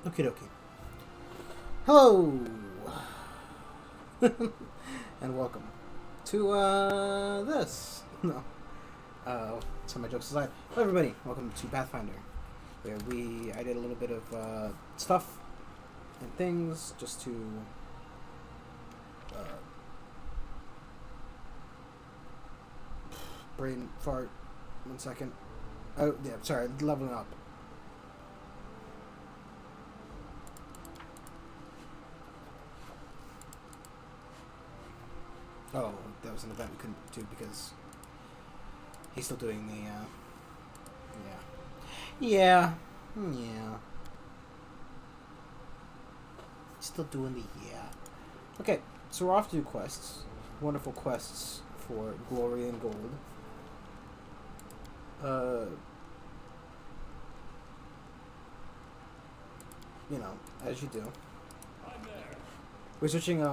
Okie dokie. Hello! And welcome to, this. No. Some of my jokes aside. Hello everybody, welcome to Pathfinder, where I did a little bit of, stuff and things just to, brain fart. 1 second. Oh, yeah, sorry, leveling up. Oh, that was an event we couldn't do because he's still doing the, yeah. Yeah. Still doing the, yeah. Okay, so we're off to do quests. Wonderful quests for glory and gold. You know, as you do. We're switching,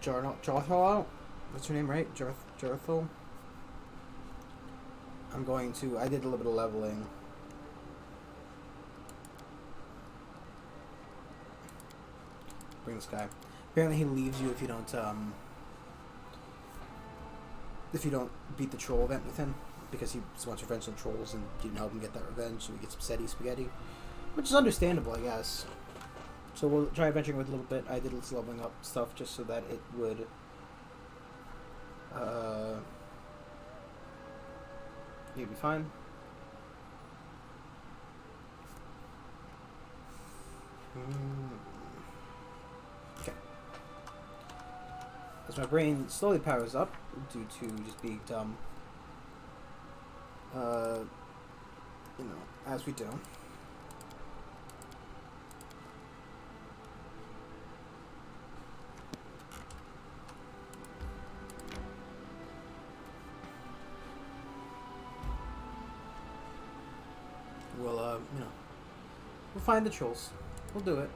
Jarthal out? What's her name, right? Jarthal? I did a little bit of leveling. Bring this guy. Apparently he leaves you if you don't beat the troll event with him. Because he just wants revenge on trolls and you didn't help him get that revenge, so he gets spaghetti. Which is understandable, I guess. So we'll try adventuring with a little bit. I did this leveling up stuff just so that it would you'd be fine. Okay. As my brain slowly powers up due to just being dumb. You know, as we do. We'll find the trolls. We'll do it.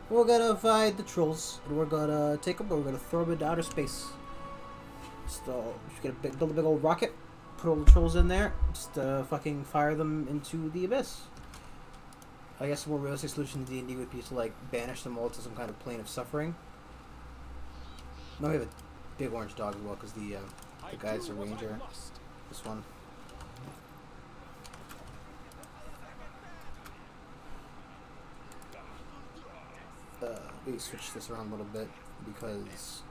We're gonna find the trolls, and we're gonna take them, and we're gonna throw them into outer space. Just, build a big old rocket, put all the trolls in there, just fucking fire them into the abyss. I guess a more realistic solution to D&D would be to, like, banish them all to some kind of plane of suffering. No, we have a big orange dog as well, because the guy's a ranger. This one. We switch this around a little bit because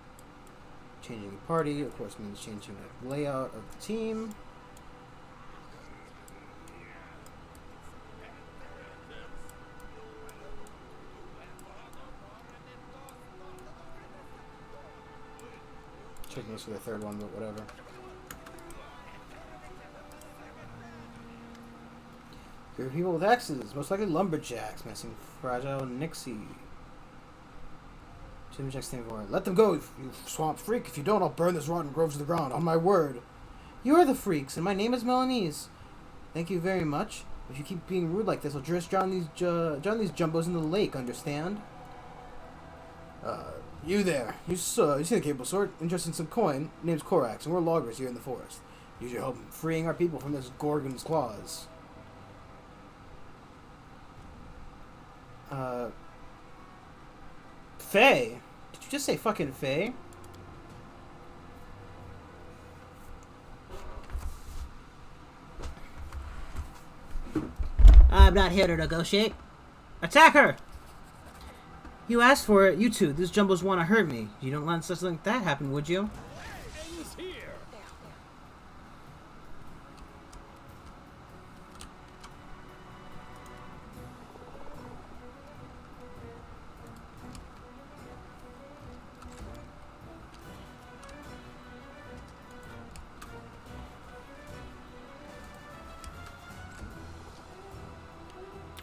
changing a party, of course, means changing the layout of the team. Checking this for the third one, but whatever. Here are people with axes, most likely lumberjacks, missing fragile Nixie. Lumberjacks stand for it. Let them go, you swamp freak. If you don't, I'll burn this rotten grove to the ground. On my word. You are the freaks, and my name is Melanese. Thank you very much. If you keep being rude like this, I'll just drown these jumbos in the lake. Understand? You there. You see the cable sword? Interested in some coin? Name's Korax, and we're loggers here in the forest. Use your help in freeing our people from this Gorgon's claws. Faye? Did you just say fucking Faye? I'm not here to negotiate. Attack her! You asked for it, you two. These jumbos want to hurt me. You don't let something like that happen, would you?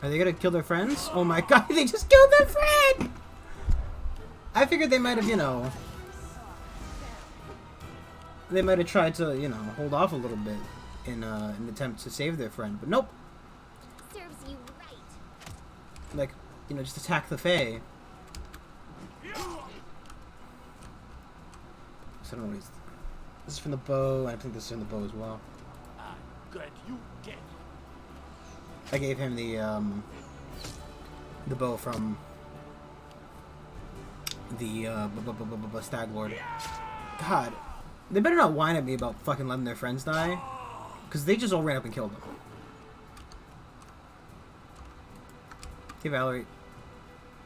Are they gonna kill their friends? Oh my god, they just killed their friend! I figured they might have, they might have tried to, hold off a little bit in an attempt to save their friend, but nope. Serves you right. Like, just attack the Fae. So I don't know what he's... This is from the bow, and I think this is from the bow as well. I'm glad you get. I gave him the bow from the Stag Lord. God, they better not whine at me about fucking letting their friends die, because they just all ran up and killed them. Hey Valerie,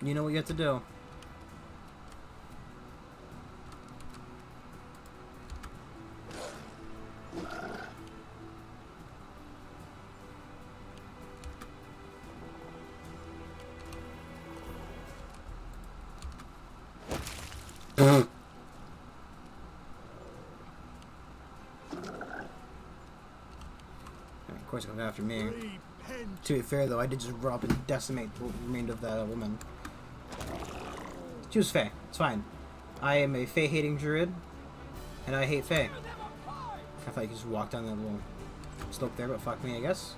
you know what you have to do. Of course, it comes after me. To be fair, though, I did just rob and decimate the remainder of that woman. She was Fae. It's fine. I am a Fae-hating druid, and I hate Fae. I thought you could just walk down that little slope there, but fuck me, I guess.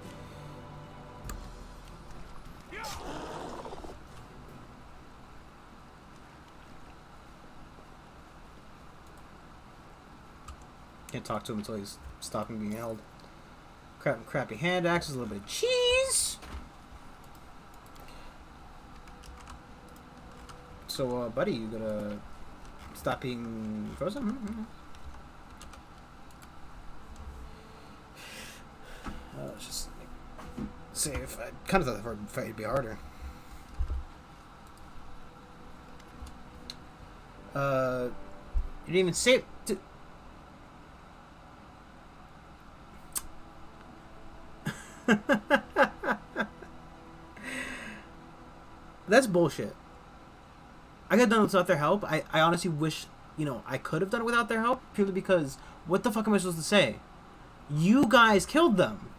Can't talk to him until he's stopping being held. Crappy hand axes, a little bit of cheese. So, buddy, you gonna stop being frozen? Mm-hmm. Let's just save. I kind of thought the fight would be harder. You didn't even save. That's bullshit. I got done without their help. I honestly wish, you know, I could have done it without their help, purely because what the fuck am I supposed to say? You guys killed them.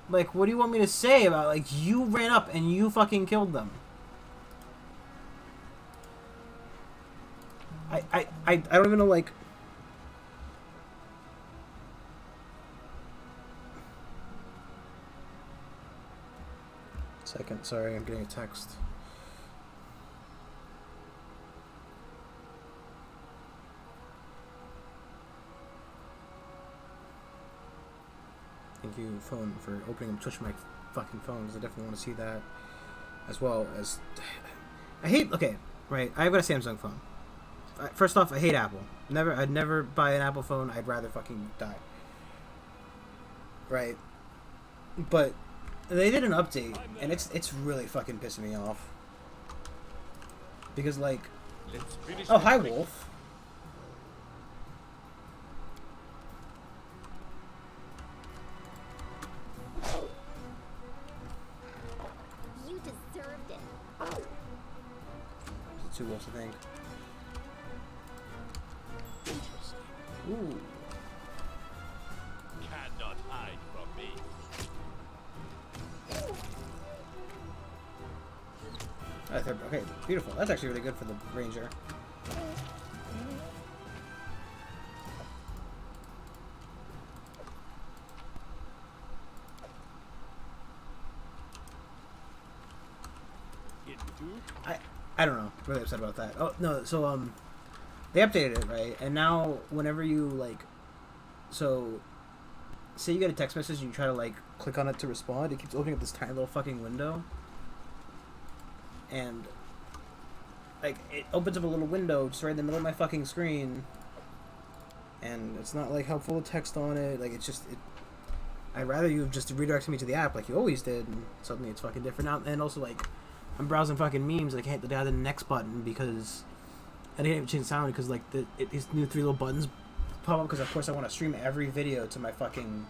Like, what do you want me to say about, like, you ran up and you fucking killed them? I don't even know, like... Second, sorry, I'm getting a text. Thank you, phone, for opening up Twitch my fucking phone, because I definitely want to see that. As well as... I hate... Okay, right, I've got a Samsung phone. First off, I hate Apple. I'd never buy an Apple phone. I'd rather fucking die. Right. But they did an update, and it's really fucking pissing me off. Because, like... Oh, hi, Wolf. You deserved it. There's two wolves, I think. Ooh. Cannot hide from me. Okay, beautiful. That's actually really good for the ranger. I don't know. Really upset about that. Oh no, so they updated it, right? And now whenever you like, so say you get a text message and you try to like click on it to respond, it keeps opening up this tiny little fucking window. And like it opens up a little window just right in the middle of my fucking screen, and it's not like helpful with text on it. Like it's just I'd rather you have just redirected me to the app like you always did, and suddenly it's fucking different now. And also like I'm browsing fucking memes, like I hit the next button because I didn't even change the sound because like these new 3 little buttons pop up because of course I want to stream every video to my fucking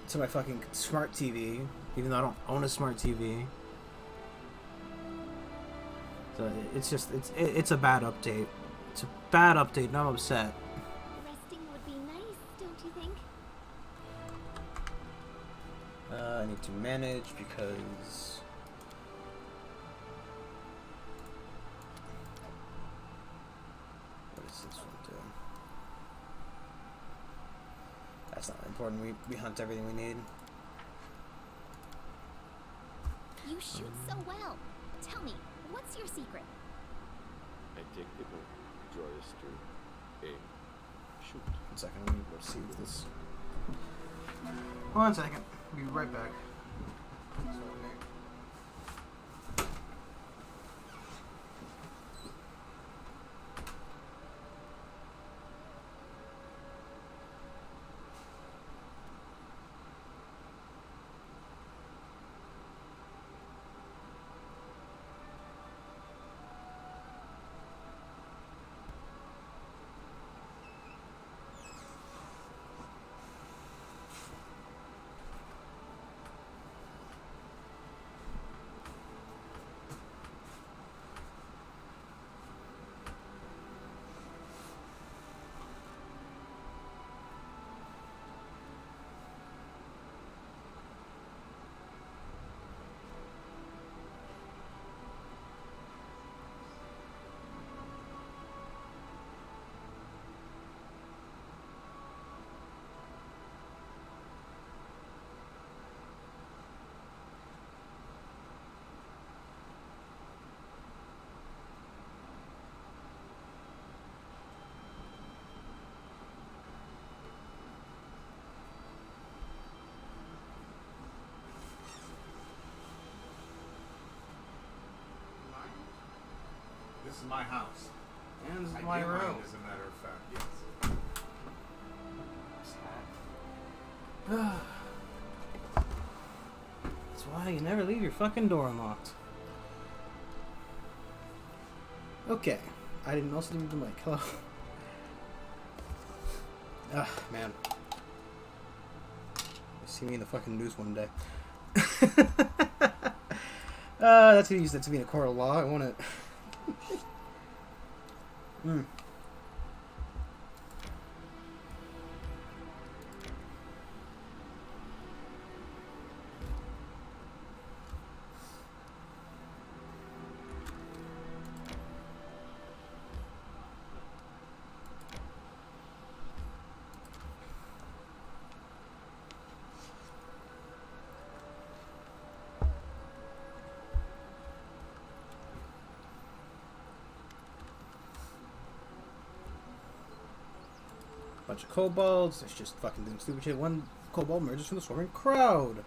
to my fucking smart TV, even though I don't own a smart TV. So it's just it's a bad update. It's a bad update, and I'm upset. Resting would be nice, don't you think? I need to manage because what does this one do? That's not important. We hunt everything we need. You shoot so well. Tell me, what's your secret? I take the boat, joyous to aim, shoot. 1 second, let me go see this. 1 second. Be right back. This is my house. And this is I my do room. mine, as a matter of fact, yes. That's why you never leave your fucking door unlocked. Okay. I didn't also leave the mic. Hello. Ah, man. You see me in the fucking news one day. That's gonna use that to be in a court of law. I want it. Bunch of kobolds. It's just fucking doing stupid shit. One kobold emerges from the swarming crowd.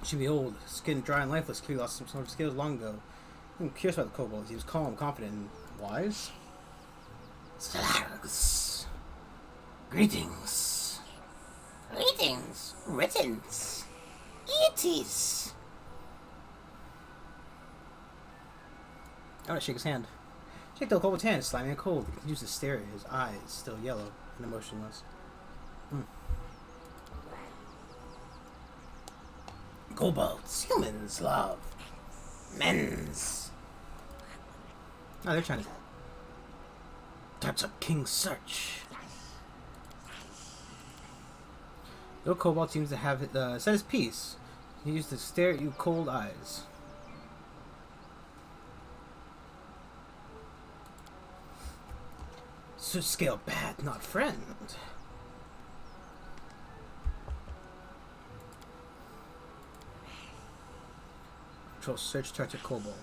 She be old, skin dry and lifeless. Clearly lost some sort of skills long ago. I'm curious about the kobolds. He was calm, confident, and wise. Slugs. Greetings. Greetings. Riddance. Eaties. I want to shake his hand. Shake the kobold's hand, slimy and cold. He continues to stare at his eyes, still yellow and emotionless. Kobolds, humans love men's. Oh, they're trying to touch up King's search. The old kobold seems to have set his peace. He used to stare at you cold eyes. So scale bad, not friend. Control search target kobold.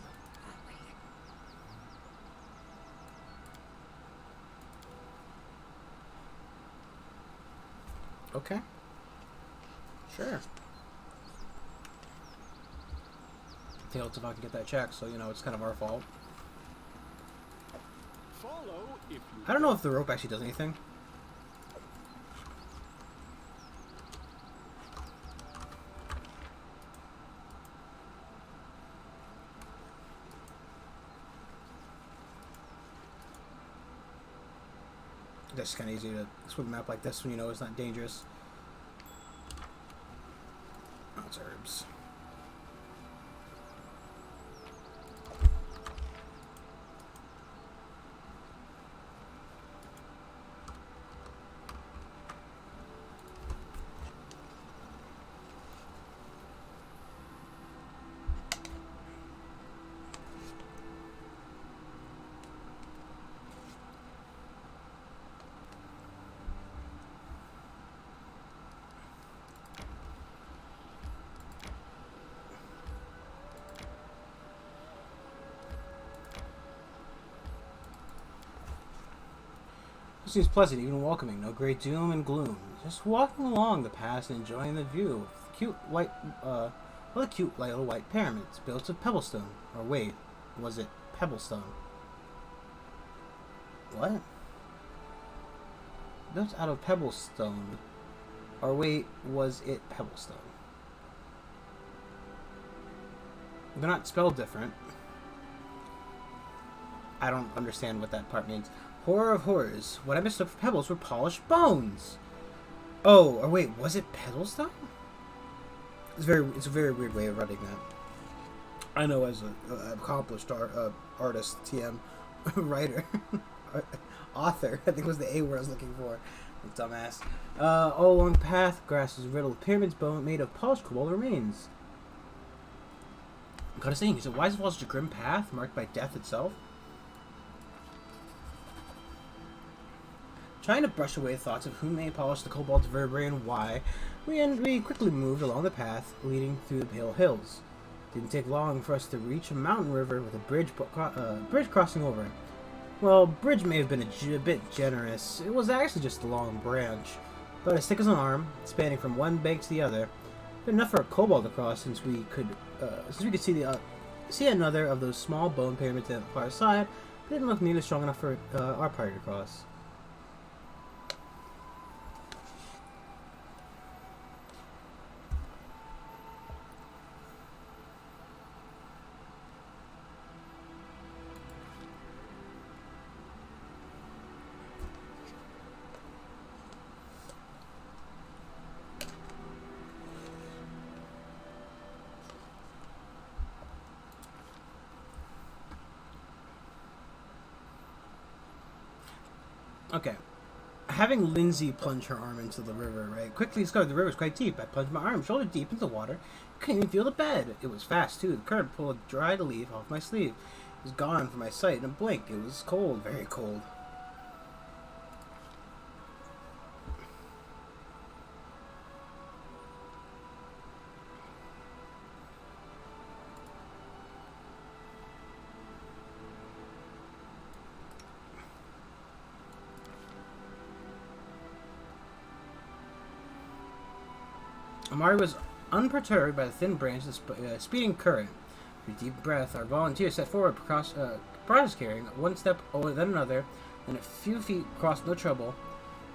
Okay. Sure. Tails about to get that check, so you know it's kind of our fault. Follow if you I don't know if the rope actually does anything. It's kind of easy to swim a map like this when you know it's not dangerous. Oh, it's herbs. seems pleasant, even welcoming. No great doom and gloom. Just walking along the path and enjoying the view of the cute little white pyramids built of pebblestone. Or wait, was it pebblestone? What? Built out of pebblestone. Or wait, was it pebblestone? They're not spelled different. I don't understand what that part means. Horror of horrors. What I mistook for pebbles were polished bones. Oh, or wait, was it pebblestone? It's a very weird way of writing that. I know, as an accomplished artist, TM, writer, author, I think was the A word I was looking for. Dumbass. All along the path, grass is riddled with pyramids bone made of polished cobalt remains. I'm kind of saying, is it wise to follow such a grim path marked by death itself? Trying to brush away thoughts of who may polish the cobalt's vertebrae and why, we quickly moved along the path leading through the pale hills. Didn't take long for us to reach a mountain river with a bridge crossing over it. Well, bridge may have been a bit generous. It was actually just a long branch, but as thick as an arm, spanning from one bank to the other. But enough for a kobold to cross, since we could see another of those small bone pyramids at the far side, but didn't look nearly strong enough for our party to cross. Okay. Having Lindsay plunge her arm into the river, right? Quickly discovered the river was quite deep. I plunged my arm shoulder deep into the water. Couldn't even feel the bed. It was fast, too. The current pulled a dried leaf off my sleeve. It was gone from my sight in a blink. It was cold, very cold. Amari was unperturbed by the thin branch of the speeding current. With a deep breath, our volunteer set forward, process carrying, one step over then another, and a few feet crossed no trouble,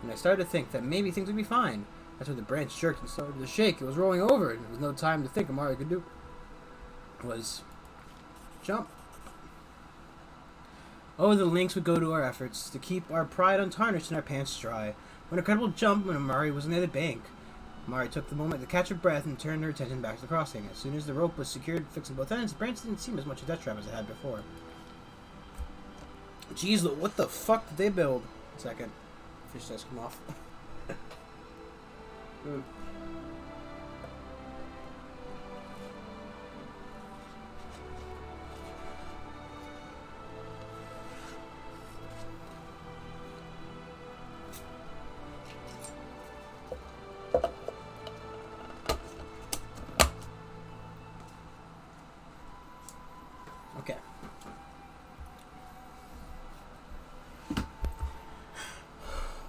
and I started to think that maybe things would be fine. That's when the branch jerked and started to shake. It was rolling over, and there was no time to think. Amari could do was jump. Oh, the links would go to our efforts to keep our pride untarnished and our pants dry. An incredible jump when Amari was near the bank. Amari took the moment to catch her breath and turned her attention back to the crossing. As soon as the rope was secured, fixing both ends, the branch didn't seem as much a death trap as it had before. Jeez, what the fuck did they build? Second. Fish does come off. Okay.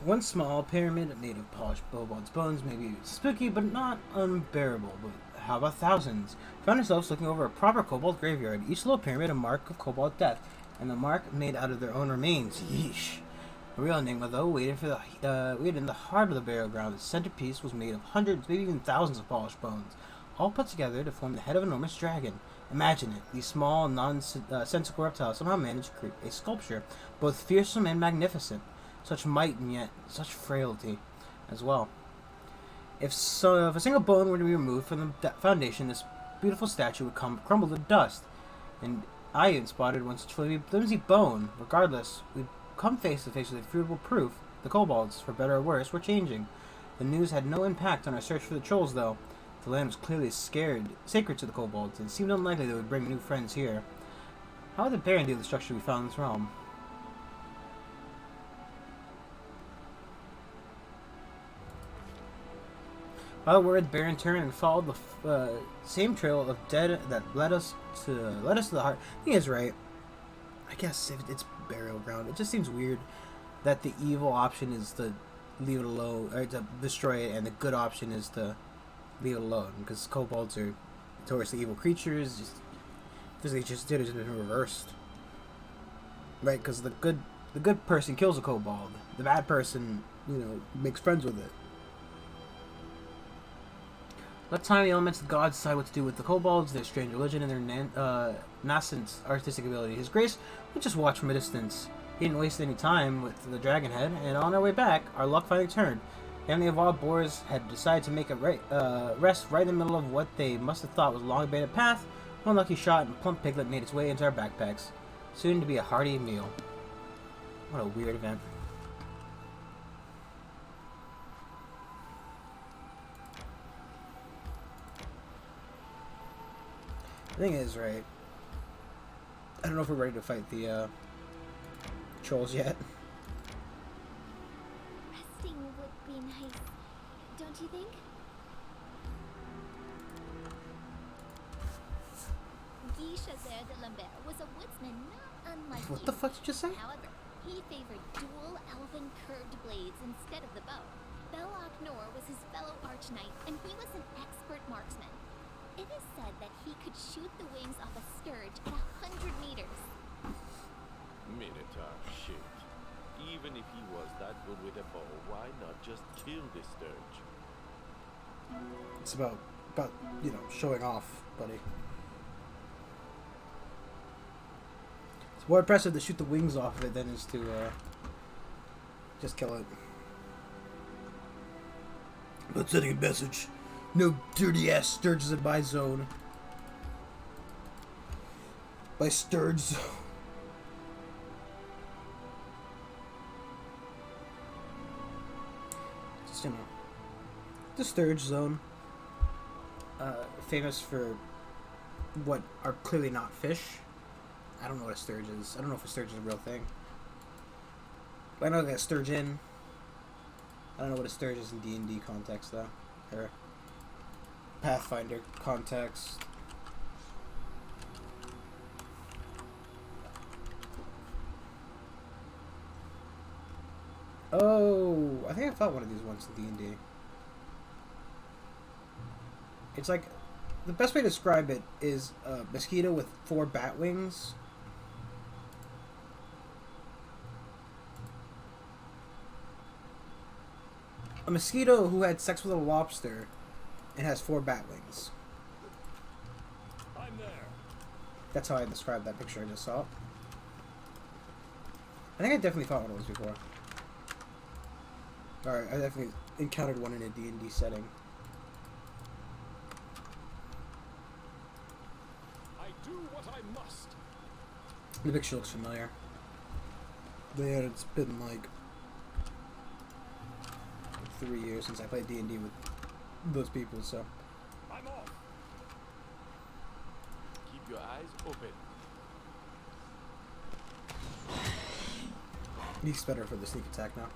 One small pyramid made of polished kobold's bones may be spooky, but not unbearable. But how about thousands? Found ourselves looking over a proper kobold graveyard. Each little pyramid a mark of kobold death, and the mark made out of their own remains. Yeesh. A real enigma, though, waited in the heart of the burial ground. The centerpiece was made of hundreds, maybe even thousands of polished bones, all put together to form the head of an enormous dragon. Imagine it. These small, nonsensical reptiles somehow managed to create a sculpture both fearsome and magnificent. Such might and yet such frailty as well. If a single bone were to be removed from the foundation, this beautiful statue would crumble to dust. And I even spotted one such flimsy bone. Regardless, we'd come face to face with irrefutable proof the kobolds, for better or worse, were changing. The news had no impact on our search for the trolls, though. The land was clearly sacred to the kobolds, and it seemed unlikely they would bring new friends here. How would the Baron deal with the structure we found in this realm? By the word, Baron turned and followed the same trail of dead that led us to the heart. He is right. I guess if it's burial ground, it just seems weird that the evil option is to leave it alone, or to destroy it, and the good option is to leave it alone, because kobolds are notoriously evil creatures. Just did it, just been reversed, right? Because the good person kills a kobold, the bad person, makes friends with it. Let time the elements of the gods decide what to do with the kobolds, their strange religion, and their nascent artistic ability. His Grace would just watch from a distance. He didn't waste any time with the dragon head, and on our way back, our luck finally turned. And the evolved boars had decided to make a rest right in the middle of what they must have thought was a long-abandoned path. One lucky shot, and plump piglet made its way into our backpacks, soon to be a hearty meal. What a weird event. The thing is, right, I don't know if we're ready to fight the trolls yet. Resting would be nice, don't you think? Guy de Lambert was a woodsman not unlike What you. the fuck did you just say? However, he favored dual elven curved blades instead of the bow. Belloc Nor was his fellow arch-knight, and he was an expert marksman. It is said that he could shoot the wings off a scourge at 100 meters. Minotaur shit. Even if he was that good with a bow, why not just kill the sturge? It's about showing off, buddy. It's more impressive to shoot the wings off of it than is to just kill it. But sending a message. No dirty ass sturges in my zone. My sturge zone. Just, the sturge zone. Famous for what are clearly not fish. I don't know what a sturge is. I don't know if a sturge is a real thing. But I know that sturgeon. I don't know what a sturge is in D&D context, though. Or Pathfinder context. Oh, I think I fought one of these once in D&D. It's like, the best way to describe it is a mosquito with 4 bat wings. A mosquito who had sex with a lobster and has 4 bat wings. I'm there. That's how I described that picture I just saw. I think I definitely fought one of those before. Alright, I definitely encountered one in a D&D setting. I do what I must. The picture looks familiar. Yeah, it's been like 3 years since I played D&D with those people, so. I'm off. Keep your eyes open. He's better for the sneak attack now.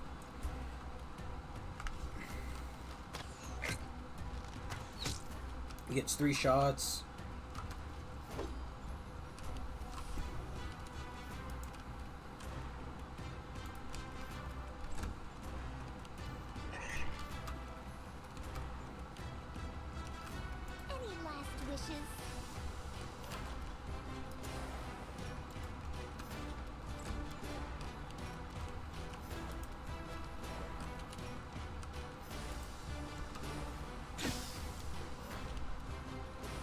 He gets 3 shots. Any last wishes?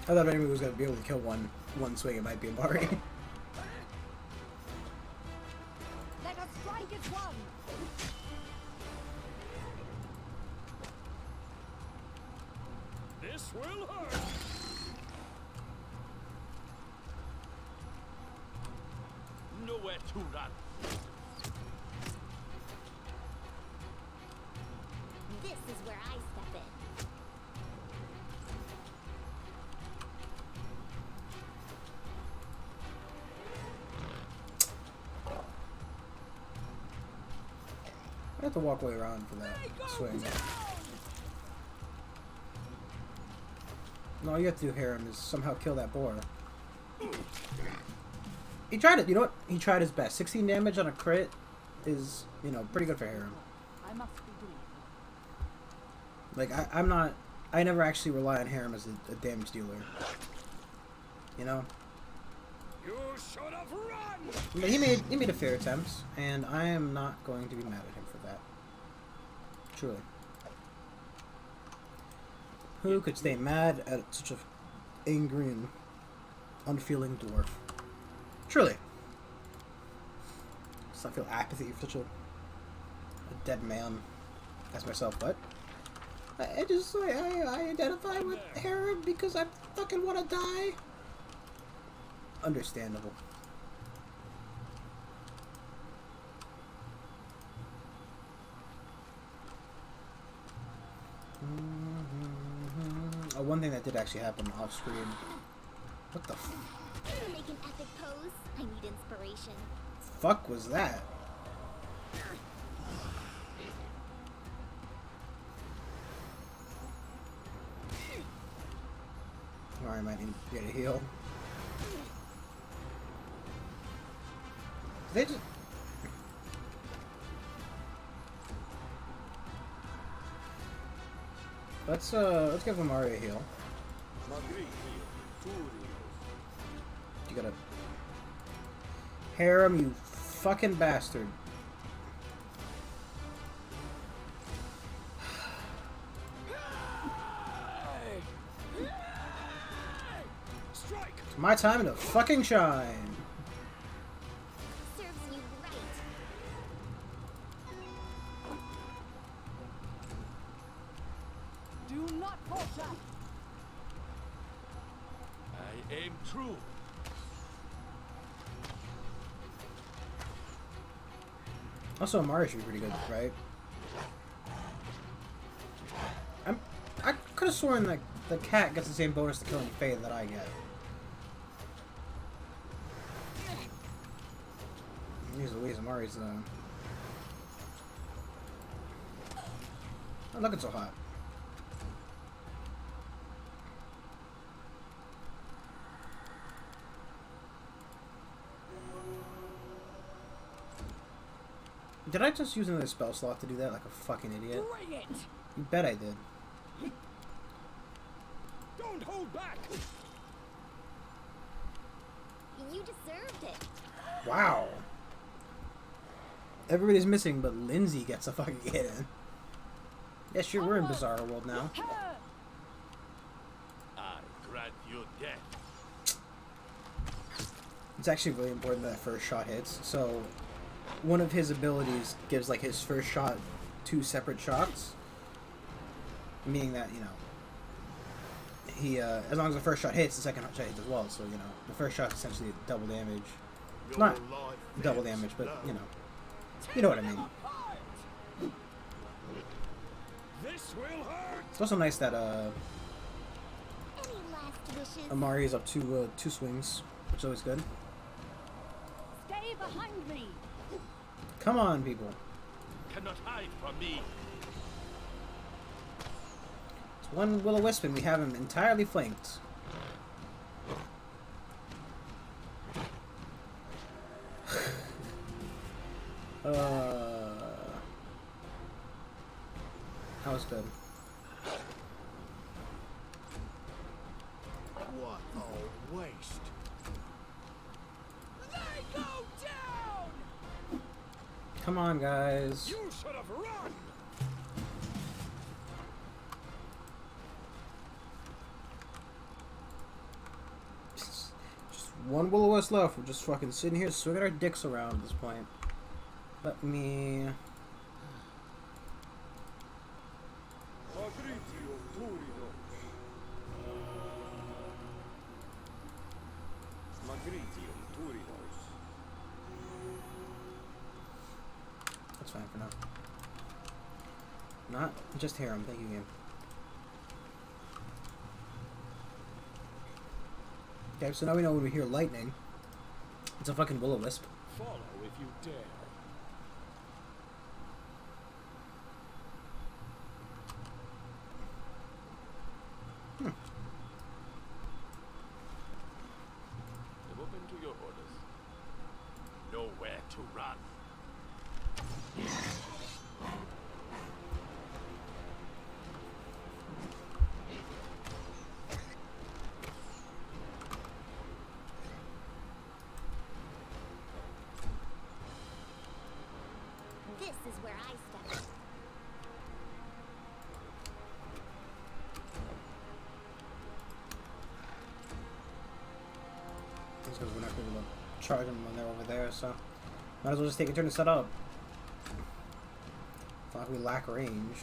I thought if anyone was going to be able to kill one swing, it might be Amari. Let us strike as one. This will hurt. Nowhere to run. This is where I step in. I have to walk way around for that swing. No, all you have to do, Harem, is somehow kill that boar. He tried it. You know what? He tried his best. 16 damage on a crit is, you know, pretty good for harem. I must be doing. Like, I'm not... I never actually rely on harem as a damage dealer. You know? You should have run! But he made a fair attempt, and I am not going to be mad at him for that. Truly. Who could stay mad at such a angry and unfeeling dwarf? Truly. Does not feel apathy for such a dead man. Ask myself, what? I just, I identify with harem because I fucking want to die. Understandable. Oh, one thing that did actually happen off screen. What the Make an epic pose. I need inspiration. fuck was that? Or I might need to get a heal. They just... let's give Amari a heal. You gotta... Harem, you fucking bastard. Strike! It's my time to fucking shine. Serves you right. Do not fall shot. I aim true. Also, Amari should be pretty good, right? I could have sworn that the cat gets the same bonus to killing Faye that I get. Jeez Louise, Amari's not looking so hot. Did I just use another spell slot to do that like a fucking idiot? Bring it. You bet I did. Don't hold back! You deserved it. Wow. Everybody's missing, but Lindsay gets a fucking hit in. Yeah, sure, we're in Bizarro World now. I grant you death. It's actually really important that first shot hits. So, one of his abilities gives like his first shot 2 separate shots, meaning that, you know, he as long as the first shot hits, the second shot hits as well. So, you know, the first shot is essentially double damage. Not double damage, but you know what I mean. This will hurt. It's also nice that Any last wishes? Amari is up to 2 swings, which is always good. Stay behind me. Come on, people. Cannot hide from me. It's one Will-O-Wisp and we have him entirely flanked. That was good. What a waste. They go down. Come on, guys. You should have run. Just one Will-O-Wisp left. We're just fucking sitting here swinging our dicks around at this point. Let me... That's fine for now. Not just harem. Thank you, game. Okay, so now we know when we hear lightning, it's a fucking Will-O-Wisp. Follow if you dare. I'm open to your orders. Nowhere to run. is where I step in. That's because we're not going to charge them when they're over there, so might as well just take a turn to set up. It's not like we lack range.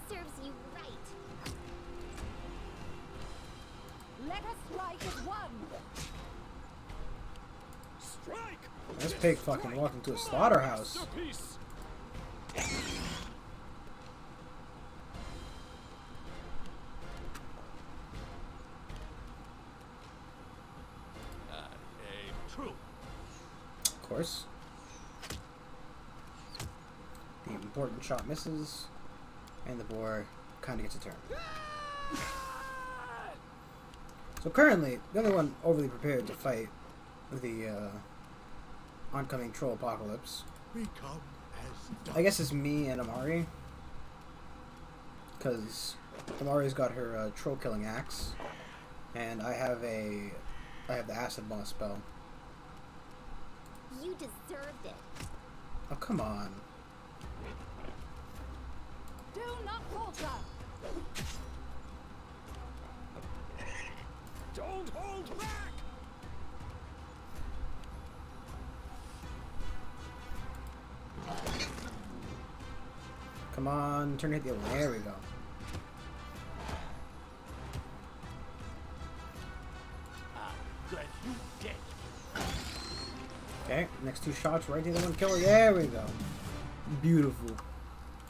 Serves you right. Let us strike as one. Strike! This pig fucking walked into a slaughterhouse. Masterpiece! Aim true. Of course. The important shot misses, and the boar kind of gets a turn. So currently, the only one overly prepared to fight the oncoming troll apocalypse, Become as I guess, is me and Amari. Because Amari's got her troll killing axe, and I have the acid boss spell. You deserved it. Oh, come on. Do not falter. Don't hold back! Come on, turn it the other way. There we go. I'll let you dead. Okay, next two shots right to the one killer. There we go. Beautiful.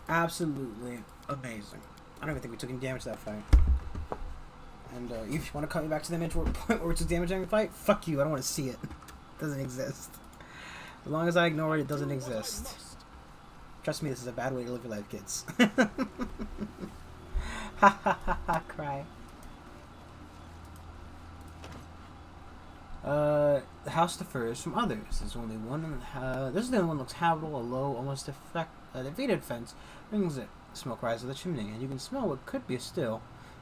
Absolutely amazing. I don't even think we took any damage that fight. And if you want to cut me back to the point where we took damage during the fight, fuck you. I don't want to see it. It doesn't exist. As long as I ignore it, it doesn't exist. Trust me, this is a bad way to live your life, kids. Ha ha ha ha, cry. The house differs from others. There's only one. This is the only one that looks habitable. A low, almost defeated fence brings it. Smoke rises to the chimney, and you can smell what could be a still,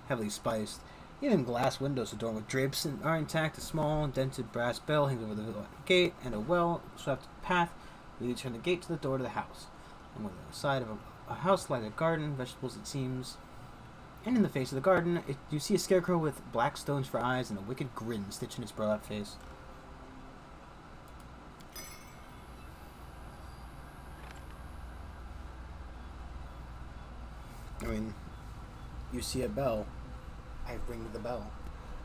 heavily spiced. Even glass windows adorned with drapes are intact. A small, dented brass bell hangs over the gate, and a well-swept path leads from the gate to the door to the house. On the side of a house like a garden, vegetables it seems. And in the face of the garden, you see a scarecrow with black stones for eyes and a wicked grin stitched in its burlap face. I mean, you see a bell. I ring the bell.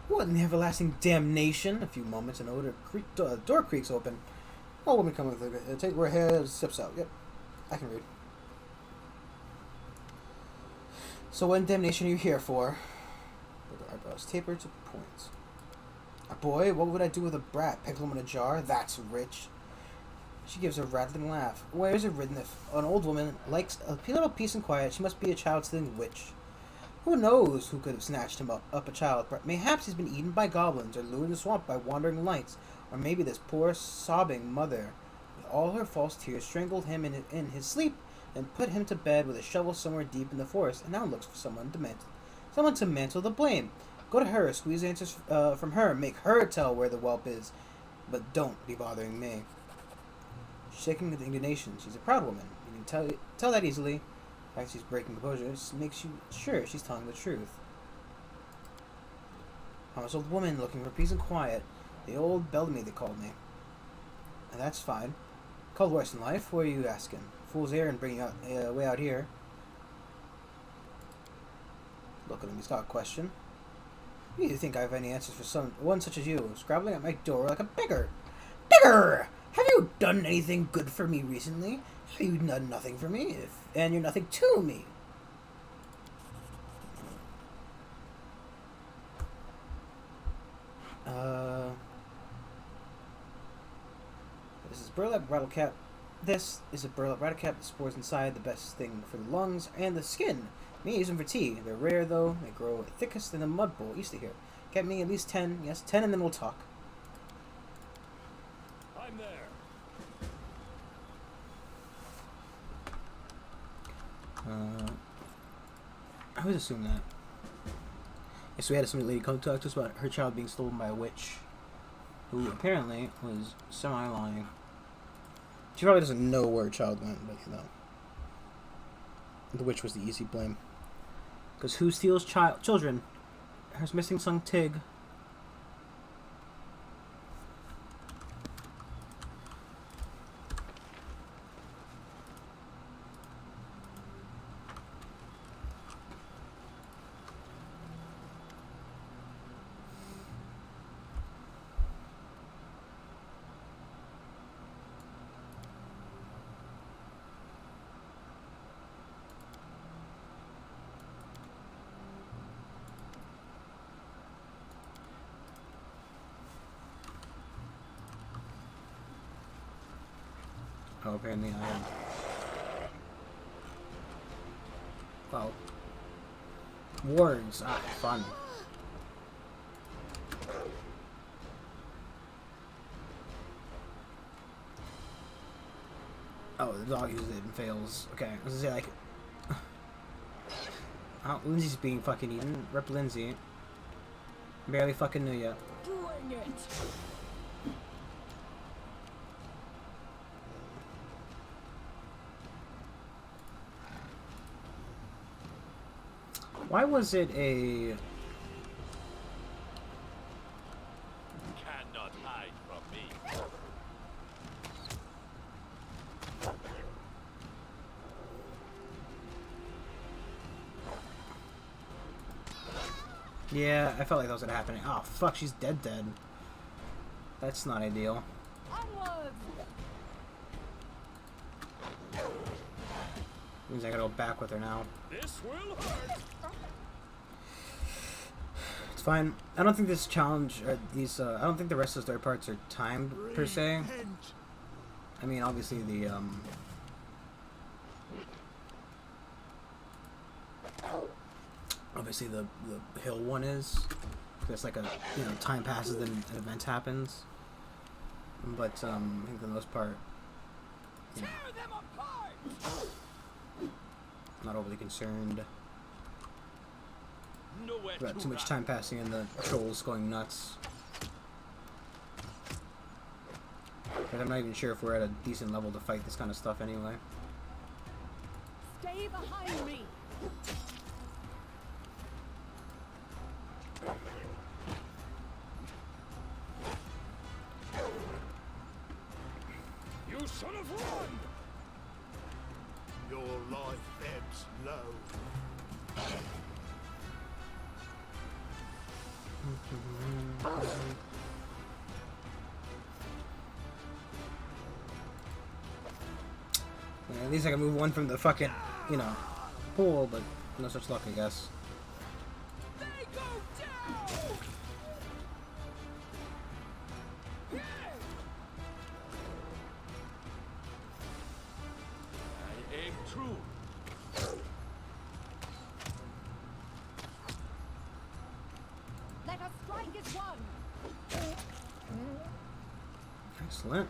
What in the everlasting damnation? A few moments, and door creaks open. Oh, woman coming with it. Take her head, steps out. Yep, I can read. So what in damnation are you here for? With the eyebrows tapered to points. A boy? What would I do with a brat? Pickle him in a jar? That's rich. She gives a rattling laugh. Where is it written if an old woman likes a little peace and quiet, she must be a child-stealing witch? Who knows who could have snatched him up a child? Mayhaps he's been eaten by goblins, or lured in the swamp by wandering lights, or maybe this poor, sobbing mother, with all her false tears, strangled him in his sleep, and put him to bed with a shovel somewhere deep in the forest, and now looks for someone to mantle the blame. Go to her, squeeze answers from her, make her tell where the whelp is, but don't be bothering me. Shaking with indignation, she's a proud woman. You can tell that easily. The fact she's breaking composure makes you sure she's telling the truth. Harmless old woman looking for peace and quiet. The old Bellamy, they called me. And that's fine. Called worse in life? What are you asking? Fool's errand bringing you way out here. Look at him, he's got a question. Do you think I have any answers for someone such as you, scrabbling at my door like a beggar? Beggar! Have you done anything good for me recently? Have you done nothing for me? And you're nothing to me. This is burlap rattlecap. This is a burlap rattlecap. The spores inside, the best thing for the lungs and the skin. Me use them for tea. They're rare though. They grow thickest in a mud bowl east of here. Get me at least 10. Yes, 10, and then we'll talk. I'm there. I would assume that. Yeah, so we had some lady come talk to us about her child being stolen by a witch, who apparently was semi-lying. She probably doesn't know where her child went, but you know. The witch was the easy blame. Because who steals children? Her missing son Tig. Oh, apparently I am. Well. Wards. Ah, fun. Oh, the dog uses it and fails. Okay, I was gonna say, like... Oh, Lindsay's being fucking eaten. Rep Lindsay. Barely fucking knew ya. Bring it. Why was it a... Cannot hide from me. Yeah, I felt like that was gonna happen. Oh, fuck, she's dead. That's not ideal. Onwards. Means I gotta go back with her now. This will hurt. It's fine. I don't think this challenge, or these, I don't think the rest of the story parts are timed, per se. Repent. I mean, obviously the, obviously the hill one is. It's like a, you know, time passes and an event happens. But, I think for the most part, you know, Tear them apart. I'm not overly concerned Nowhere about to too much run. time passing and the trolls going nuts. But I'm not even sure if we're at a decent level to fight this kind of stuff anyway. Stay behind me. You son of run! Your life ebbs low. Yeah, at least I can move one from the fucking, you know, pool, but no such luck, I guess. They go down. I aim true. Let us strike as one. Excellent.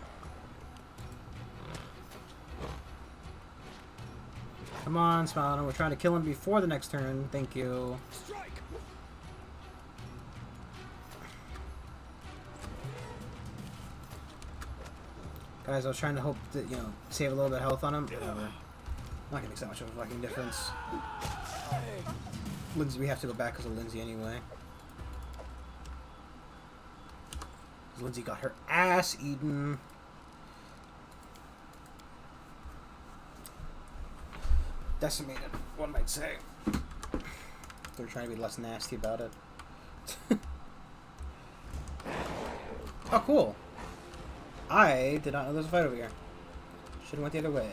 Come on, Smiley. We're trying to kill him before the next turn. Thank you. Strike! Guys, I was trying to hope that, you know, save a little bit of health on him. Whatever. Not gonna make that much of a fucking difference. Lindsay, we have to go back because of Lindsay anyway. 'Cause Lindsay got her ass eaten. Decimated, one might say. They're trying to be less nasty about it. Oh, cool. I did not know there was a fight over here. Should have went the other way.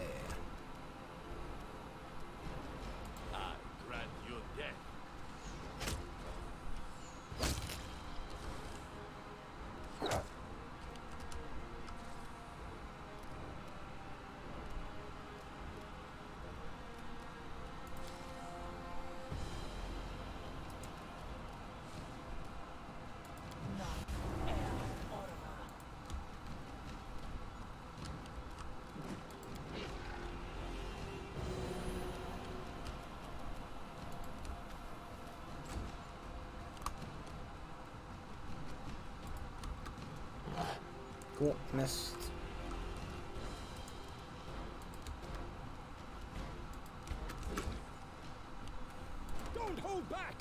I grant you death. Cool. Missed. Don't hold back.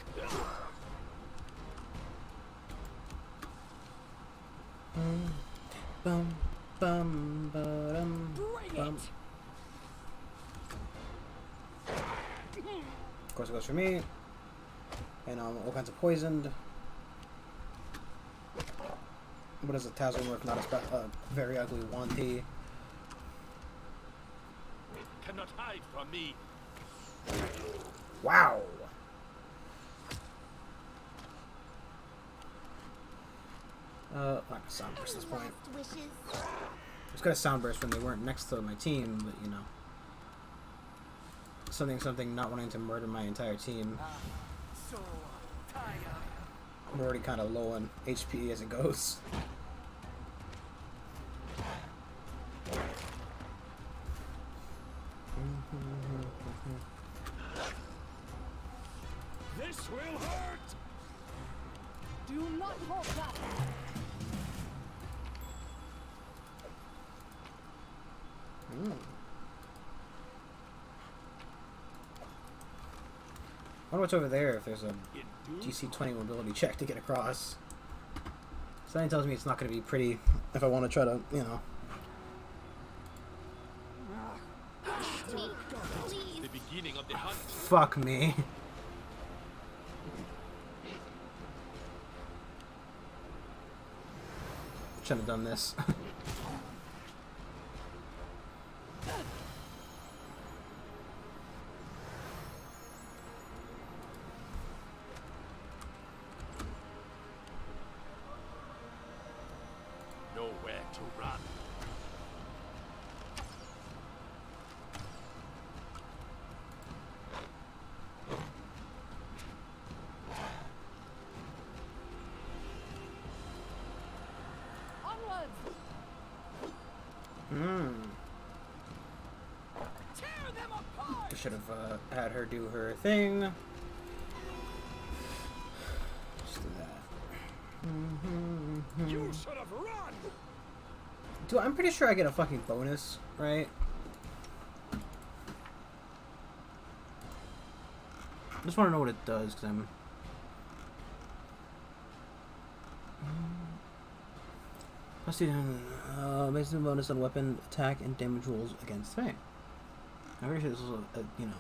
Bum, bum, ba-dum, Bring bum. Of course it goes for me. And all kinds of poisoned. What is a Tazwim if not a very ugly Wanty? Cannot hide from me. Wow! Not a Soundburst at this point. Last wishes. I was gonna Soundburst when they weren't next to my team, but you know. Something not wanting to murder my entire team. So tired. I'm already kind of low on HP as it goes. This will hurt. Do not hold back. I wonder what's over there if there's a It do DC 20 mobility check to get across. Something tells me it's not going to be pretty if I want to try to, you know. Me, please. the beginning of the hunt. Fuck me. Shouldn't have done this. Nowhere to run. Onwards. Tear them apart. I should have had her do her thing. Just do that. You should have run. Dude, I'm pretty sure I get a fucking bonus, right? I just want to know what it does, because I'm... Let's see, makes a bonus on weapon attack and damage rolls against thing. I'm pretty sure this is you know...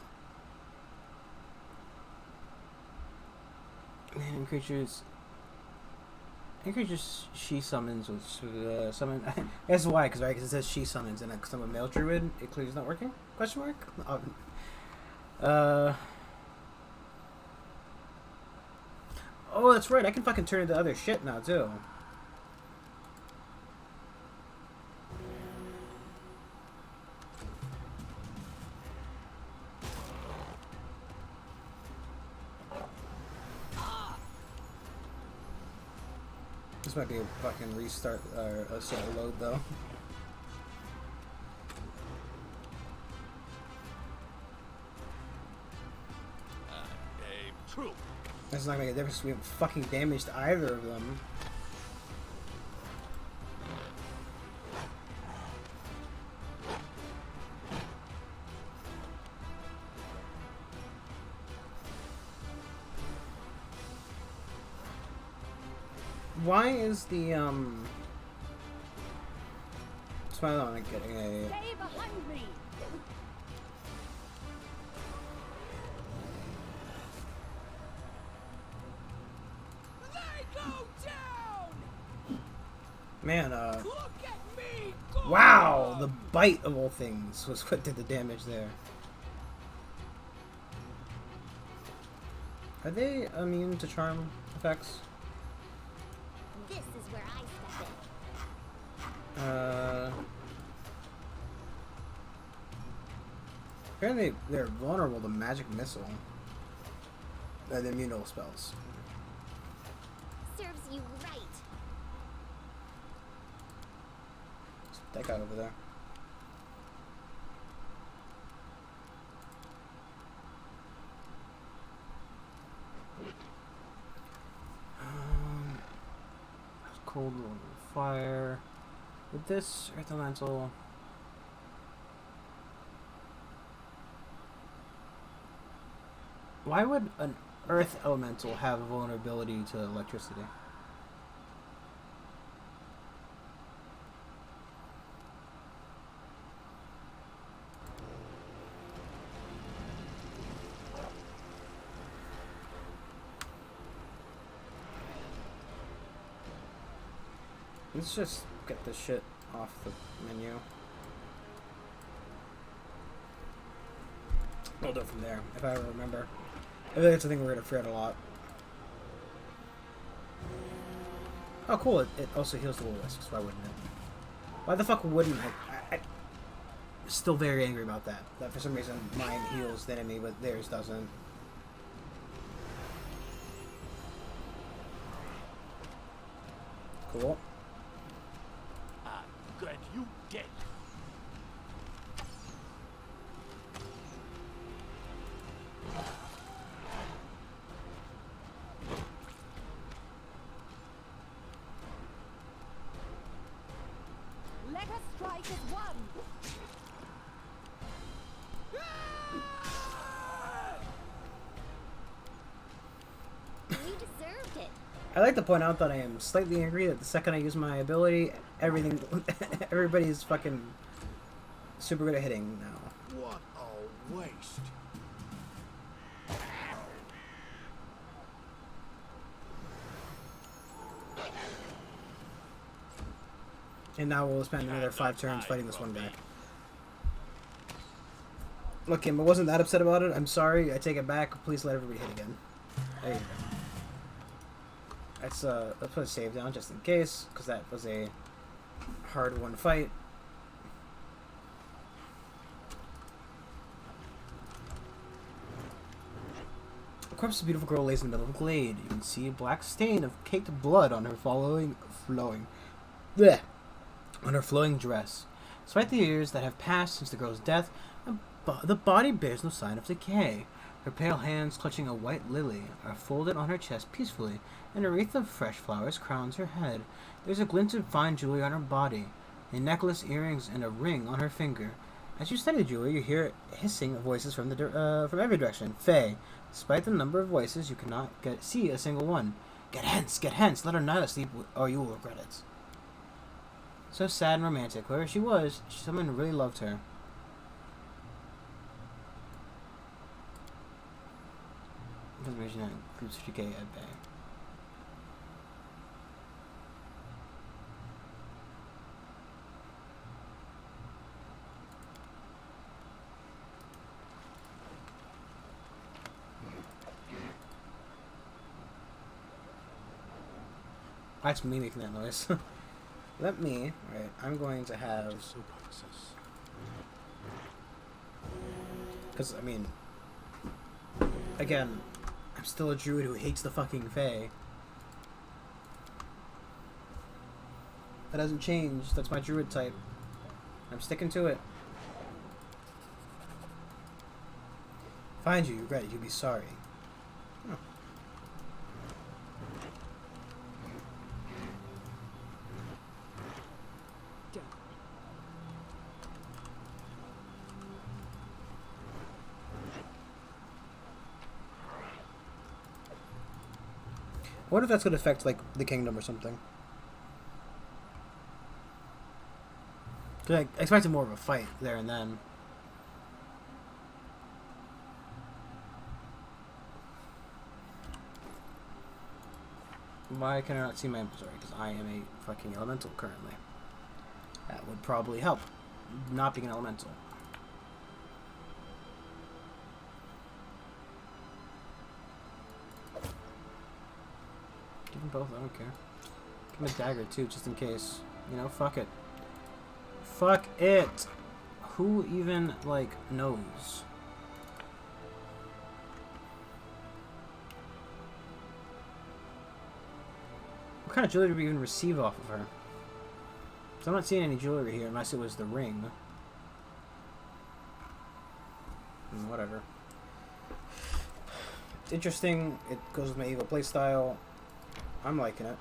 And creatures she summons with summon. That's why, because right, 'cause it says she summons, and because I'm a male druid, it clearly is not working. Question mark. Oh, that's right. I can fucking turn into other shit now too. This might be a fucking restart or a sort of load though. Aim true. That's not gonna make a difference. We haven't fucking damaged either of them. Why is the Smile on getting a Stay behind me. They go down. man? Look at me. Go Wow, the bite of all things was what did the damage there. Are they immune to charm effects? This is where I step in. Apparently they're vulnerable to magic missile. The immunal spells. Serves you right. That guy over there. Cold fire. With this Earth Elemental... Why would an Earth Elemental have a vulnerability to electricity? Let's just get this shit off the menu. We'll do it from there, if I remember. I think it's a thing we're going to forget a lot. Oh, cool. It also heals the Will-O-Wisps. Why wouldn't it? Why the fuck wouldn't I'm still very angry about that. That for some reason mine heals the enemy, but theirs doesn't. Cool. Good, you dead. Let us strike as one. You deserved it. I like to point out that I am slightly angry that the second I use my ability, everybody's fucking super good at hitting now. What a waste. And now we'll spend another 5 turns fighting this one guy. Look, Kim, I wasn't that upset about it. I'm sorry. I take it back. Please let everybody hit again. There you go. Let's put a save down just in case, because that was a hard-won fight. The corpse of a beautiful girl lays in the middle of a glade. You can see a black stain of caked blood on her flowing dress. Despite the years that have passed since the girl's death, the body bears no sign of decay. Her pale hands, clutching a white lily, are folded on her chest peacefully, and a wreath of fresh flowers crowns her head. There's a glint of fine jewelry on her body, a necklace, earrings, and a ring on her finger. As you study the jewelry, you hear hissing voices from every direction. Faye, despite the number of voices, you cannot see a single one. Get hence! Let her not sleep, or you will regret it. So sad and romantic. Wherever she was, someone really loved her. Groups 50k at bay. That's me making that noise. Let me, right, I'm going to have, because, I mean, again, I'm still a druid who hates the fucking Fae. That hasn't changed. That's my druid type. I'm sticking to it. Find you, regret it, you'll be sorry. Oh. I wonder if that's going to affect, like, the kingdom or something. Cause I expected more of a fight there and then. Why can I not see my inventory? Because I am a fucking elemental currently. That would probably help. Not being an elemental. Give them both, I don't care. Give him a dagger too, just in case. You know, fuck it. Fuck it! Who even, like, knows? What kind of jewelry did we even receive off of her? Because I'm not seeing any jewelry here unless it was the ring. Whatever. It's interesting. It goes with my evil playstyle. I'm liking it.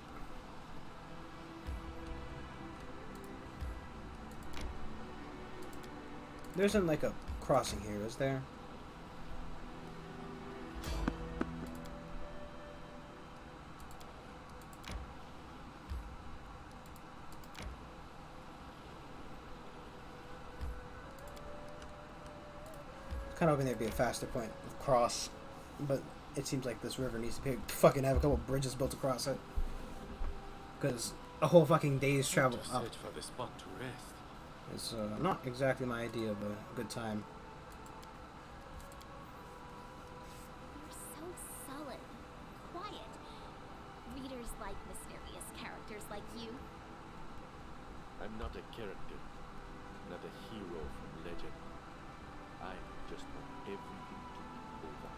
There isn't like a crossing here, is there? Kind of hoping there'd be a faster point of cross, but it seems like this river needs to be fucking have a couple bridges built across it, because a whole fucking day's travel Just up search for the spot to rest. is not exactly my idea, but a good time. You're so sullen, quiet. Readers like mysterious characters like you. I'm not a character, not a hero from legend. I just want everything to be over.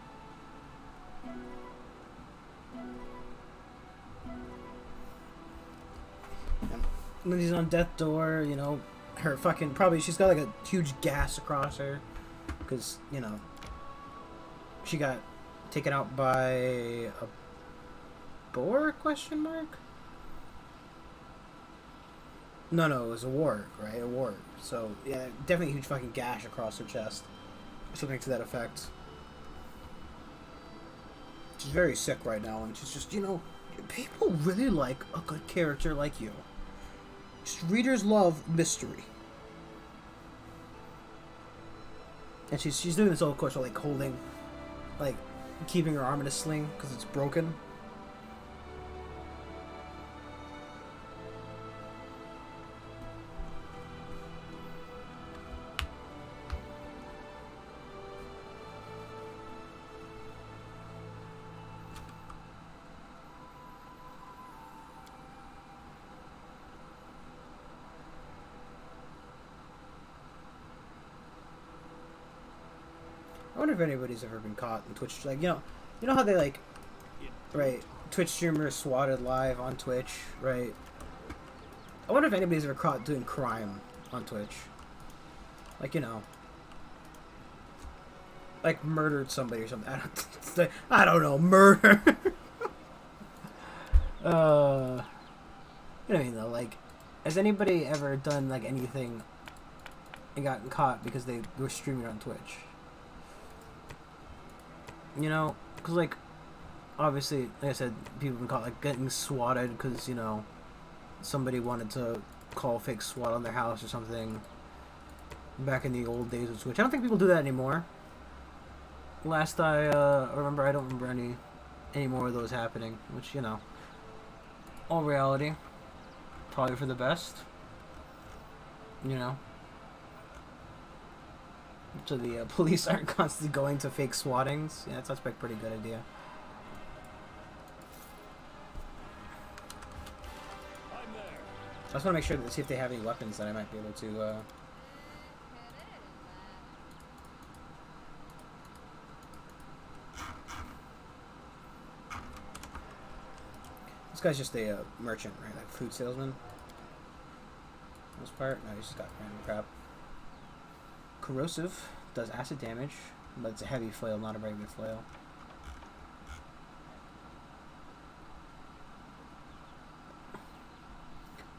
Lindsay's on death door, you know, her fucking, probably, she's got like a huge gas across her, because, you know, she got taken out by a boar, question mark? No, it was a warg, right? A warg. So, yeah, definitely a huge fucking gash across her chest. Something to that effect. She's very sick right now, and she's just, you know, people really like a good character like you. Just readers love mystery. And she's doing this whole course of, like, holding, like, keeping her arm in a sling, because it's broken. I wonder if anybody's ever been caught in Twitch. Like, you know how they, like, right, Twitch streamers swatted live on Twitch, right? I wonder if anybody's ever caught doing crime on Twitch. Like, you know, like murdered somebody or something. I don't know, murder. You know what I mean, though? Like, has anybody ever done, like, anything and gotten caught because they were streaming on Twitch? You know, because, like, obviously, like I said, people have been caught, like, getting swatted because, you know, somebody wanted to call fake SWAT on their house or something back in the old days of Twitch. I don't think people do that anymore. Last I remember, I don't remember any more of those happening, which, you know, all reality, probably for the best, you know. So the police aren't constantly going to fake swattings. Yeah, that sounds like a pretty good idea. I'm there. I just want to make sure to see if they have any weapons that I might be able to. This guy's just a merchant, right? Like food salesman. Most part. No, he's just got random crap. Corrosive does acid damage, but it's a heavy flail, not a regular flail.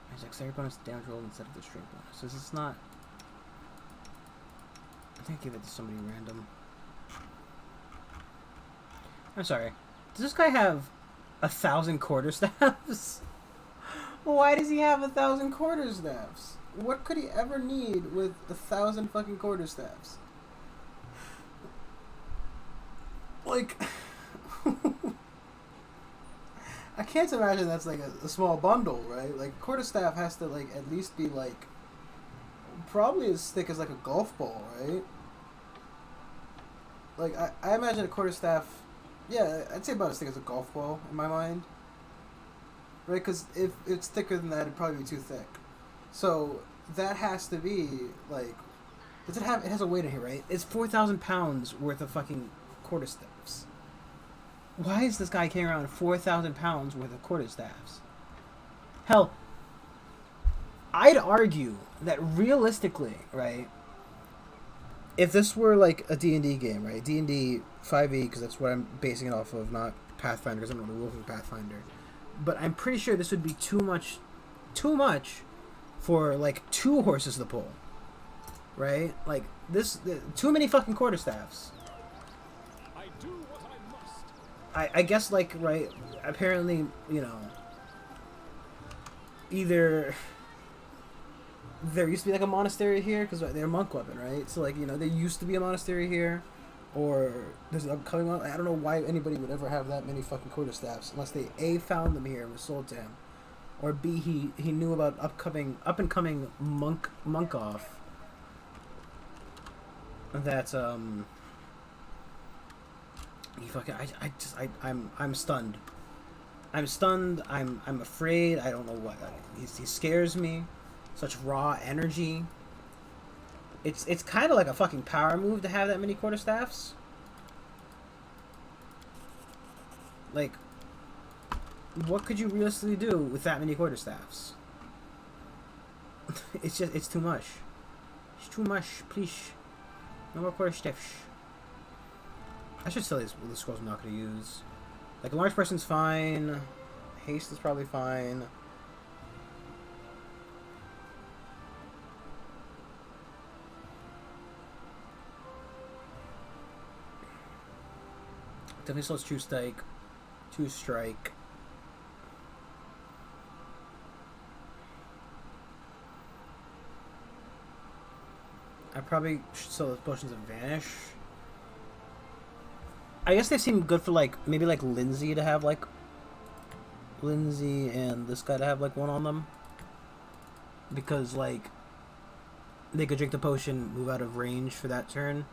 There's dexterity bonus damage roll instead of the strength bonus. So this is not. I think I give it to somebody random. I'm sorry. Does this guy have 1,000 quarterstaffs? Why does he have 1,000 quarterstaffs? What could he ever need with 1,000 fucking quarterstaffs? Like, I can't imagine that's like a small bundle, right? Like, quarterstaff has to like at least be like probably as thick as like a golf ball, right? Like, I imagine a quarterstaff, yeah, I'd say about as thick as a golf ball in my mind, right? Because if it's thicker than that, it'd probably be too thick. So that has to be like, does it have? It has a weight in here, right? It's 4,000 pounds worth of fucking quarterstaffs. Why is this guy carrying around 4,000 pounds worth of quarterstaffs? Hell, I'd argue that realistically, right? If this were like a D&D game, right? D&D 5e, because that's what I'm basing it off of, not Pathfinder, because I'm not a wolf of Pathfinder. But I'm pretty sure this would be too much for like 2 horses to pull. right? Like too many fucking quarterstaffs. I do what I must. I guess like right. Apparently, you know, either there used to be like a monastery here because they're a monk weapon, right? So like, you know, there used to be a monastery here, or there's an upcoming one. I don't know why anybody would ever have that many fucking quarterstaffs unless they A, found them here and was sold to him, or B, he knew about up and coming monk off that he fucking I'm stunned. I'm stunned. I'm afraid. I don't know what he scares me. Such raw energy. It's kind of like a fucking power move to have that many quarterstaffs. Like, what could you realistically do with that many quarterstaffs? It's too much. It's too much, please. No more quarterstaffs. I should tell you the scrolls I'm not going to use. Like, a large person's fine. Haste is probably fine. Definitely still True Strike. True Strike. I probably should sell the potions of Vanish. I guess they seem good for like maybe like Lindsay to have like Lindsay and this guy to have like one on them. Because like they could drink the potion, move out of range for that turn.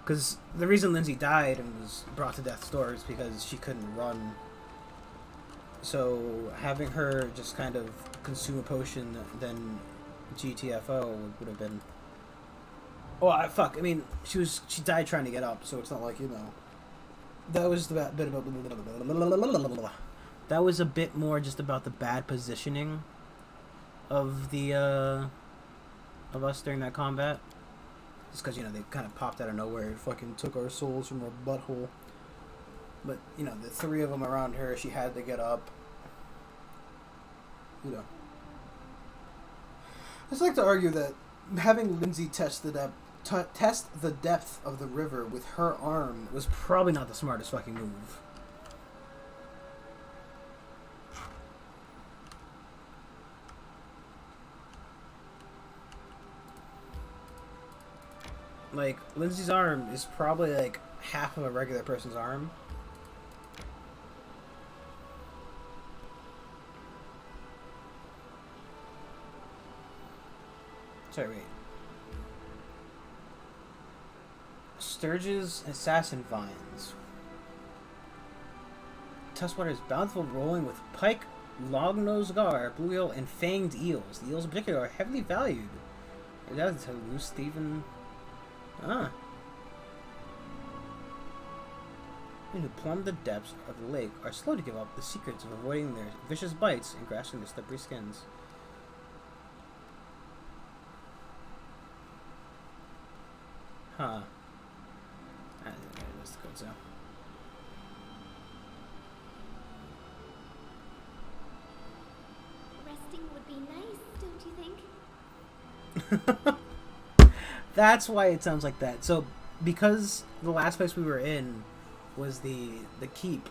Because the reason Lindsay died and was brought to death's door is because she couldn't run. So having her just kind of consume a potion, then GTFO would have been. Oh fuck! I mean, she died trying to get up, so it's not like, you know. That was the bit about. That was a bit more just about the bad positioning of the of us during that combat. Just because, you know, they kind of popped out of nowhere and fucking took our souls from our butthole. But, you know, the three of them around her, she had to get up. You know. I just like to argue that having Lindsay test the depth of the river with her arm was probably not the smartest fucking move. Like, Lindsay's arm is probably like half of a regular person's arm. Sorry, wait. Sturges, assassin vines. Tuskwater is bountiful, rolling with pike, long-nosed gar, bluegill, and fanged eels. The eels in particular are heavily valued. That's a loose Stephen. Ah. Men who plumb the depths of the lake are slow to give up the secrets of avoiding their vicious bites and grasping their slippery skins. Huh. Let's go to. Resting would be nice, don't you think? That's why it sounds like that. So, because the last place we were in was the keep,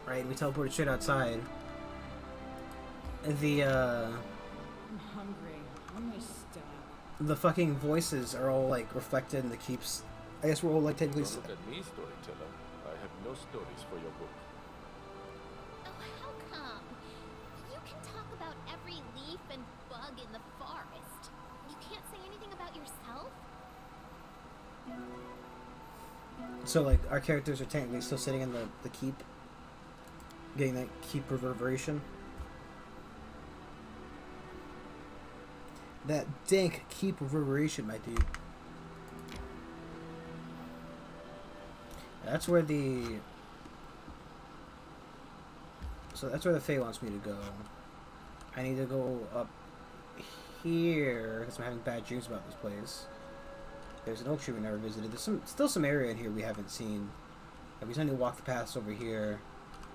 right? We teleported straight outside. The I'm hungry. I'm gonna stop. the fucking voices are all like reflected in the keeps. I guess we're all like technically. Don't look at me, storyteller. I have no stories for your book. Oh, how come? You can talk about every leaf and bug in the forest. You can't say anything about yourself? So like our characters are technically still sitting in the keep, getting that keep reverberation. That dank keep reverberation, my dude. That's where the. So that's where the Fae wants me to go. I need to go up here because I'm having bad dreams about this place. There's an oak tree we never visited. There's still some area in here we haven't seen. Like, we just need to walk the paths over here.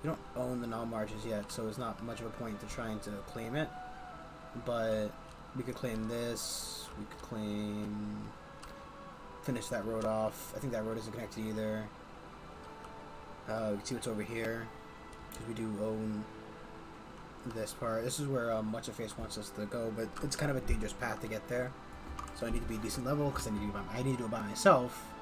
We don't own the Nile Marshes yet, so it's not much of a point to trying to claim it. But We could claim this. We could claim... Finish that road off. I think that road isn't connected either. We can see what's over here. Because we do own this part. This is where What's Her Face wants us to go, but it's kind of a dangerous path to get there. So I need to be a decent level because I need to do it by myself.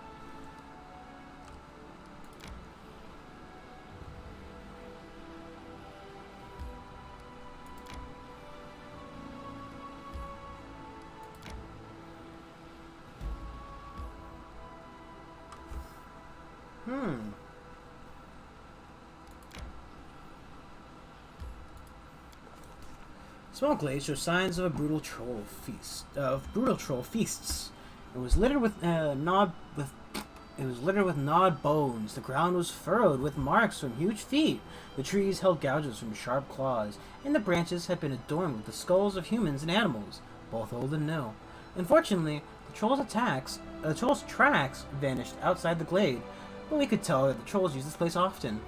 Small glade shows signs of a brutal troll feast. It was littered with gnawed bones. The ground was furrowed with marks from huge feet. The trees held gouges from sharp claws, and the branches had been adorned with the skulls of humans and animals, both old and new. Unfortunately, the troll's tracks vanished outside the glade, but we could tell that the trolls use this place often.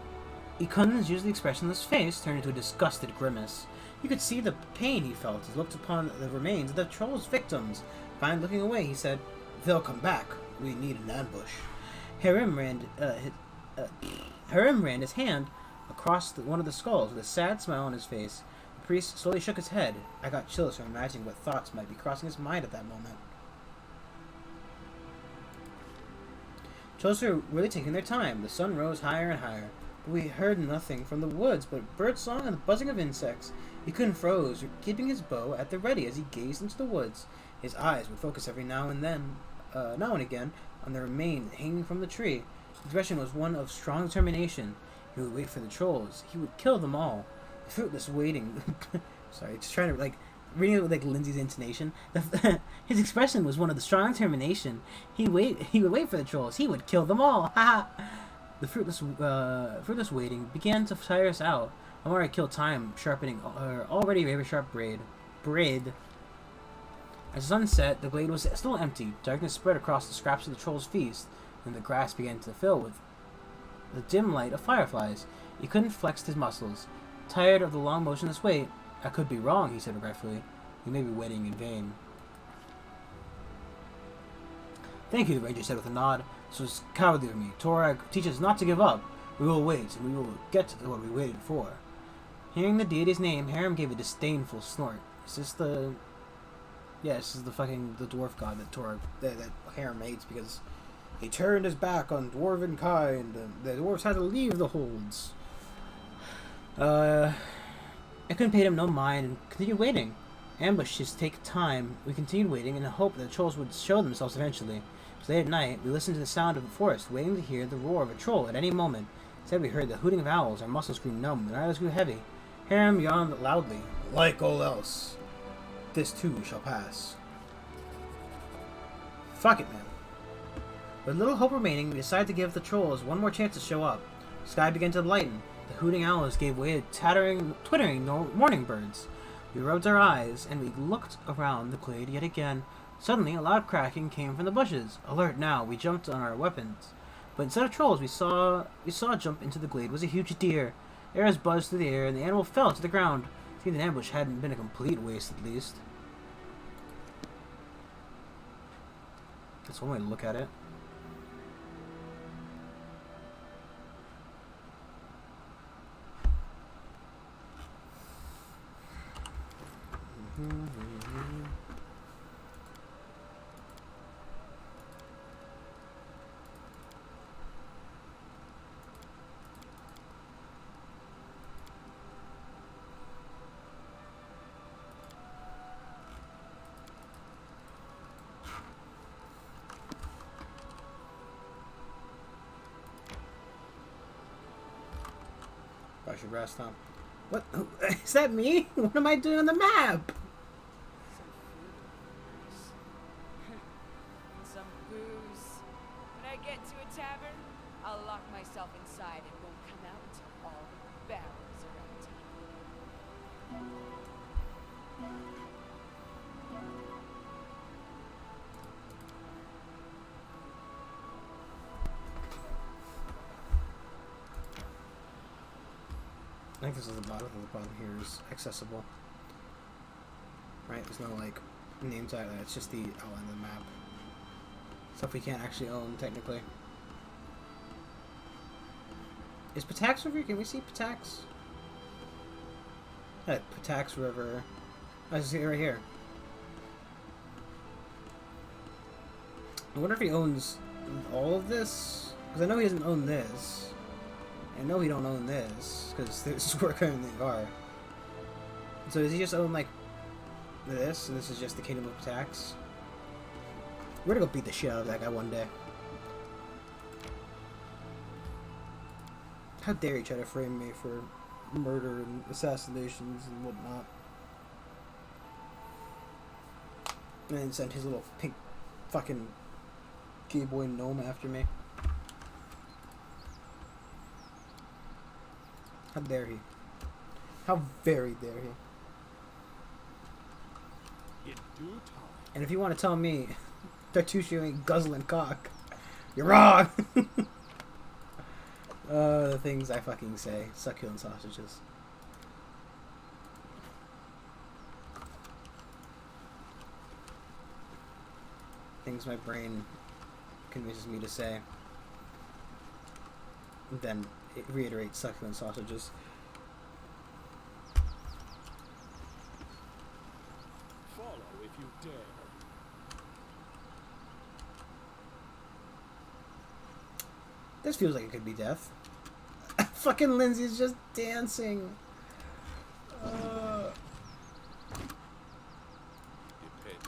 Ikun's usually expressionless face turned into a disgusted grimace. You could see the pain he felt as he looked upon the remains of the troll's victims. Finally looking away, he said, "They'll come back. We need an ambush." Harim ran his hand across one of the skulls with a sad smile on his face. The priest slowly shook his head. I got chills from imagining what thoughts might be crossing his mind at that moment. Trolls were really taking their time. The sun rose higher and higher. But we heard nothing from the woods but birdsong and the buzzing of insects. Ikun froze, keeping his bow at the ready as he gazed into the woods. His eyes would focus every now and again, on the remains hanging from the tree. His expression was one of strong determination. He would wait for the trolls. He would kill them all. The fruitless waiting. Sorry, just trying to reading it with Lindsay's intonation. His expression was one of the strong determination. He would wait for the trolls. He would kill them all. Ha! The fruitless waiting began to tire us out. Amari killed time, sharpening her already razor-sharp braid. As the sun set, the glade was still empty. Darkness spread across the scraps of the troll's feast, and the grass began to fill with the dim light of fireflies. He couldn't flex his muscles. Tired of the long, motionless wait, "I could be wrong," he said regretfully. "We may be waiting in vain." "Thank you," the ranger said with a nod. "This was cowardly of me. Torag teaches us not to give up. We will wait, and we will get to what we waited for." Hearing the deity's name, Harim gave a disdainful snort. Is this the... Yeah, this is the dwarf god that that Harim hates because he turned his back on dwarven kind, and the dwarves had to leave the holds. I couldn't pay him no mind and continued waiting. Ambushes take time. We continued waiting in the hope that the trolls would show themselves eventually. It was late at night. We listened to the sound of the forest, waiting to hear the roar of a troll at any moment. Instead, we heard the hooting of owls. Our muscles grew numb, and our eyes grew heavy. Harim yawned loudly. "Like all else, this too shall pass." Fuck it, man. With little hope remaining, we decided to give the trolls one more chance to show up. The sky began to lighten. The hooting owls gave way to twittering morning birds. We rubbed our eyes, and we looked around the glade yet again. Suddenly, a loud cracking came from the bushes. Alert now, we jumped on our weapons. But instead of trolls, we saw jump into the glade was a huge deer. Arrows buzzed through the air, and the animal fell to the ground. I think the ambush hadn't been a complete waste, at least. That's one way to look at it. I should rest up. What? Is that me? What am I doing on the map? Some booze. When I get to a tavern, I'll lock myself inside and won't come out until all the barrels are empty. I think this is the bottom here is accessible. Right? There's no Name tag. It's just the outline of the map. Stuff we can't actually own technically. Is Patax over here? Can we see Patax? Patax River. I see it right here. I wonder if he owns all of this? Because I know he doesn't own this. I know he don't own this, because this is where we currently are. So does he just own, like, this, and this is just the Kingdom of Patax? We're gonna go beat the shit out of that guy one day. How dare he try to frame me for murder and assassinations and whatnot. And then send his little pink fucking gay boy gnome after me. How dare he? How very dare he? In due time. And if you want to tell me Tartusio ain't guzzling cock, you're wrong! The things I fucking say. Succulent sausages. Things my brain convinces me to say. Then it reiterates succulent sausages. Follow if you dare. This feels like it could be death. Fucking Lindsay's just dancing. Depend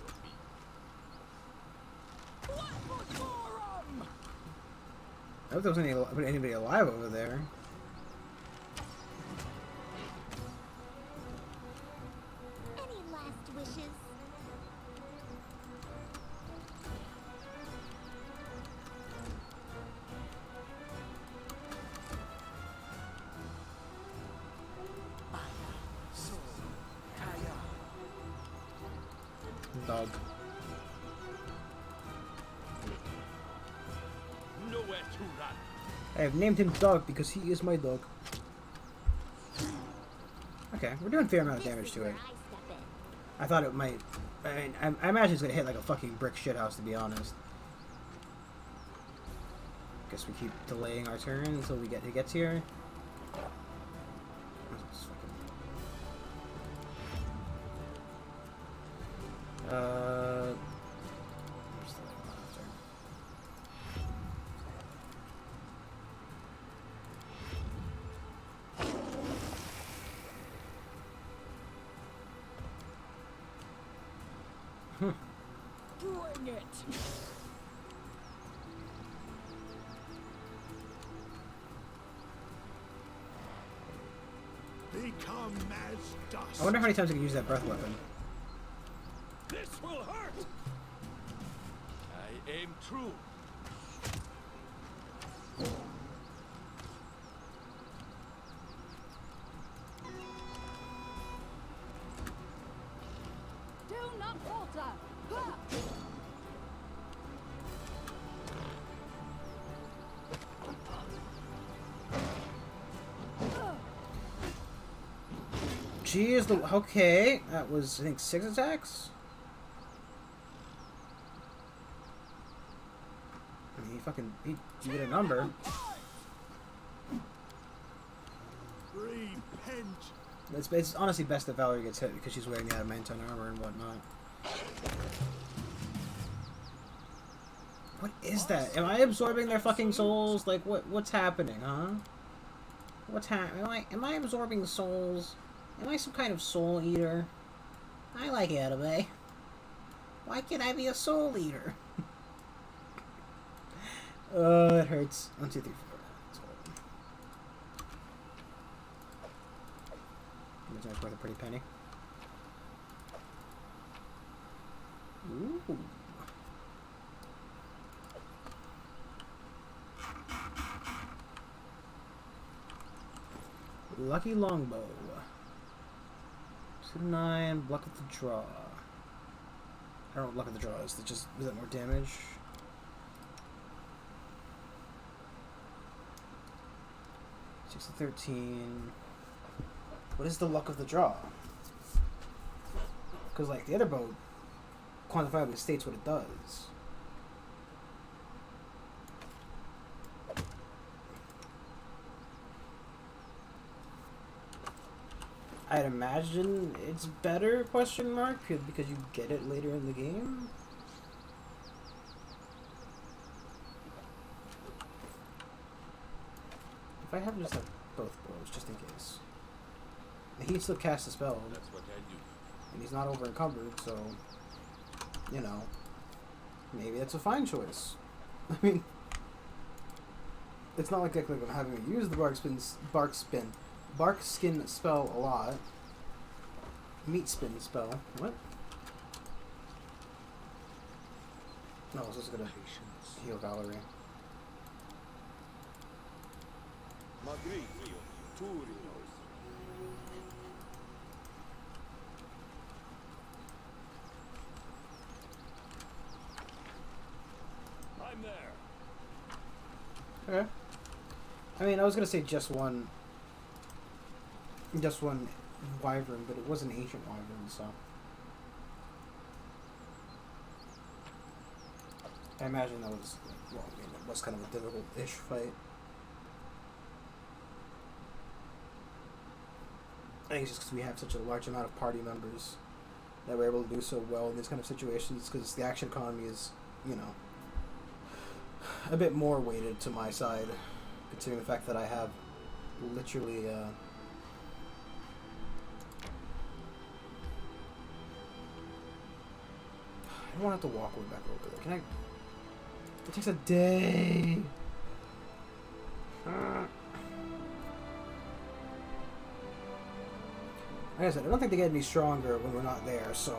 on me. I hope there wasn't anybody alive over there. Any last wishes? Dog. Nowhere to run. I have named him Dog because he is my dog. Okay, we're doing a fair amount of damage to it. I step in. I thought it might. I mean, I imagine it's gonna hit like a fucking brick shithouse, to be honest. Guess we keep delaying our turn until he gets here. Let's fucking- where's the monster? Bring it! Become as dust. I wonder how many times I can use that breath weapon. This will hurt. I aim true. Do not falter! Ha! Geez, okay, that was I think 6 attacks. I mean, he did a number. Repent. It's honestly best that Valerie gets hit because she's wearing the adamantine armor and whatnot. What is that? Am I absorbing their fucking souls? Like, what's happening, huh? What's happening? Am I absorbing souls? Am I some kind of soul eater? I like anime. Why can't I be a soul eater? It hurts. 1, 2, 3, 4. That's all. It's worth a pretty penny. Ooh. Lucky longbow. 9, luck of the draw. I don't know what luck of the draw is. Is that more damage? Six to 13. What is the luck of the draw? Because like the other bow quantifiably states what it does. I'd imagine it's better, question mark, because you get it later in the game. If I have just have both bows, just in case. And he can still cast a spell, That's what I do. and he's not over encumbered, so, you know, maybe that's a fine choice. I mean, it's not like I'm having to use the bark skin spell a lot. Meat spin spell. What? No, I was just gonna heal Valerie. Magricio, Turios. I'm there. Okay. I mean, I was gonna say just one wyvern, but it was an ancient wyvern, so I imagine that was, well, I mean, it was kind of a difficult-ish fight. I think it's just because we have such a large amount of party members that we're able to do so well in these kind of situations, because the action economy is, you know, a bit more weighted to my side, considering the fact that I have literally, I don't want to have to walk way back over there. Can I? It takes a day. Like I said, I don't think they get any stronger when we're not there, so,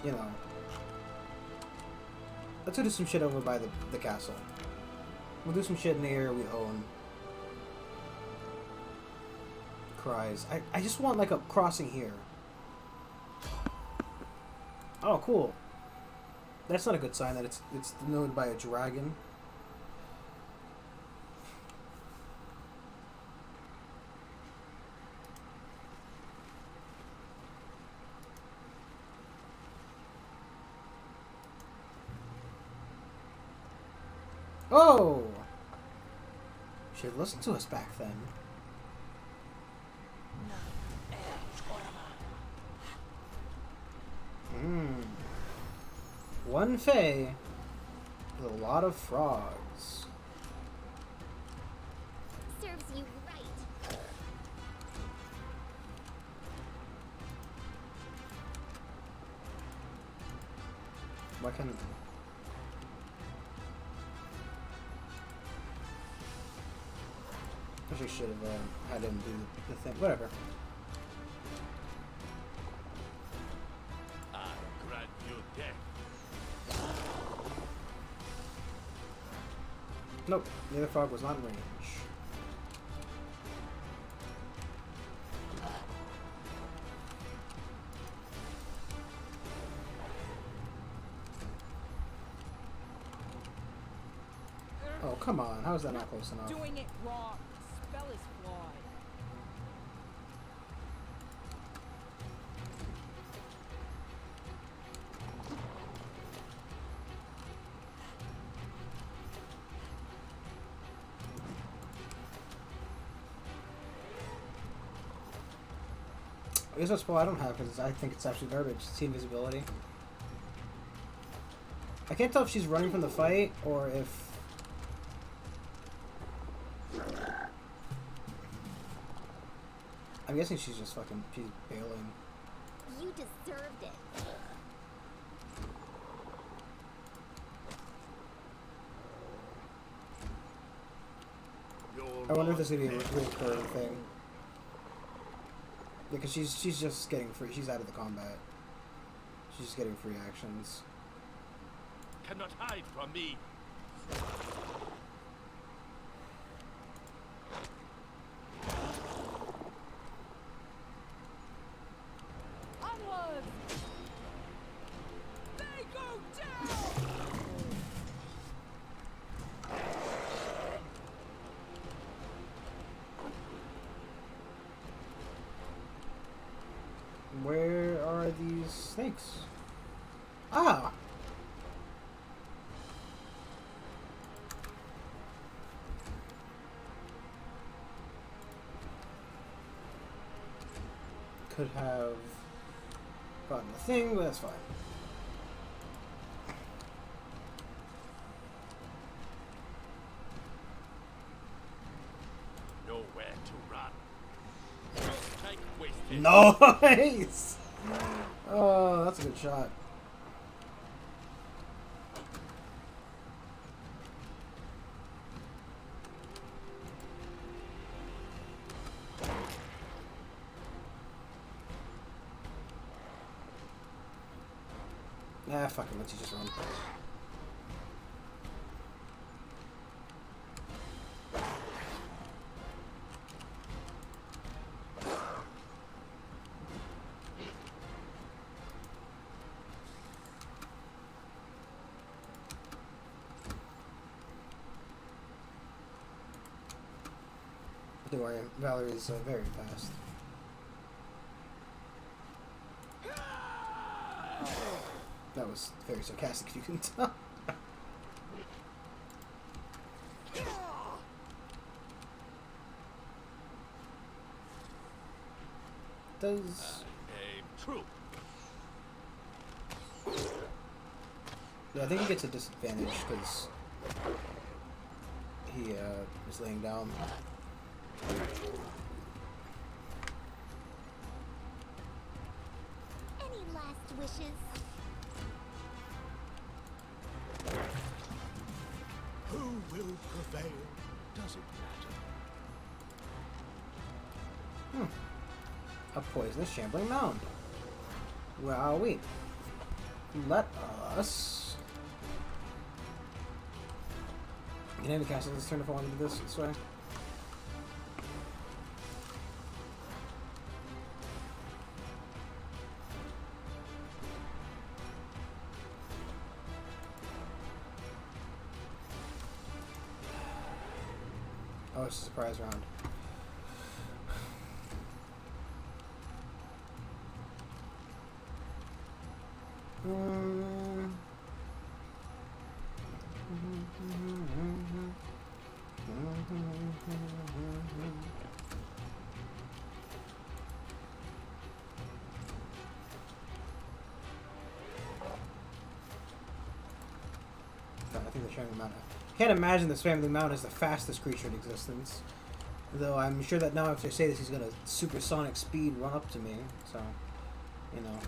you know. Let's go do some shit over by the castle. We'll do some shit in the area we own. Cries. I just want, like, a crossing here. Oh, cool. That's not a good sign that it's denoted by a dragon. Oh! Should have listened to us back then. One Fae with a lot of frogs. Serves you right. Why can't... I should have had him do the thing. Whatever. I grant you death. Nope, the other frog was not in range. Oh, come on. How is that not close enough? Doing it wrong. The spell is flawed. I guess that's what I don't have because I think it's actually garbage. It's invisibility. I can't tell if she's running from the fight or if... I'm guessing she's just fucking... she's bailing. You deserved it. I wonder if this is going to be a recurring thing. Because she's just getting free. She's out of the combat. She's just getting free actions. Cannot hide from me. Onward! They go down! Where are these snakes? Ah! could have gotten the thing, but that's fine. Nowhere to run. Just take wasted. Nice! Oh, that's a good shot. Ah, fuck it, let's just run. Don't worry, Valerie's very fast. That was very sarcastic, if you can tell. Does... Aim true. Yeah, I think he gets a disadvantage because he was laying down. Any last wishes? Who will prevail? Does it matter? A poisonous shambling mound. Well, wait. Let us... Can I castle this turn if I want to do this way? Oh, it's a surprise round. I think the Shambling Mount. I can't imagine the Shambling Mount is the fastest creature in existence. Though I'm sure that now after I say this, he's gonna supersonic speed run up to me. So, you know.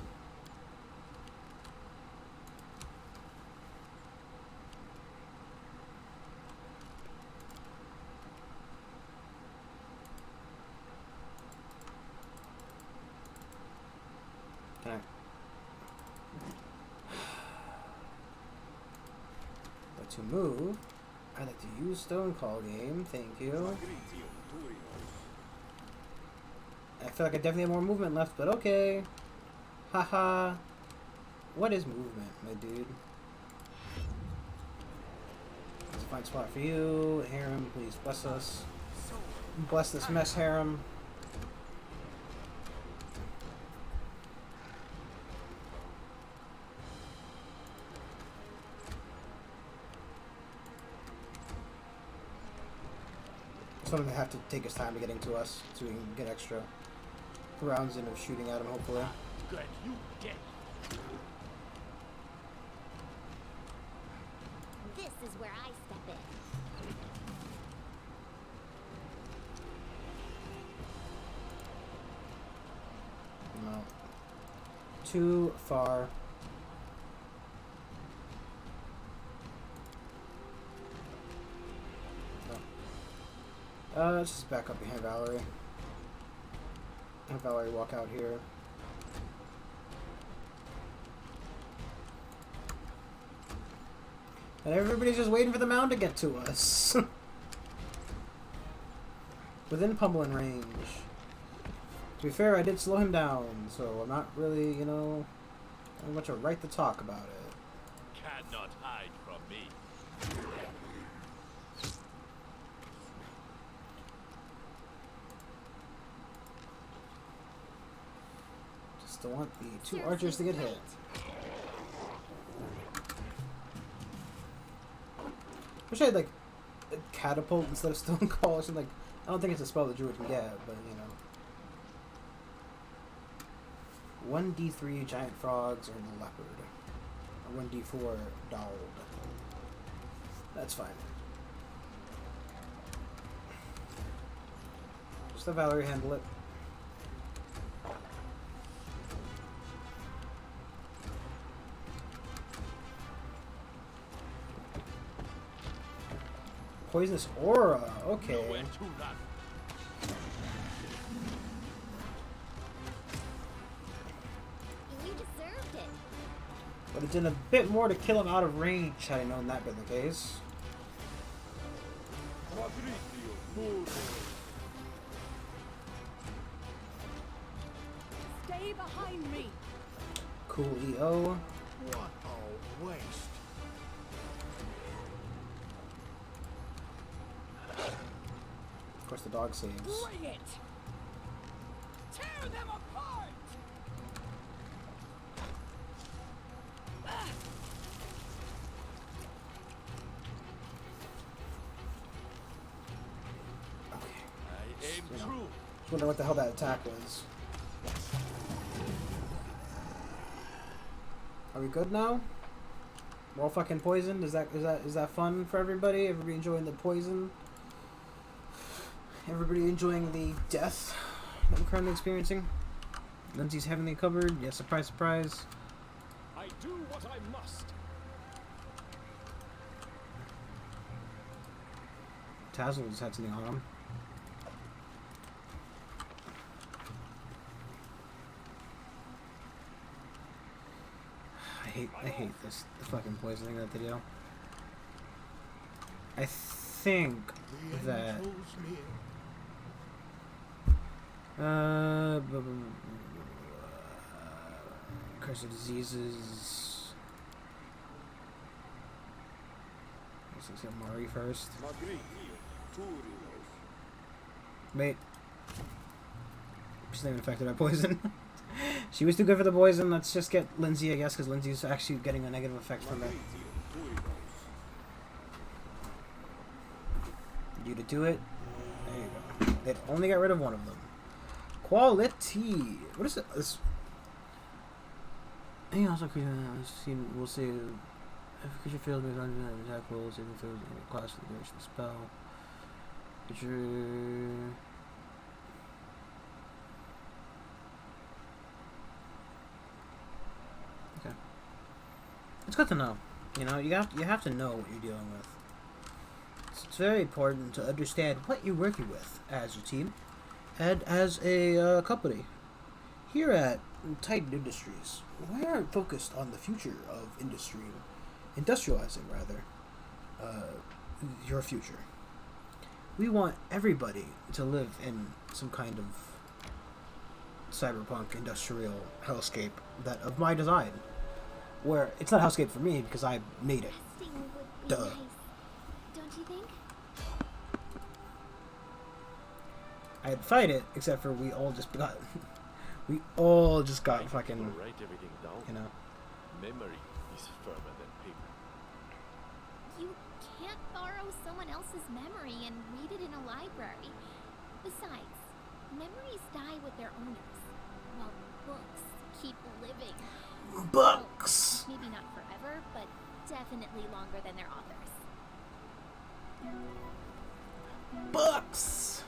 Okay. But to move, I'd like to use Stone Call Game. Thank you. I feel like I definitely have more movement left, but okay. Haha. What is movement, my dude? There's a fine spot for you. Harem, please bless us. Bless this mess, Harem. Something to have to take his time to getting to us, so we can get extra rounds in of shooting at him, hopefully. Good, you dead. This is where I step in. No. Too far. Let's just back up behind Valerie. Have Valerie walk out here. And everybody's just waiting for the mound to get to us. Within pummeling range. To be fair, I did slow him down, so I'm not really, you know, having much of a right to talk about it. Cannot hide from me. Just don't want the two archers to get hit. Wish I had like a catapult instead of stone call or something. Like, I don't think it's a spell the druid can get, but you know. 1d3 giant frogs or the leopard. Or 1d4 dog. That's fine. Just let Valerie handle it. Poisonous aura. Okay. Nowhere to run. You deserved it. But it did a bit more to kill him out of range had I known that been the case. Stay behind me. Cool EO. What a waste. Of course the dog saves. Bring it. Tear them apart. I aim Yeah. true. Just wonder what the hell that attack was. Are we good now? We're all fucking poisoned? Is that fun for everybody? Everybody enjoying the poison? Everybody enjoying the death that we're currently experiencing? Lindsay's heavenly covered. Yeah, surprise, surprise. I do what I must. Tazzle just had something on him. I hate this the fucking poisoning that they do. I think that curse of diseases. Let's get Mari first. Wait. She's not even affected by poison. She was too good for the poison. Let's just get Lindsay, I guess, because Lindsay's actually getting a negative effect from it. You to do it. There you go. They'd only got rid of one of them. Quality. What is it? This. He also we'll see if a creature fails makes an attack rolls, even if it was in a class of the duration of the spell. Creature. Okay. It's good to know. You know, you have to know what you're dealing with. It's very important to understand what you're working with as a team and as a company. Here at Titan Industries, we aren't focused on the future of industrializing rather, your future. We want everybody to live in some kind of cyberpunk industrial hellscape that of my design. Where it's not hellscape for me because I made it. Resting would be Duh. nice. Don't you think? I'd fight it, except for we all just got fucking, Write everything down. you know. Memory is firmer than paper. You can't borrow someone else's memory and read it in a library. Besides, memories die with their owners, while books keep living. Books! Well, maybe not forever, but definitely longer than their authors. Books!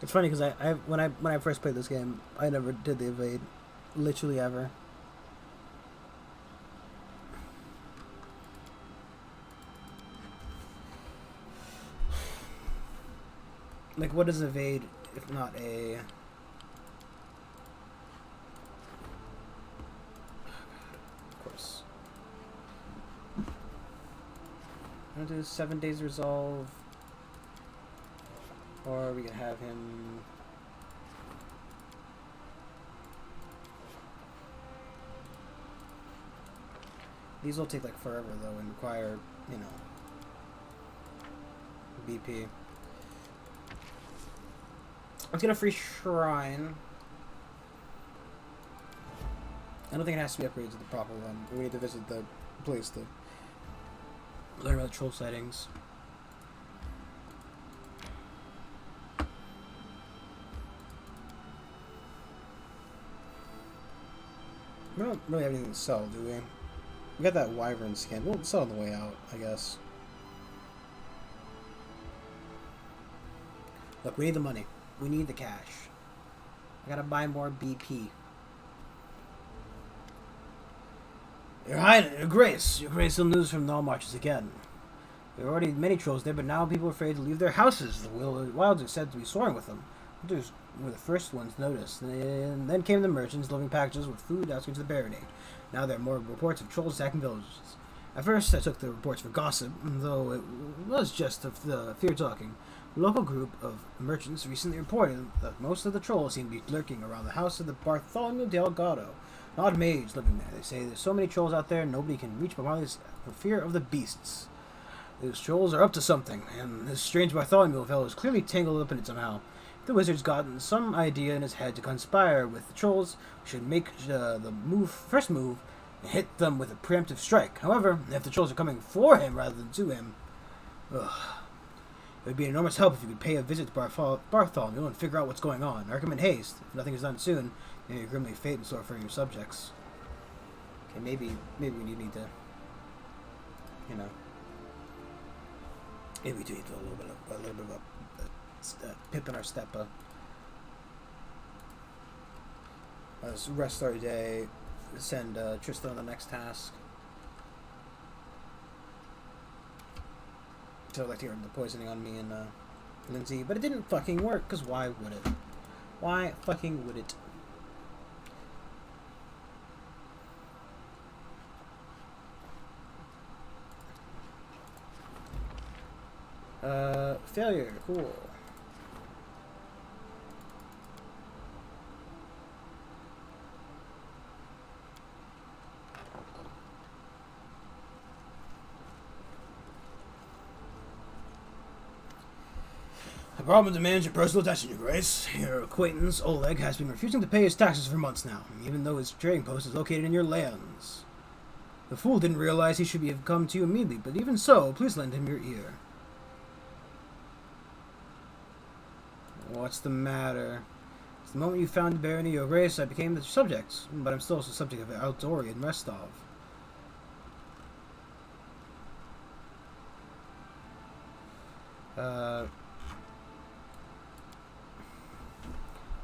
It's funny because when I first played this game, I never did the evade, literally ever. Like, what is evade if not a? Of course. I'm gonna do 7 days resolve. Or we can have him. These will take like forever though and require, you know, BP. Let's get a free shrine. I don't think it has to be upgraded to the proper one. We need to visit the place to Learn about troll sightings. We don't really have anything to sell, do we? We got that wyvern skin. We'll sell on the way out, I guess. Look, we need the money. We need the cash. I gotta buy more BP. Your Highness, Your Grace, some news from the Marches again. There are already many trolls there, but now people are afraid to leave their houses. The wilds are said to be soaring with them. Hunters were the first ones noticed. And then came the merchants delivering packages with food outskirts of the barricade. Now there are more reports of trolls attacking villages. At first, I took the reports for gossip, though it was just the fear talking. A local group of merchants recently reported that most of the trolls seem to be lurking around the house of the Bartholomew Delgado, an odd mage living there. They say there's so many trolls out there, nobody can reach Bartholomew for fear of the beasts. Those trolls are up to something, and this strange Bartholomew fellow is clearly tangled up in it somehow. If the wizard's gotten some idea in his head to conspire with the trolls, we should make the first move and hit them with a preemptive strike. However, if the trolls are coming for him rather than to him, it would be an enormous help if you could pay a visit to Bartholomew and figure out what's going on. I recommend haste. If nothing is done soon, you may grimly fate in store for your subjects. Okay, maybe we need to, you know, maybe we do need a little bit of a pip in our step. Let's rest our day. Send Tristan on the next task. So I'd like to hear the poisoning on me and Lindsay, but it didn't fucking work, because why would it? Why fucking would it? Failure, cool. The problem demands your personal attention, Your Grace. Your acquaintance, Oleg, has been refusing to pay his taxes for months now, even though his trading post is located in your lands. The fool didn't realize he should have come to you immediately, but even so, please lend him your ear. What's the matter? It's the moment you found the barony, Your Grace, I became the subject, but I'm still the subject of Aldori and Restov.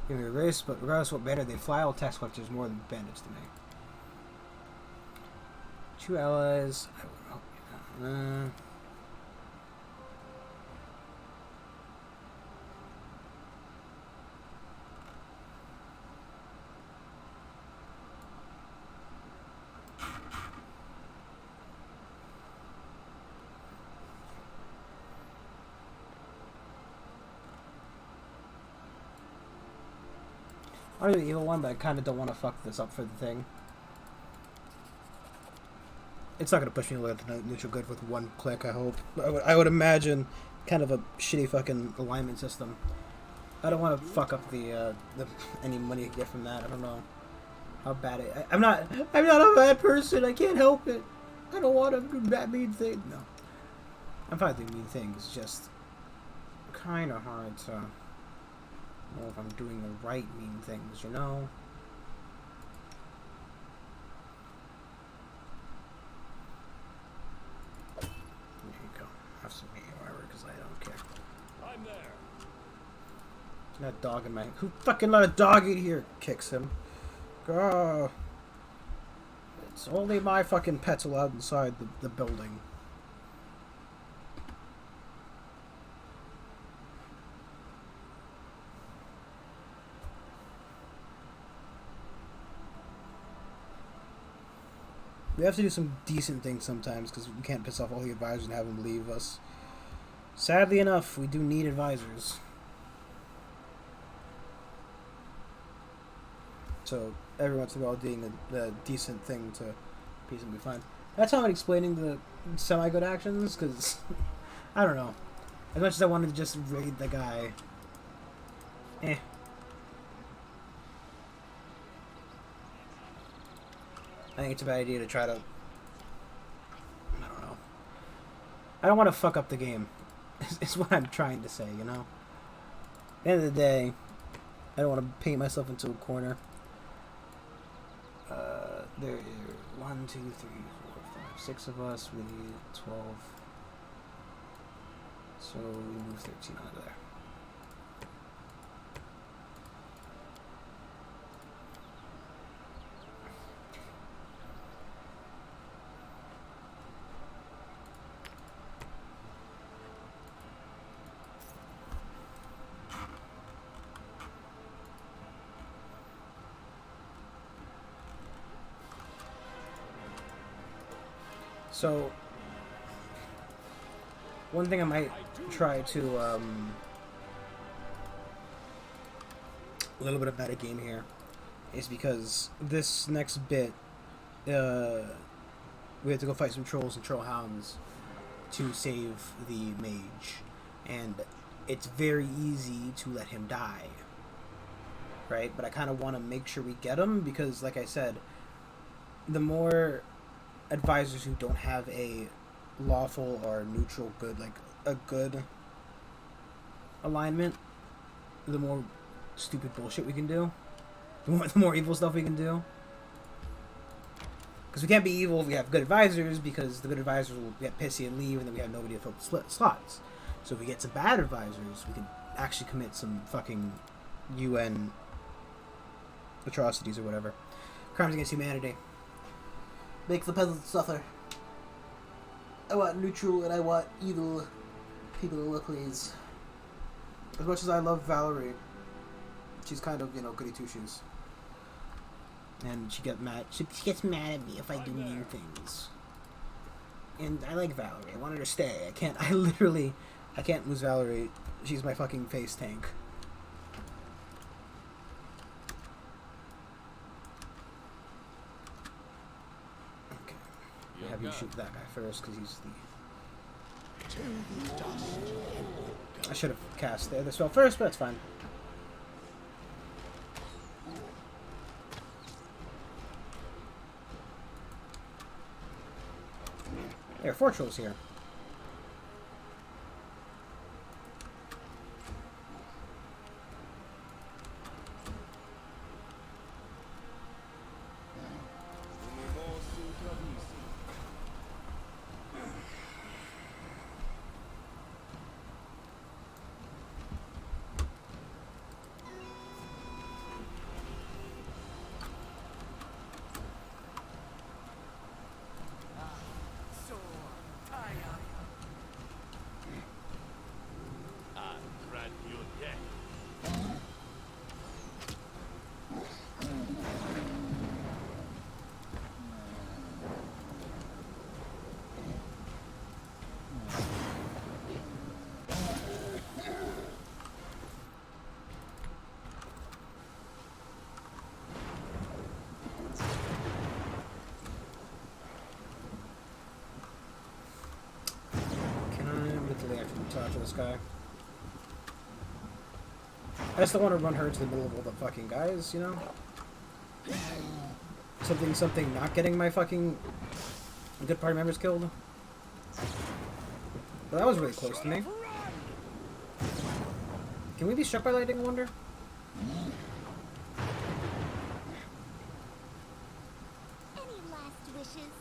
Give me a race, but regardless of what banner they fly, all tax collectors more than bandits to me. 2 allies. I do the evil one, but I kind of don't want to fuck this up for the thing. It's not going to push me away to neutral good with one click, I hope. I would imagine kind of a shitty fucking alignment system. I don't want to fuck up the any money I get from that. I don't know how bad I'm not a bad person. I can't help it. I don't want to do that mean thing. No. I'm fine doing mean things. It's just kind of hard to know if I'm doing the right mean things, you know? There you go. Have some meat, whatever, because I don't care. I'm there. That dog in my... Who fucking let a dog in here? Kicks him. Go. It's only my fucking pets allowed inside the building. We have to do some decent things sometimes because we can't piss off all the advisors and have them leave us. Sadly enough, we do need advisors. So every once in a while doing a decent thing to peace and be fine. That's how I'm explaining the semi-good actions, because I don't know. As much as I wanted to just raid the guy, I think it's a bad idea to try to, I don't know, I don't want to fuck up the game. Is what I'm trying to say, you know? At the end of the day, I don't want to paint myself into a corner. There are 1, 2, 3, 4, 5, 6 of us. We need 12. So we move 13 onto there. So, one thing I might try to, a little bit of metagame here, is because this next bit, we have to go fight some trolls and troll hounds to save the mage, and it's very easy to let him die, right? But I kind of want to make sure we get him, because, like I said, the more advisors who don't have a lawful or neutral good, like a good alignment, the more stupid bullshit we can do, the more evil stuff we can do. Because we can't be evil if we have good advisors, because the good advisors will get pissy and leave, and then we have nobody to fill the slots. So if we get some bad advisors, we can actually commit some fucking UN atrocities or whatever. Crimes against humanity. Make the peasants suffer. I want neutral and I want evil people to please. As much as I love Valerie, she's kind of, goody two shoes. And she gets mad. She gets mad at me if I do mean things. And I like Valerie. I want her to stay. I can't lose Valerie. She's my fucking face tank. Have you shoot that guy first, because he's the... I should have cast the spell first, but that's fine. There are 4 trolls here. Talk to this guy. I just don't want to run her into the middle of all the fucking guys, you know? Something not getting my fucking good party members killed. But that was really close to me. Can we be struck by lightning, I wonder? Any last wishes?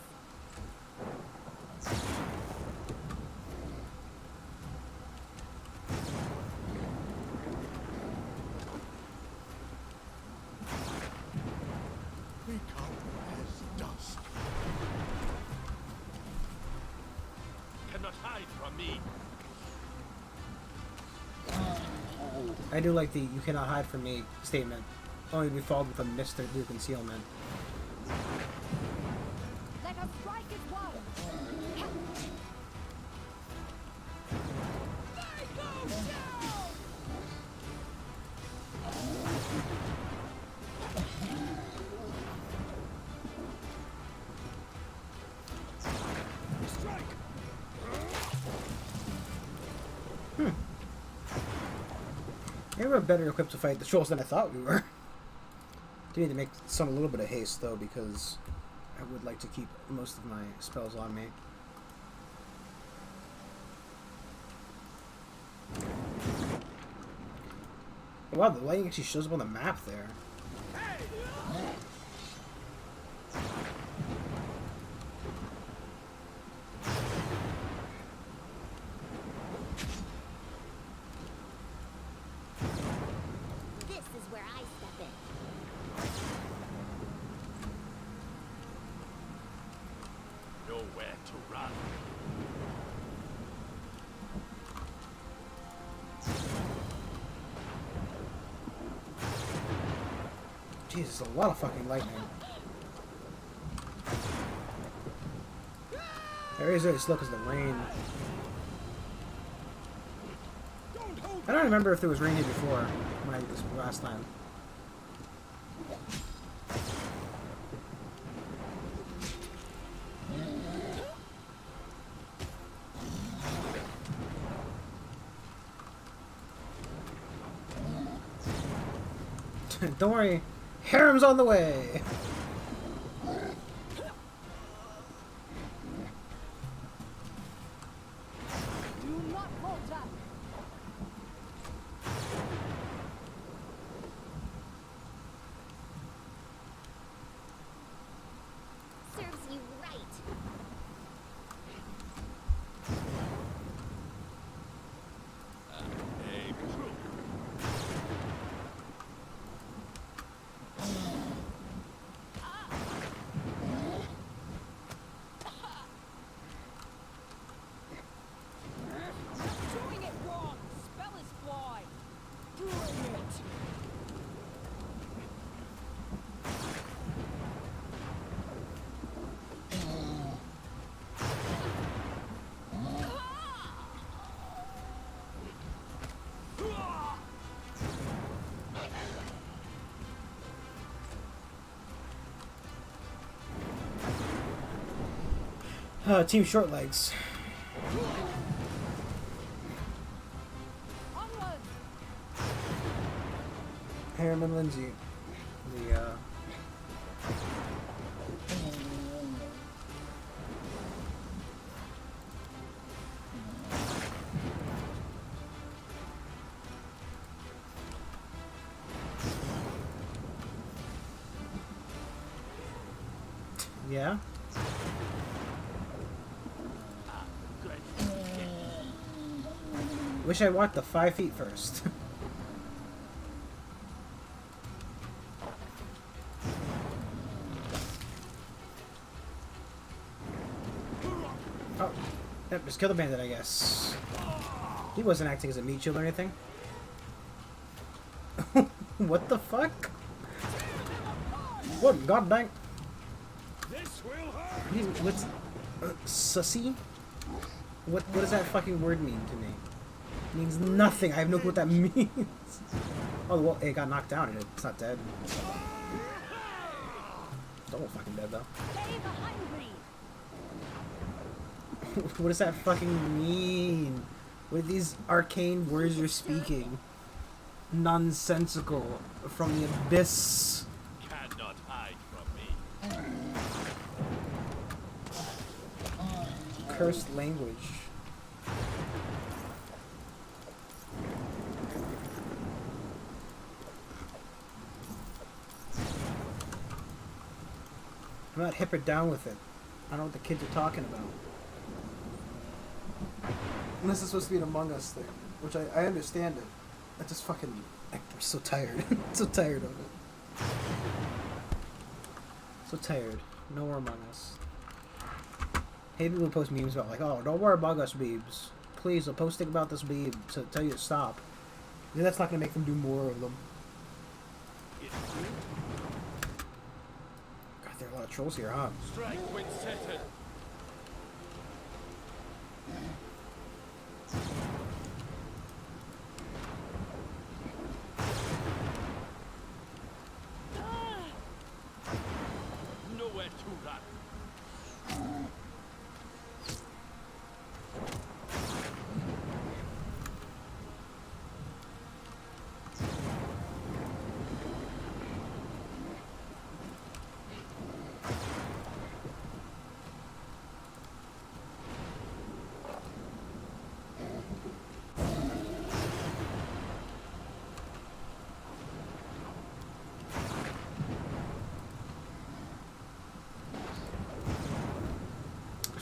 I do like the "you cannot hide from me" statement. Only to be followed with a Mr. Blue concealment. Let us strike as one. They go down. Maybe we're better equipped to fight the trolls than I thought we were. Do need to make some a little bit of haste though, because I would like to keep most of my spells on me. Wow, the lighting actually shows up on the map there. This is where I step in. Nowhere to run. Jesus, a lot of fucking lightning. There is very slow because of the rain. I don't remember if there was rain here before when I did this last time. Don't worry, harem's on the way. Do not falter. Serves you right. Aim true. Doing it wrong. Spell is fly. Doing it. Team Short Legs. Onward. Harem and Lindsay. The yeah. Good. Wish I walked the 5 feet first. Oh, yep, just kill the bandit, I guess. He wasn't acting as a meat shield or anything. What the fuck? What? God dang. This will hurt. What's sussy? What does that fucking word mean to me? It means nothing. I have no clue what that means. Oh well, it got knocked down and it's not dead. It's almost fucking dead though. Stay behind me. What does that fucking mean? What are these arcane words you're speaking? Nonsensical from the abyss. Cannot hide from me. Cursed language. I'm not hip or down with it. I don't know what the kids are talking about. Unless it's supposed to be an Among Us thing, which I understand it. I just fucking... I'm so tired. So tired of it. So tired. No more Among Us. Hey, people post memes about like, oh, don't worry about us, beebs. Please, I'll posting about this beeb to tell you to stop. Yeah, that's not gonna make them do more of them. God, there are a lot of trolls here, huh? Strike when settled. Nowhere to run.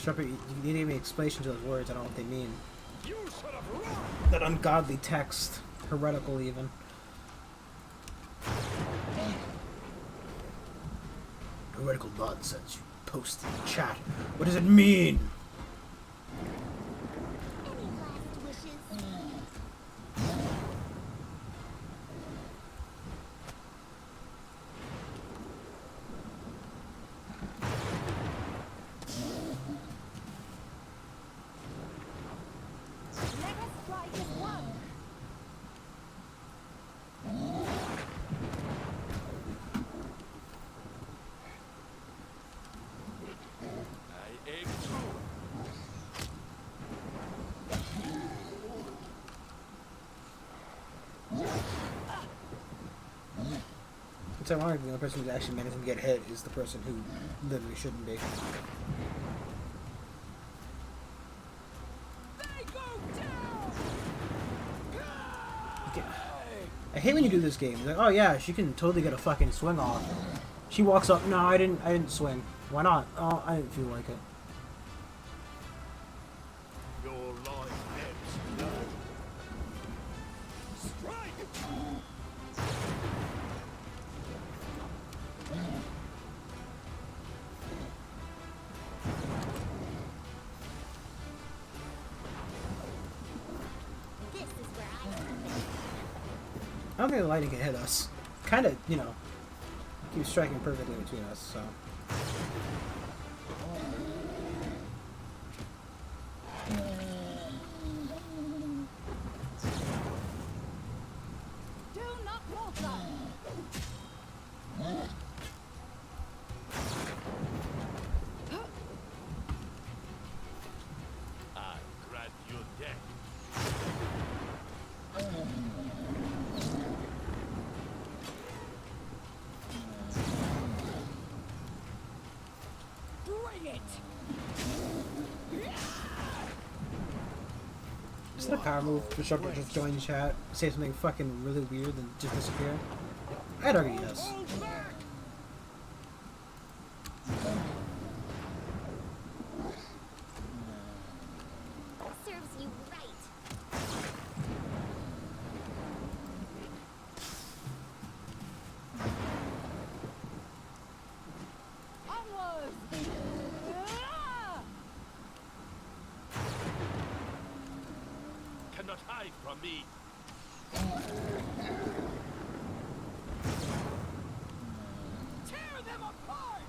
Shepard, you need to give me explanation to those words. I don't know what they mean. You should have run! That ungodly text. Heretical, even. Heretical nonsense you posted in the chat. What does it mean? Any last wishes? Let us fly as one. I aim true. It's ironic the only person who's actually managing to get hit is the person who literally shouldn't be. They go down. I hate when you do this game. You're like, oh yeah, she can totally get a fucking swing off. She walks up, no, I didn't swing. Why not? Oh, I didn't feel like it. Your life ebbs low. Strike! This is where I come in. I don't think the lightning can hit us. Kind of, you know, keeps striking perfectly between us, so. Do not falter. I grant you death. Bring it. Is that a power move for Shepard just join chat, say something fucking really weird, and just disappear? I'd argue yes. Hold back! Serves you right. Onwards. Ah! Cannot hide from me. Tear them apart.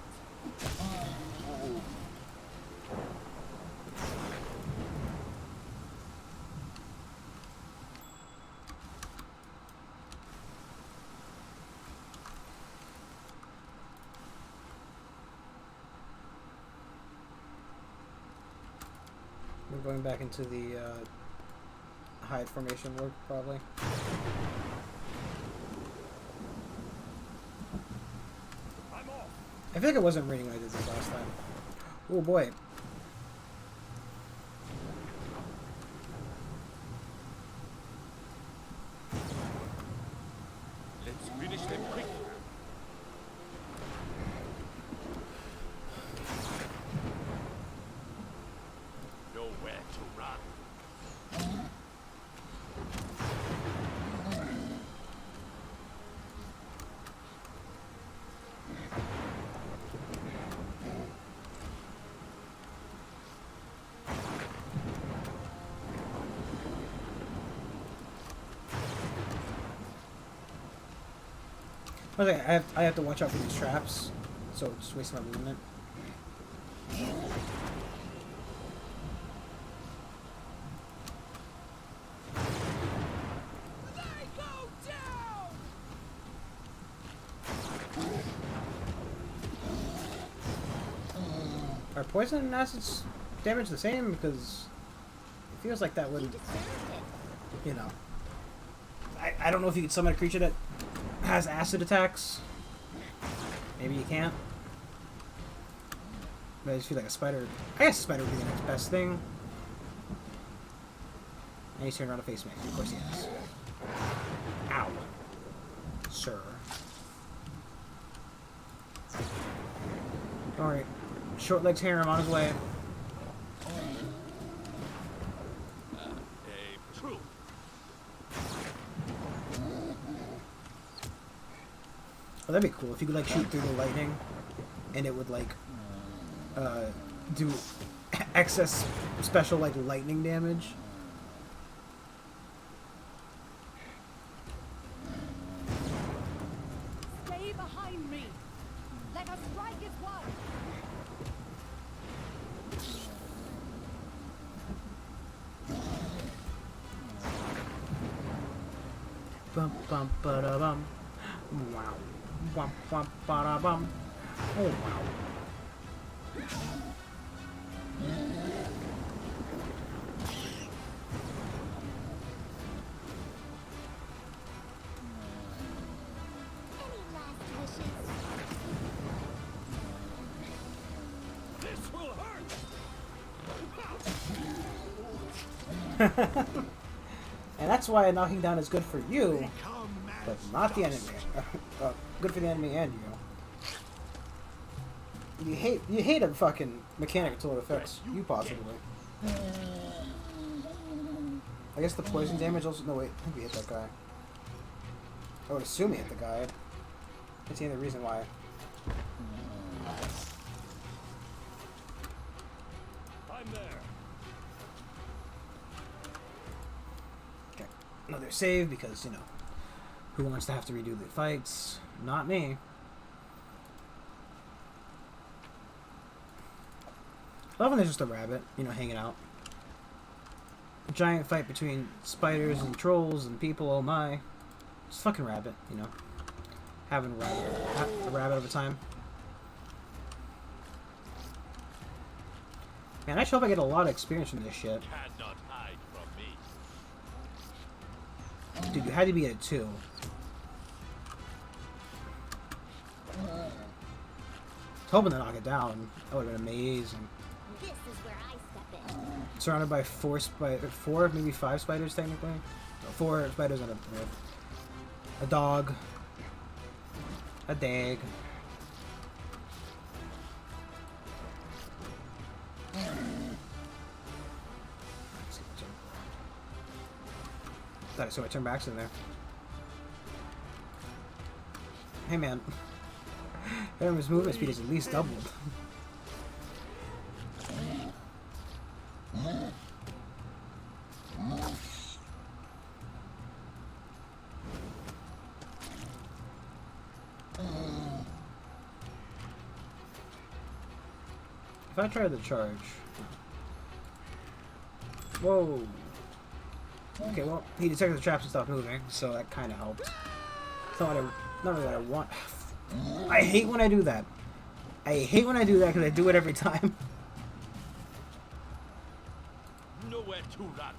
We're going back into the hide formation work, probably. I'm off. I feel like it wasn't raining when I did this last time. Oh boy. Let's finish them quickly. Nowhere to run. Okay, I have to watch out for these traps, so just waste my movement. They go down. Are poison and acids damage the same? Because it feels like that You would, deserved it. you know. I don't know if you can summon a creature that has acid attacks. Maybe you can't. But I just feel like a spider. I guess a spider would be the next best thing. And he's turned around to face me. Of course he has. Ow. Sir. Alright. Short legs harem on his way. true. Oh, that'd be cool if you could like shoot through the lightning, and it would like do excess special like lightning damage. Stay behind me. Let us strike as one. Bum bum ba da bum. Wow. Bum bum ba da bum. Oh wow. Any last wishes? This will hurt. And that's why knocking down is good for you, Become but man's not the dust. enemy. Good for the enemy and you. You hate a fucking mechanic until it affects you positively. I guess the poison damage also. No wait, I think we hit that guy. I would assume he hit the guy. I can't see any reason why. I'm there. Okay, another save because you know who wants to have to redo the fights? Not me. I love when there's just a rabbit, you know, hanging out. A giant fight between spiders and trolls and people, oh my. Just fucking rabbit, you know. Having a rabbit of a time. Man, I sure hope I get a lot of experience from this shit. Cannot hide from me. Dude, you had to be at a 2. I was hoping to knock it down. That would have been amazing. This is where I step in. Surrounded by 4, maybe 5 spiders technically. No, 4 spiders on a dog. A dag. Thought I saw my turn backs in there. Hey man. Everyone's movement speed is at least doubled. If I try the charge. Whoa. Okay, well, he detected the traps and stopped moving, so that kind of helped. It's not really what I want. I hate when I do that. I hate when I do that because I do it every time. Nowhere to run.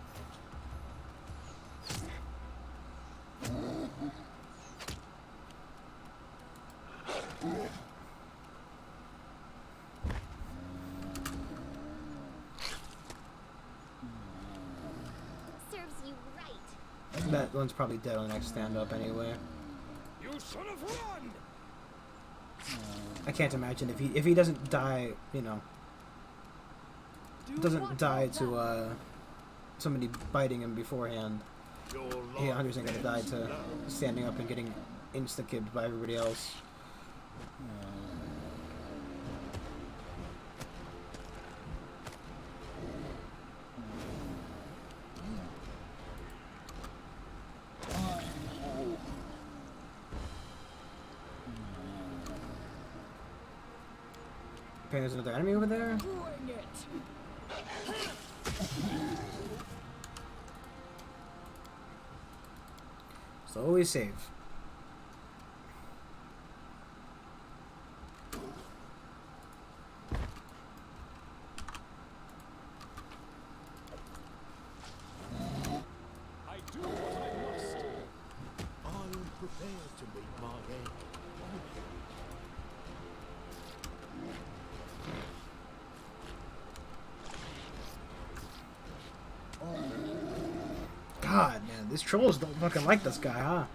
Serves you right. That one's probably dead on the next stand-up anyway. You should have run. I can't imagine if he doesn't die, you know, doesn't die to somebody biting him beforehand. Your Yeah, life Hunter's ain't gonna die ebbs to and flows. standing up and getting insta-kibbed by everybody else. Okay, there's another enemy over there. Bring it. So always save. I do what I must. I am prepared to meet my end. God, man, these trolls don't fucking like this guy, huh? I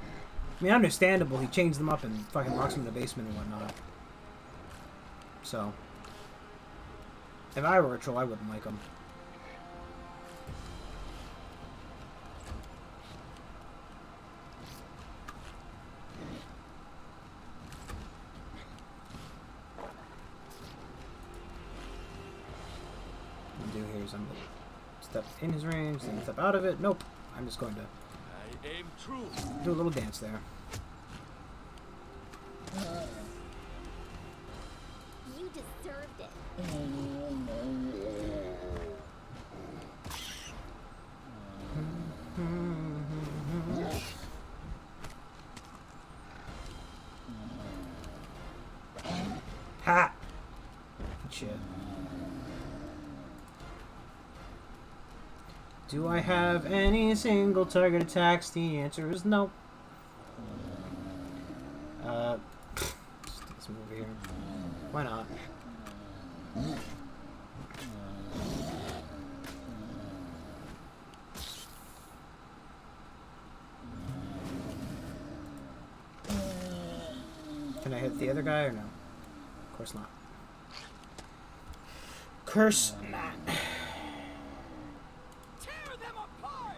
mean, understandable. He changed them up and fucking locks them in the basement and whatnot. So, if I were a troll, I wouldn't like him. because I'm step in his range, then step out of it. Nope. I'm just going to I aim true. do a little dance there. You deserved it. Ha! Shit. Do I have any single target attacks? The answer is no. Let's move over here. Why not? Can I hit the other guy or no? Of course not. Curse not. Tear them apart!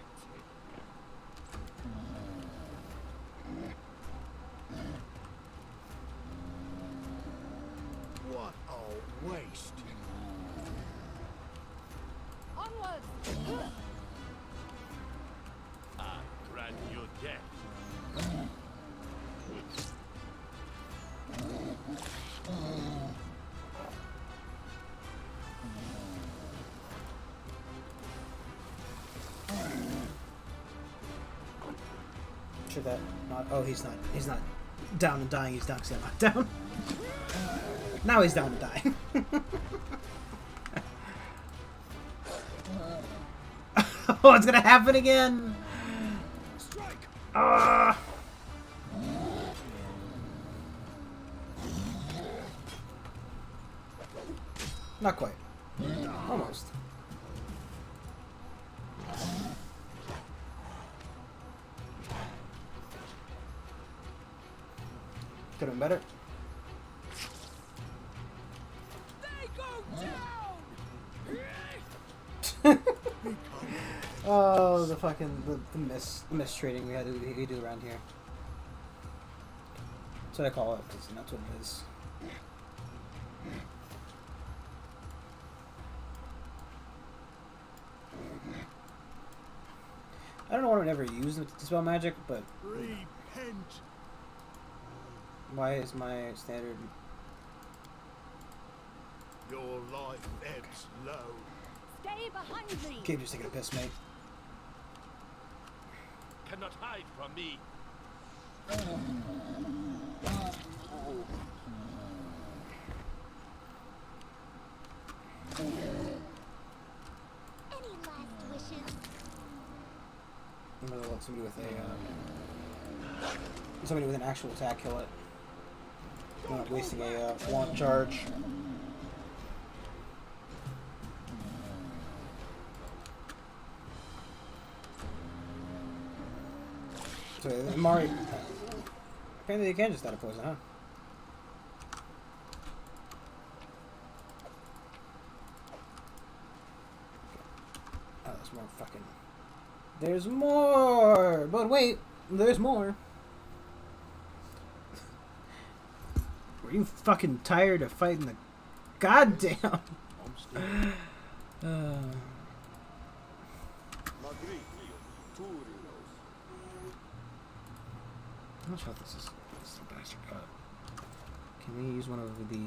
What a waste. Onwards! I grant you death. Should that not? Oh, he's not. He's not down and dying. He's down because I'm not down. Now he's down and dying. Oh, it's gonna happen again. Strike! Not quite. Almost. Could have been better. They go down! Oh, the fucking the miss trading we do around here. That's what I call it, because that's what it is. I don't know what I've never used to dispel magic, but Repent! why is my standard? Your life ebbs low. Stay behind me! Game just taking a piss, mate. Cannot hide from me. Any last wishes? I'm gonna let somebody with an actual attack kill it. I'm not wasting a wand charge. So Mari, apparently they can just out of poison, huh? Oh, there's more fucking. There's more, but wait, there's more. Were you fucking tired of fighting the goddamn? How much health is this bastard got? Can we use one of the?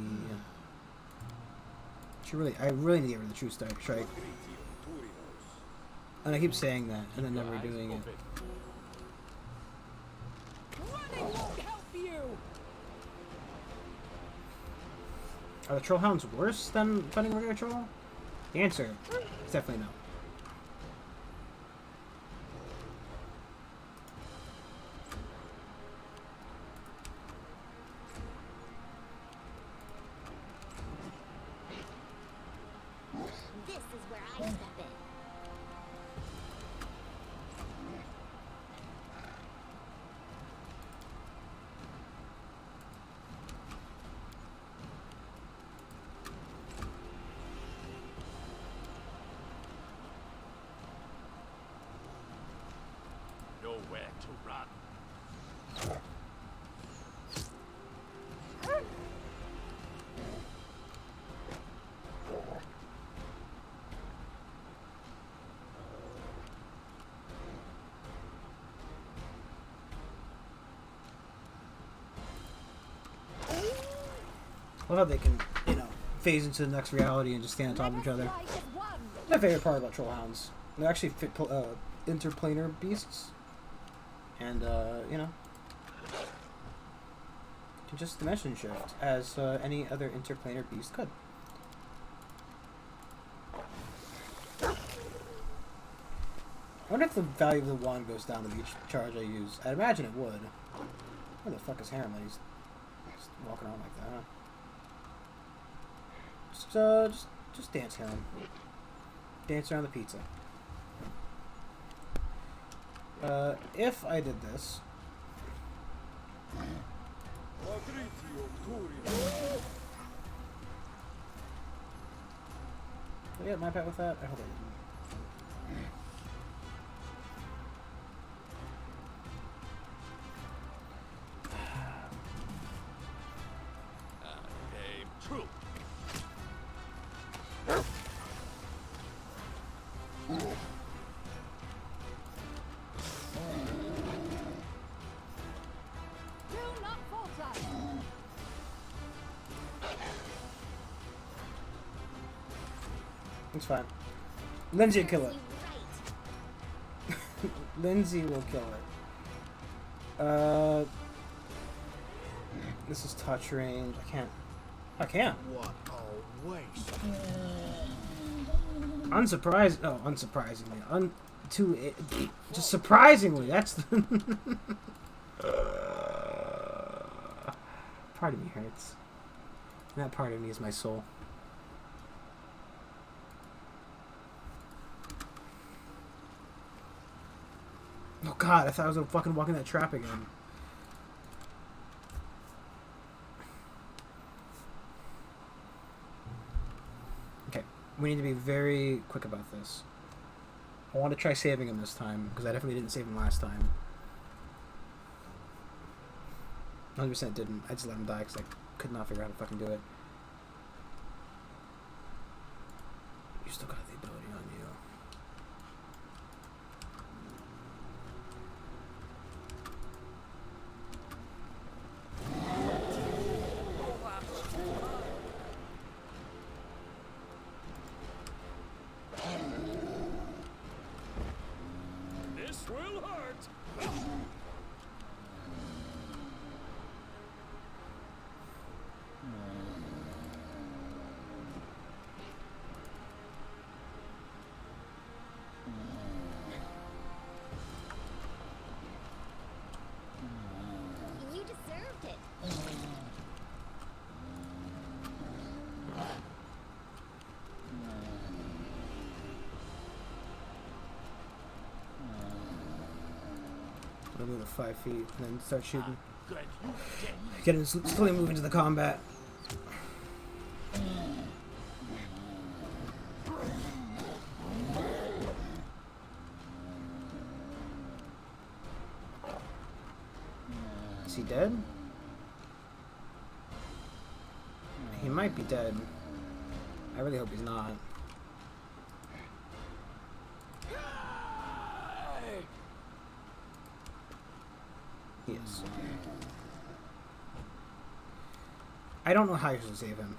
I really need to get rid of the true strike. And I keep saying that, and then never doing it. Running won't help you! Are the troll hounds worse than fighting regular troll? The answer is definitely no. This is where I step in. Nowhere to run. love how they can, phase into the next reality and just stand on top of each other. My favorite part about troll hounds. They're actually interplanar beasts. And, can just dimension shift as any other interplanar beast could. I wonder if the value of the wand goes down with each charge I use. I'd imagine it would. Where the fuck is Harem when he's just walking around like that, huh? Just dance, Harem. Dance around the pizza. If I did this... Did I get my pet with that? I hope I didn't. True. It's fine. Lindsay will kill it. Lindsay will kill it. This is touch range. I can't. What a waste. Unsurprisingly. Just surprisingly. That's the part of me hurts. And that part of me is my soul. Oh god, I thought I was gonna fucking walk in that trap again. Okay, we need to be very quick about this. I want to try saving him this time, because I definitely didn't save him last time. 100% didn't. I just let him die because I could not figure out how to fucking do it. You still got the ability on you. This will hurt. You deserved it. I'll move to 5 feet and then start shooting. Good. You dead. Get him slowly move into the combat. Is he dead? He might be dead. I really hope he's not. He is. I don't know how you should save him.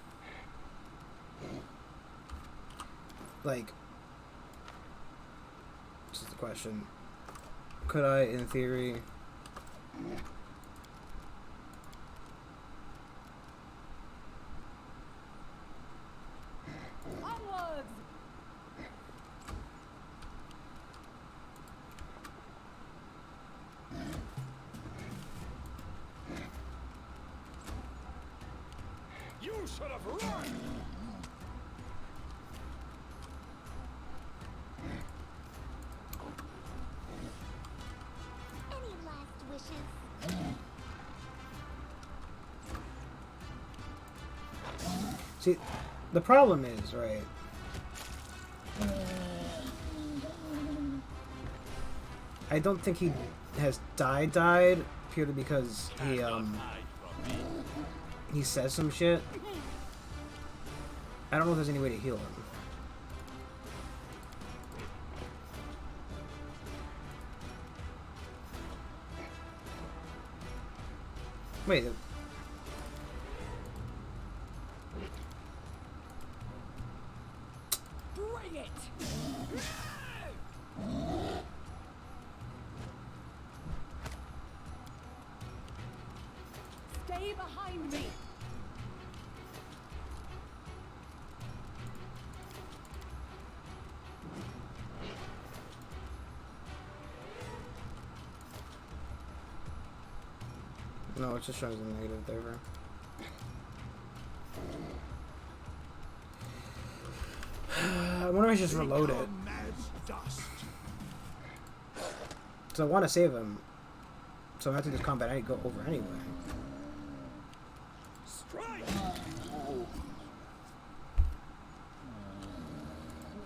Like, this is the question. Could I, in theory... Onwards! You should have run. Any last wishes? See, the problem is, right... I don't think he has died purely because he says some shit. I don't know if there's any way to heal him. Wait. behind me! No, it just shows a negative there, bro. I wonder if I just reload it. So I want to save him. So after this combat, I go over anyway.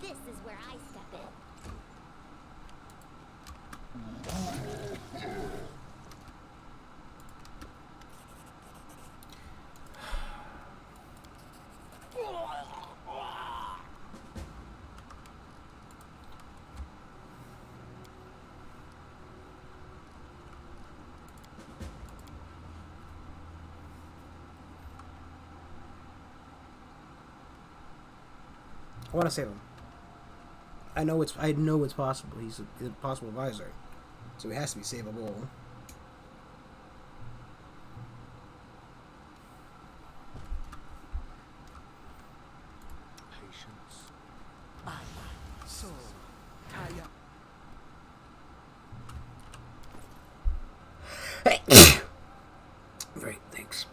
This is where I step in. I want to save him. I know it's possible. He's a possible advisor, so he has to be savable. Patience. So tired. Great, thanks.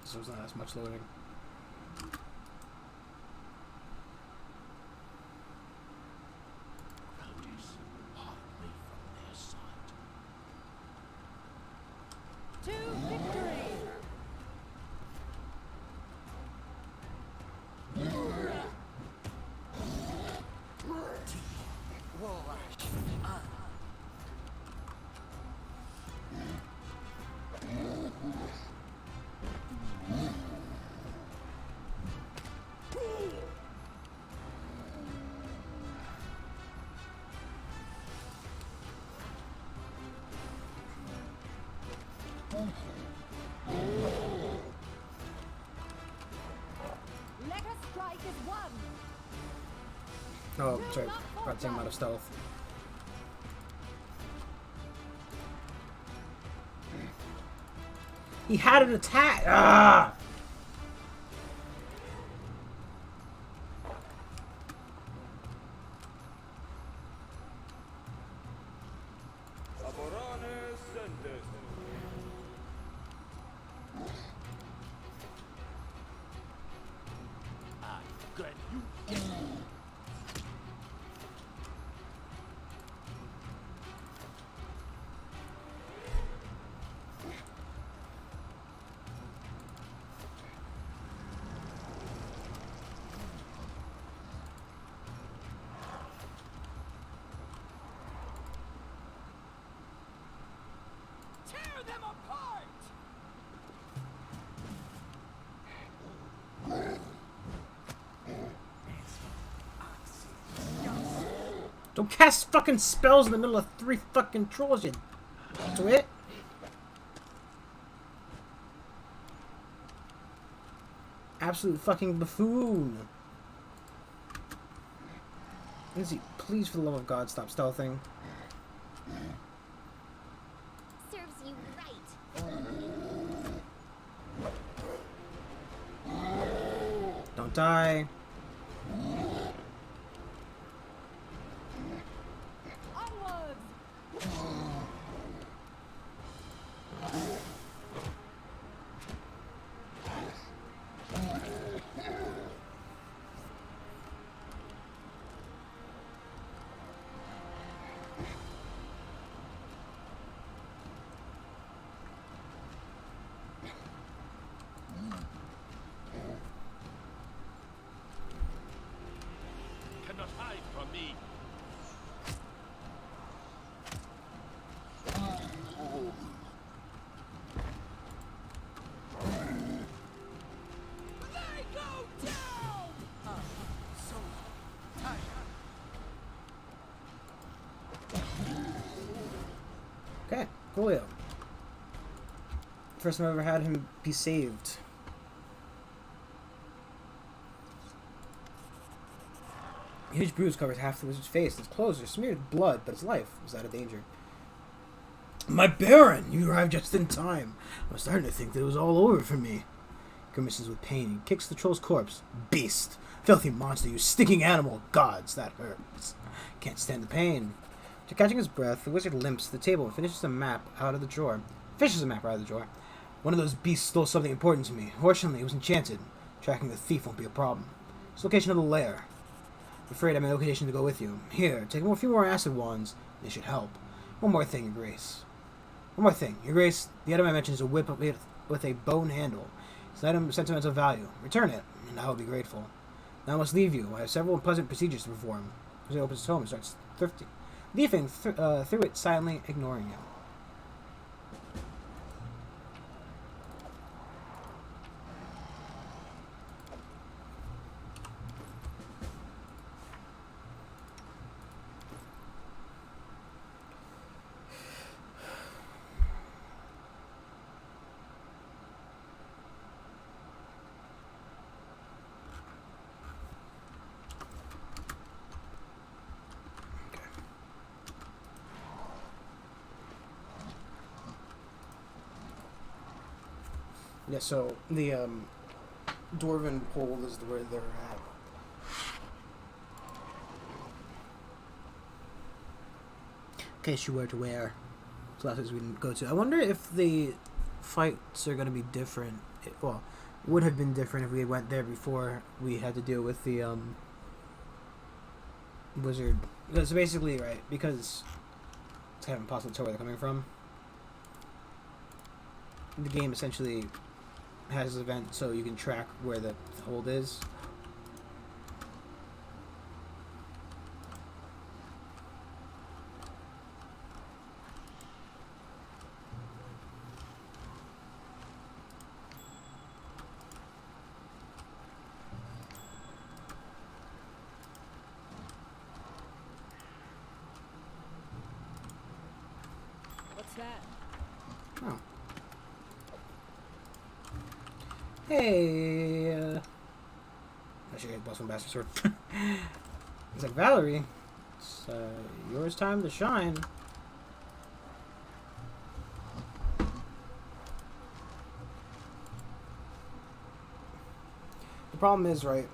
So it's not as much loading. Notice hardly from their side. To victory! Let us strike as one! Oh, sorry. Got to take him out of stealth. He had an attack! Ah! Good, you Tear them apart! Don't cast fucking spells in the middle of 3 fucking trolls, you twit! Absolute fucking buffoon! Lindsay, please, for the love of God, stop stealthing. Serves you right. Don't die. Onwards! Cannot hide from me. Coolio. First time I ever had him be saved. A huge bruise covers half the wizard's face. His clothes are smeared with blood, but his life was out of danger. My Baron! You arrived just in time. I was starting to think that it was all over for me. Grimaces with pain and kicks the troll's corpse. Beast! Filthy monster, you stinking animal! Gods, that hurts. Can't stand the pain. After catching his breath, the wizard limps to the table and fishes a map out of the drawer. One of those beasts stole something important to me. Fortunately, it was enchanted. Tracking the thief won't be a problem. It's the location of the lair. I'm afraid I'm in no condition to go with you. Here, take a few more acid wands. They should help. One more thing, Your Grace. Your Grace. The item I mentioned is a whip with a bone handle. It's an item of sentimental value. Return it, and I will be grateful. Now I must leave you. I have several unpleasant procedures to perform. As he opens his home and starts leafing through it, silently ignoring you. Yeah, so the Dwarven Hold is where they're at. In case you were to wear. So that's what we didn't go to. I wonder if the fights are going to be different. Well, would have been different if we went there before we had to deal with the wizard. So basically, right, because it's kind of impossible to tell where they're coming from. The game essentially has this event so you can track where the hold is. What's that? Oh. Hey, I should get Blessed Bastard Sword. It's like, Valerie, it's yours time to shine. The problem is, right,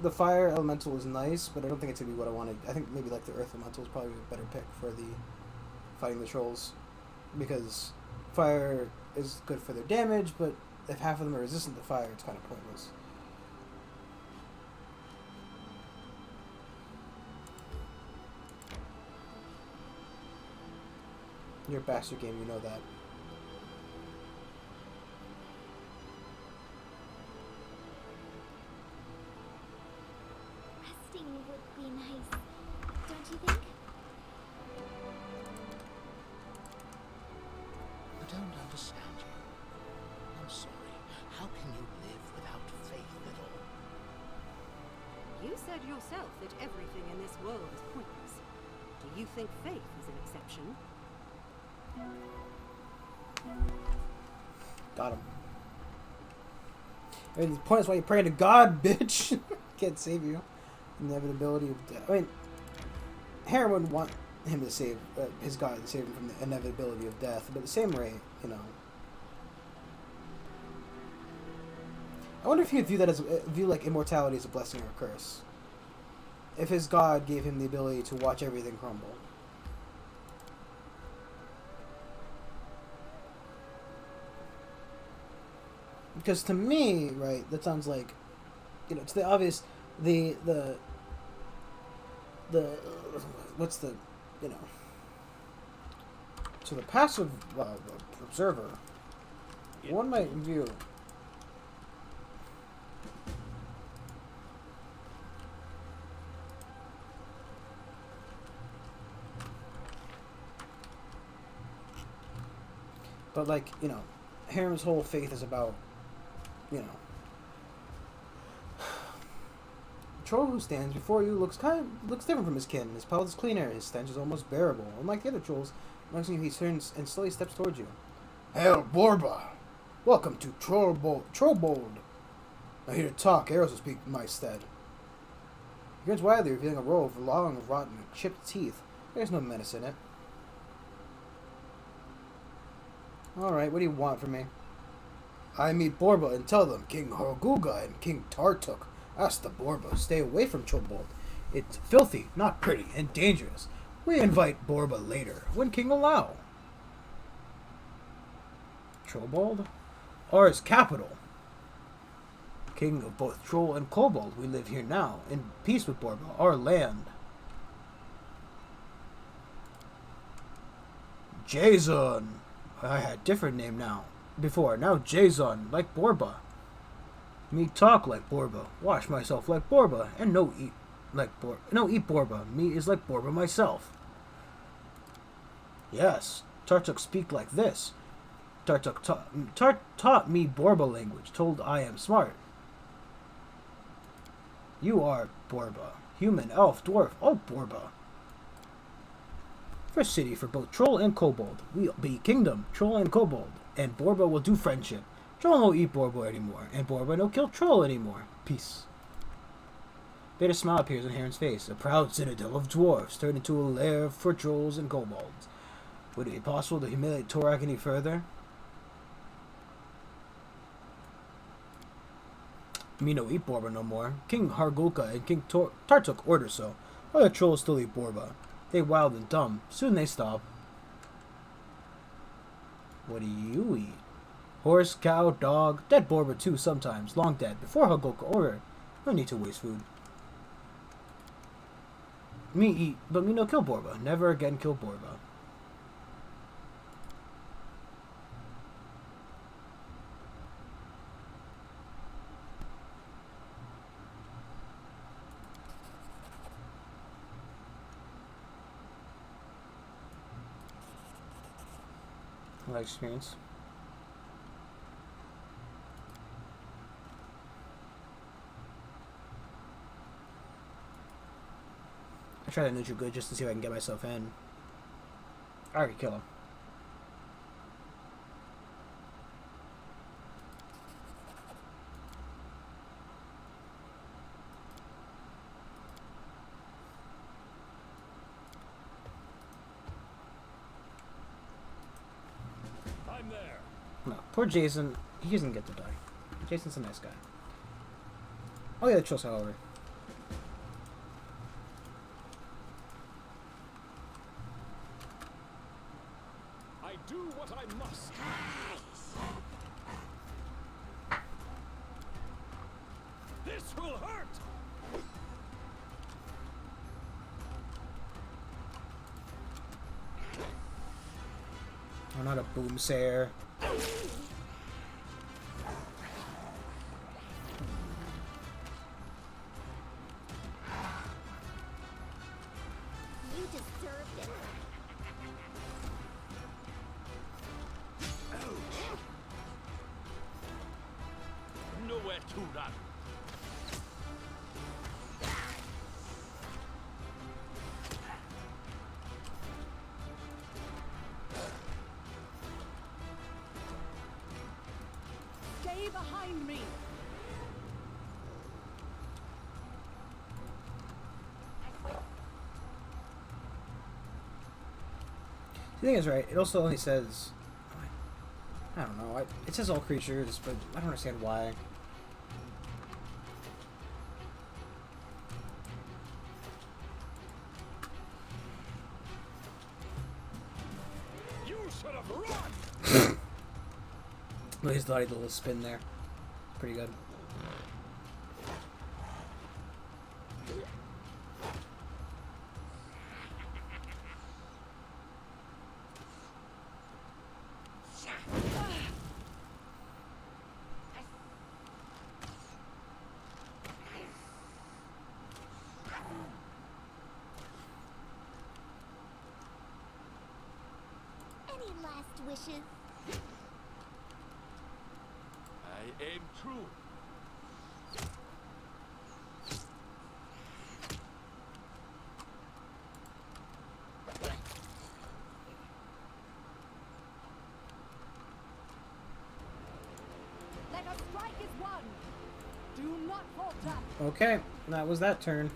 the fire elemental is nice, but I don't think it's going to be what I wanted. I think maybe like the earth elemental is probably a better pick for the fighting the trolls, because fire is good for their damage, but if half of them are resistant to fire, it's kind of pointless. You're a bastard game, you know that. Resting would be nice, don't you think? I don't understand you. I'm sorry. How can you live without faith at all? You said yourself that everything in this world is pointless. Do you think faith is an exception? Got him. I mean, the point is why you pray to God, bitch. Can't save you. Inevitability of death. I mean, Harry wouldn't want him to save his God to save him from the inevitability of death, but at the same rate, you know. I wonder if he'd view like immortality as a blessing or a curse. If his God gave him the ability to watch everything crumble. Because to me, right, that sounds like, you know, it's the obvious, the what's the, you know, so the passive observer, one might view. But like, you know, Harem's whole faith is about, you know, the troll who stands before you looks different from his kin. His pelt is cleaner, his stench is almost bearable. Unlike the other trolls, Next thing he turns and slowly steps towards you. Hail, Borba! Welcome to Trollbold. I'm here to talk. Arrows will speak in my stead. He grins widely, revealing a row of long, rotten, chipped teeth. There's no menace in it. Alright, what do you want from me? I meet Borba and tell them King Horguga and King Tartuk asked the Borba stay away from Trollbold. It's filthy, not pretty, and dangerous. We invite Borba later, when King allow. Trollbold? Ours capital. King of both Troll and Kobold, we live here now, in peace with Borba, our land. Jason! I had different name now. Before, now Jason, like Borba. Me talk like Borba, wash myself like Borba, and no eat Borba. Me is like Borba myself. Yes, Tartuk speak like this. Tartuk taught me Borba language, told I am smart. You are Borba. Human, elf, dwarf, all Borba. First city for both Troll and Kobold. We'll be kingdom, Troll and Kobold. And Borba will do friendship. Troll no eat Borba anymore. And Borba no kill Troll anymore. Peace. Bitter smile appears on Heron's face. A proud citadel of dwarfs turned into a lair for Trolls and Kobolds. Would it be possible to humiliate Torak any further? Me no eat Borba no more. King Hargulka and King Tartuk order so. Other trolls still eat Borba. They wild and dumb. Soon they stop. What do you eat? Horse, cow, dog. Dead Borba too sometimes. Long dead. Before Hargulka order. No need to waste food. Me eat, but me no kill Borba. Never again kill Borba. Life experience. I try to neutral good just to see if I can get myself in. I already kill him. I'm there. No, poor Jason. He doesn't get to die. Jason's a nice guy. Oh yeah, the trolls, however. I do what I must. This will hurt. I'm not a boomsayer. You deserved it. Nowhere to run. Stay behind me. The thing is, right, it also only says... I don't know. It says all creatures, but I don't understand why. You should have run. But he's thought he did a little spin there. Pretty good. Any last wishes? I aim true. Do not falter. Okay, that was that turn.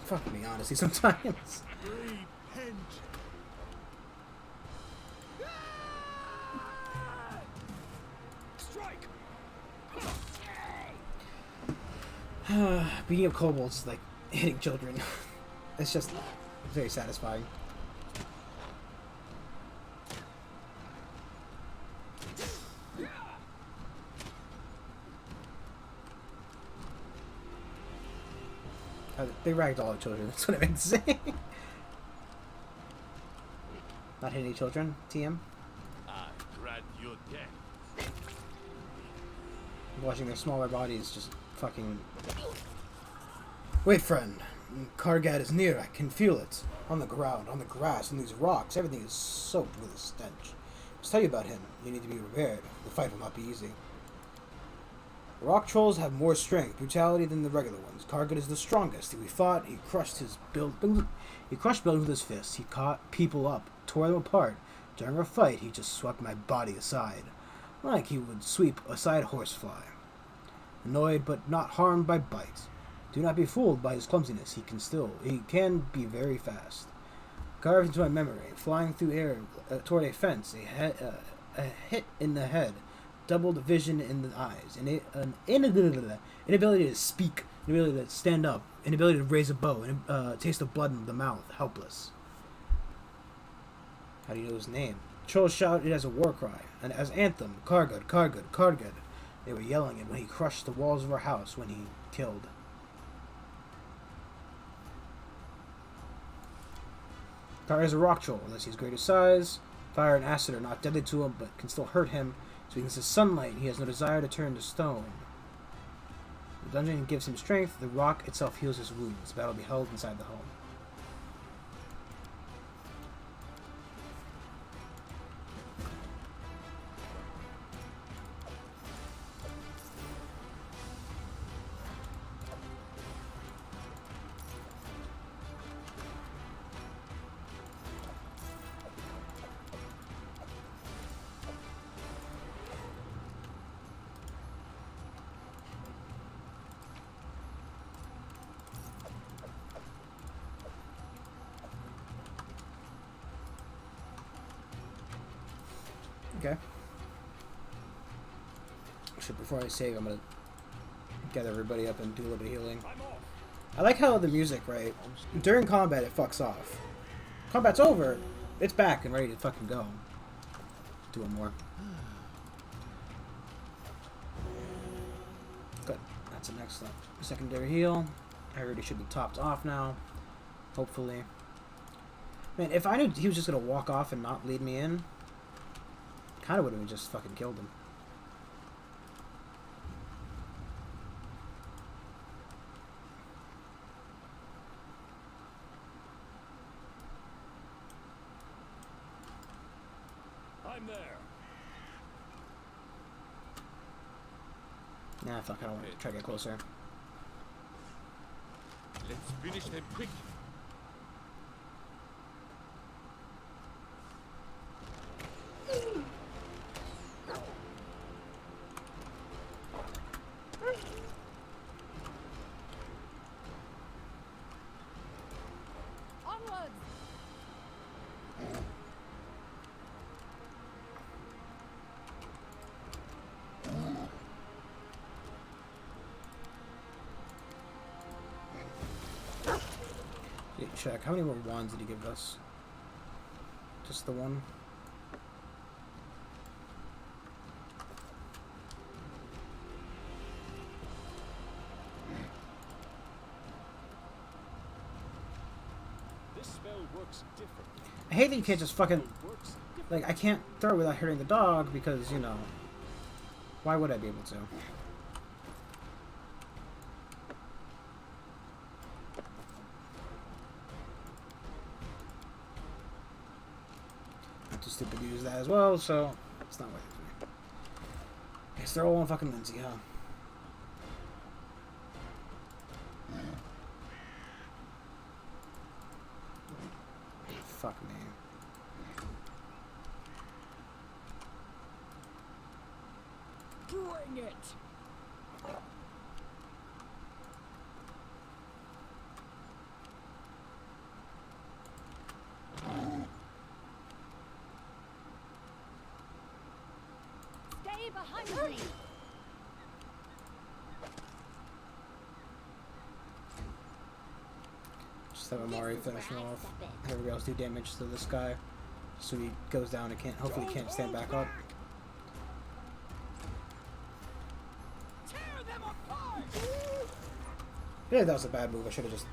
Fuck me, honestly, sometimes. Repent. Strike. Beating up kobolds is like hitting children. It's just very satisfying. They ragged all the children, that's what I meant to say. Not hitting any children, TM. I grant your death. Watching their smaller bodies just fucking... Wait, friend. Kargat is near. I can feel it. On the ground, on the grass, on these rocks. Everything is soaked with a stench. Let's tell you about him. You need to be prepared. The fight will not be easy. Rock trolls have more strength, brutality than the regular ones. Kargat is the strongest. We fought. He crushed buildings with his fists. He caught people up, tore them apart. During our fight, he just swept my body aside, like he would sweep aside a horsefly. Annoyed but not harmed by bites. Do not be fooled by his clumsiness. He can be very fast. Carved into my memory, flying through air toward a fence, a hit in the head, doubled vision in the eyes, an inability to speak, inability to stand up, inability to raise a bow, and taste of blood in the mouth, helpless. How do you know his name? Trolls shouted it as a war cry, and as anthem, Kargad, Kargad, Kargad. They were yelling it when he crushed the walls of our house, when he killed. Kar is a rock troll, unless he's greater size. Fire and acid are not deadly to him, but can still hurt him. So against the sunlight, he has no desire to turn to stone. The dungeon gives him strength. The rock itself heals his wounds. The battle will be held inside the home. Okay. So before I save, I'm gonna gather everybody up and do a little bit of healing. I like how the music, right? During combat, it fucks off. Combat's over, it's back and ready to fucking go. Do one more. Good. That's an excellent secondary heal. Everybody should be topped off now. Hopefully. Man, if I knew he was just gonna walk off and not lead me in, kind of would have just fucking killed him. I'm there. Nah, fuck, I don't want to try to get closer. Let's finish them quick. Onwards! Check. How many more wands did he give us? Just the one? This spell works different. I hate that you can't just fucking... Like, I can't throw it without hurting the dog because, you know... Why would I be able to? I'm too stupid to use that as well, so it's not worth it for me. Guess they're all on fucking Lindsay, huh? Fuck me. Bring it! behind me! Just have Amari This is where finish him I off. step in. Everybody else do damage to this guy, so he goes down and can't. Hopefully, he can't stand back up. Tear them apart! Yeah, that was a bad move. I should have just.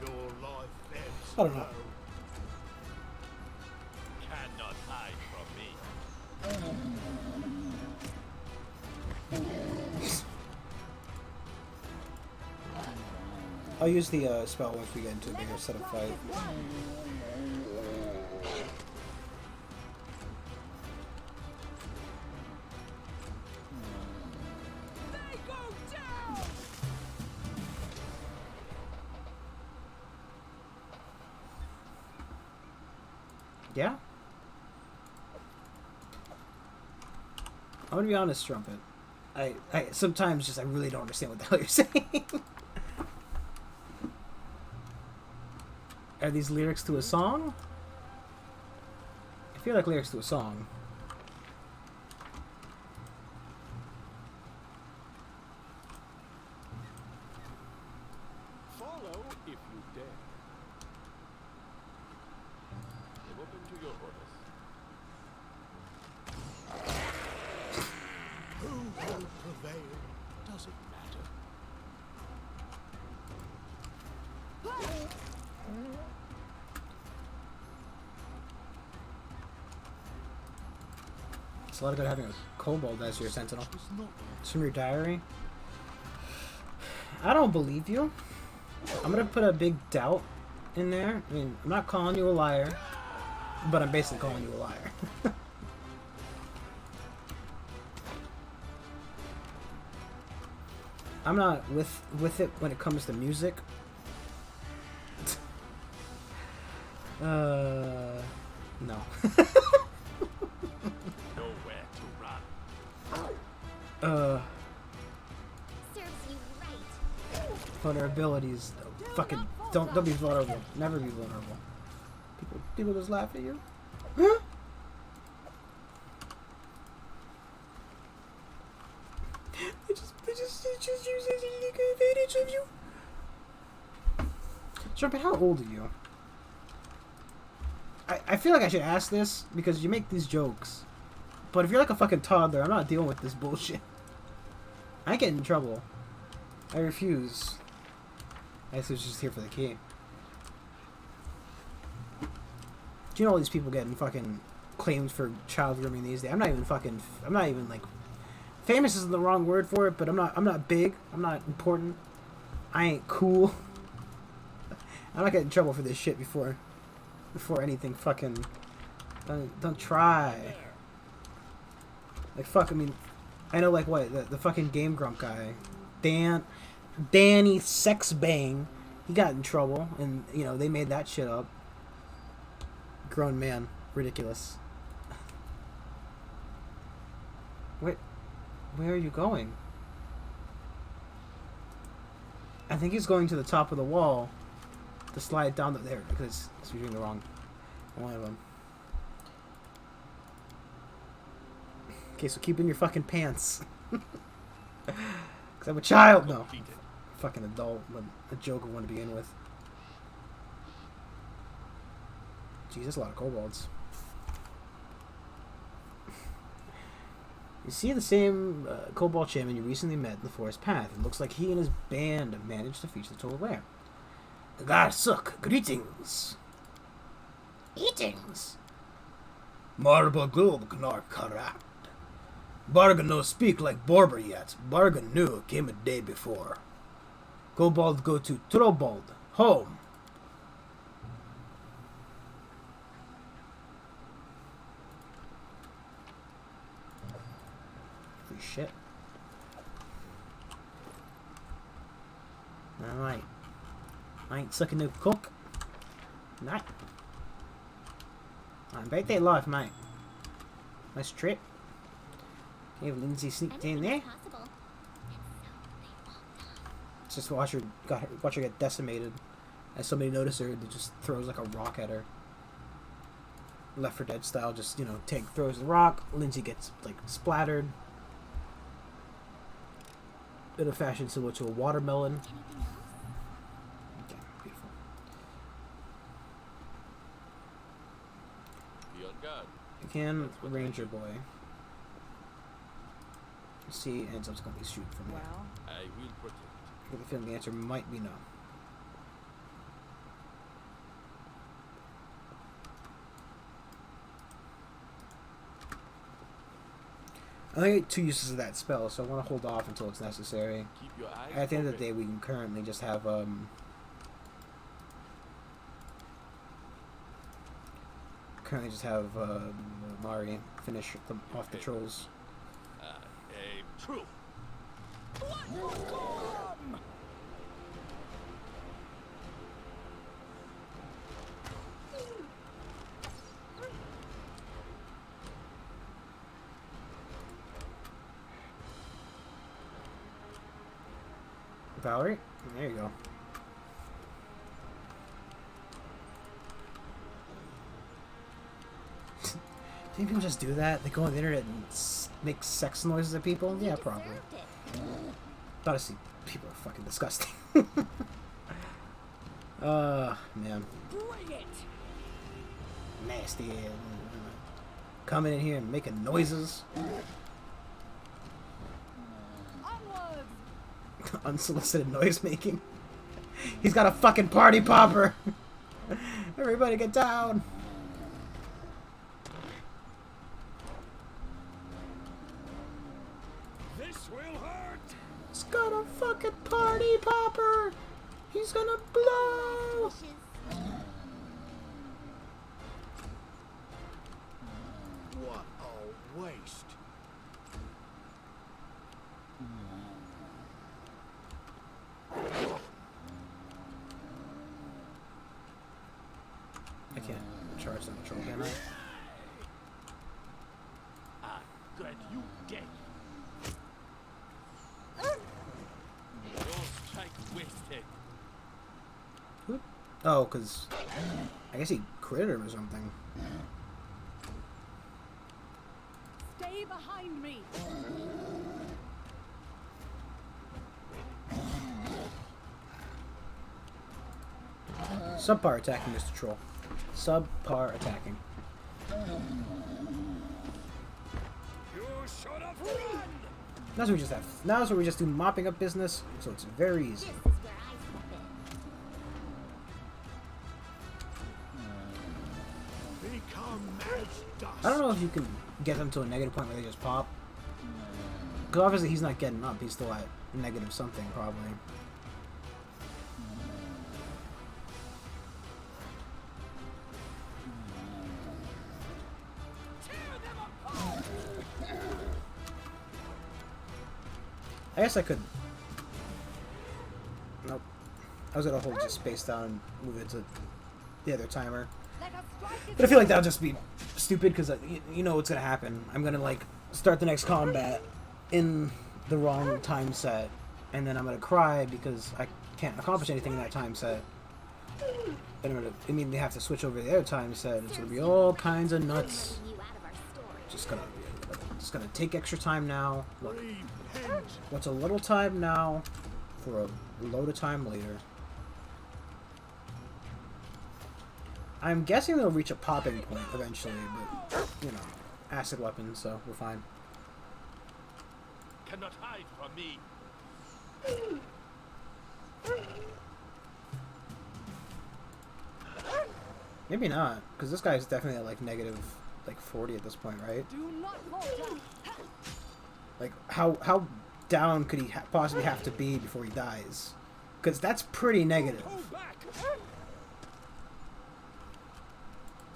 Your life ebbs I don't know. low. Cannot hide from me. I'll use the spell once we get into a bigger set of fight. They go down! Yeah? I'm gonna be honest, Trumpet. I sometimes just I really don't understand what the hell you're saying. Are these lyrics to a song? I feel like lyrics to a song. Follow if you dare. I'm open to your orders. Who will prevail? Does it matter? It's a lot of good having a kobold as your sentinel. Is not It's from your diary. I don't believe you. I'm gonna put a big doubt in there. I mean, I'm not calling you a liar, but I'm basically calling you a liar. I'm not with it when it comes to music. No. Nowhere to run. Serves you right. Vulnerabilities. Fucking don't be vulnerable. Never be vulnerable. People just laugh at you. Huh? They just use it to take advantage of you. Sharpie, how old are you? I feel like I should ask this because you make these jokes. But if you're like a fucking toddler, I'm not dealing with this bullshit. I get in trouble. I refuse. I guess it's just here for the key. Do you know all these people getting fucking claimed for child grooming these days? I'm not even like famous isn't the wrong word for it, but I'm not big. I'm not important. I ain't cool. I'm not getting in trouble for this shit before anything fucking don't try. Like fuck, I mean I know like what the fucking Game Grump guy, Danny Sexbang, he got in trouble and you know they made that shit up. Grown man, ridiculous. Wait, where are you going? I think he's going to the top of the wall to slide down there because you're doing the wrong one of them. Okay, so keep in your fucking pants. Cause I'm a child. No, Completed. fucking adult, but a joke of one to begin with. Jeez, that's a lot of kobolds. You see the same kobold shaman you recently met in the forest path. It looks like he and his band managed to reach the total lair. Garsuk, greetings. Eatings. Marba Glub Gnar Karat. Barga no speak like Borber yet. Barga knew came a day before. Kobold go to Trobold, home. Free shit. Alright. I ain't sucking no cook. Night. I'm birthday life, mate. Nice trip. Okay, Lindsay sneaked in there. Anything is possible. And so they won't die. Just watch her get decimated As somebody noticed her, they just throws like a rock at her. Left 4 Dead style, just, you know, Tank throws the rock, Lindsay gets, like, splattered. In a fashion similar to a watermelon. Anything else? Okay, beautiful. Be on guard. You can That's what Ranger I do. Boy. See, ends up going to be shooting from there. Well, I will protect. I get the feeling the answer might be no. I only get 2 uses of that spell, so I want to hold off until it's necessary. Keep your eyes At the end of the open. day, we can currently just have Mari finish them off the trolls. Aim true. Valerie, there you go. Do people just do that? They go on the internet and make sex noises at people? Yeah, probably. Deserved it. Honestly, people are fucking disgusting. Man. bring it! Nasty. Coming in here and making noises. Onwards! Unsolicited noise making. He's got a fucking party popper. Everybody get down. This will hurt! He's got a fucking party popper. He's gonna blow. Wishes. What a waste. I can't charge that troll, can I? I got you dead. Your strike wasted. Oh, because I guess he critted him or something. Stay behind me! Subpar attacking, Mr. Troll. Subpar attacking. You should have run! That's what we just have. Now is where we just do mopping up business, so it's very easy. This is where I step in. Become as dust. I don't know if you can get them to a negative point where they just pop. Because obviously he's not getting up. He's still at negative something, probably. I guess I could... Nope. I was gonna hold just space down and move it to the other timer. Let us strike it! But I feel like that'll just be stupid because you know what's gonna happen. I'm gonna like start the next combat in the wrong time set, and then I'm gonna cry because I can't accomplish anything in that time set. Then I'm gonna immediately have to switch over to the other time set. It's gonna be all kinds of nuts. Letting you out of our story. Just gonna take extra time now. Look, Repent. what's a little time now for a load of time later? I'm guessing they'll reach a popping point eventually, but, you know, acid weapons, so we're fine. Cannot hide from me. Maybe not, because this guy's definitely at, like, negative, like, 40 at this point, right? Do not fall down! Like, how down could he possibly have to be before he dies? Because that's pretty negative. Hold back!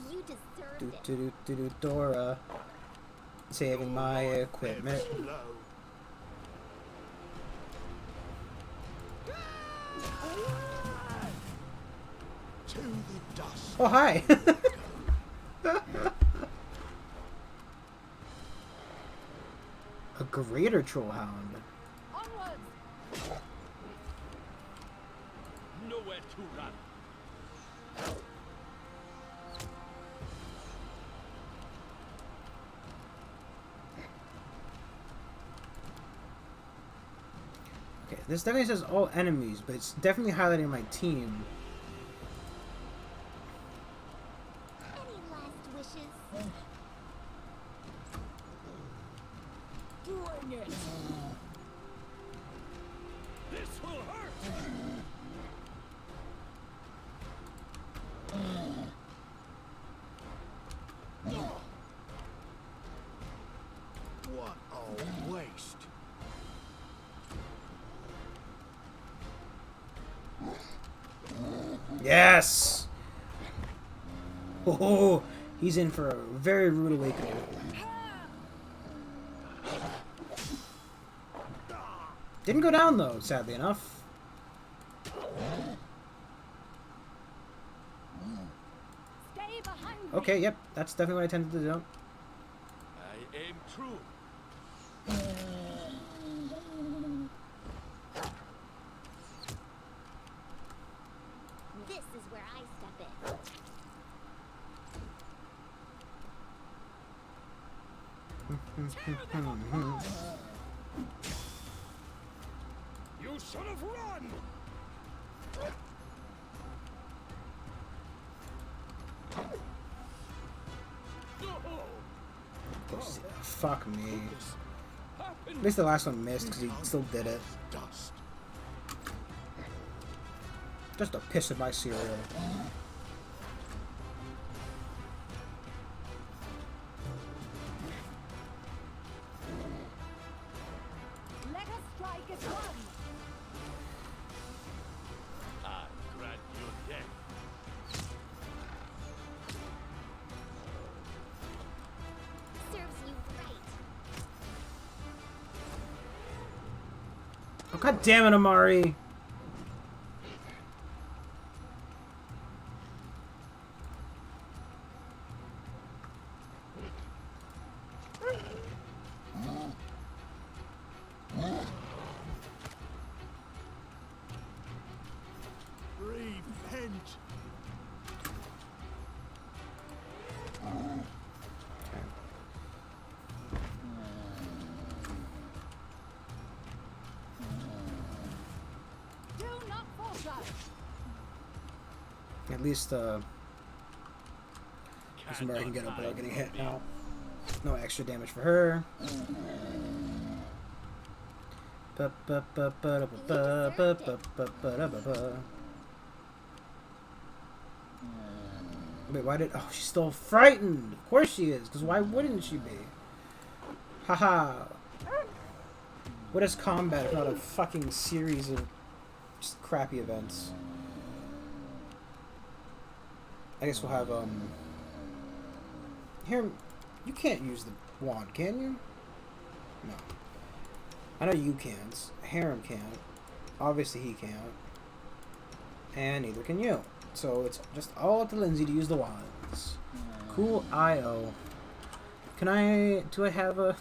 You deserved Do it. do do do do Dora, saving my equipment. Low. To the dust. Oh hi. A greater trollhound. Onwards! Nowhere to run. This definitely says all enemies, but it's definitely highlighting my team. Any last wishes? Bring it! This will hurt! What a waste. Yes! Oh, he's in for a very rude awakening. Didn't go down though, sadly enough. Stay behind me. Okay, yep, that's definitely what I tended to do. I aim true. This is where I step in. You should have run! Fuck me. At Happened. least the last one missed because he still did it. Dust. Just a piss in my cereal. Let us strike as one. I grant you death. Serves you right. Oh, god damn it, Amari! Repent. Do not falter. At least, this Amari can get up without getting hit now. No extra damage for her. Wait, why did... Oh, she's still frightened! Of course she is, because why wouldn't she be? Haha. What is combat if not a fucking series of just crappy events? I guess we'll have, Here, you can't use the wand, can you? No. I know you can't. Harem can't. Obviously he can't. And neither can you. So it's just all up to Lindsay to use the wands. Cool IO. Can I... Do I have a...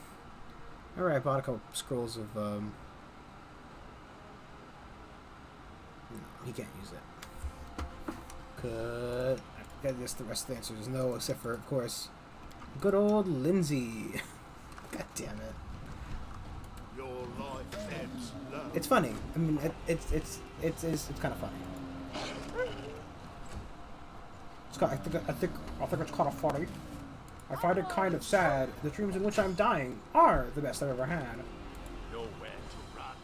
Alright, I bought a couple scrolls of, No, he can't use it. Could... I guess the rest of the answer is no, except for, of course, good old Lindsay. God damn it. Your life ebbs low. It's funny. I mean, it's kind of funny. It's kind of, I think it's kind of funny. I find it kind of sad. The dreams in which I'm dying are the best I've ever had. Nowhere to run.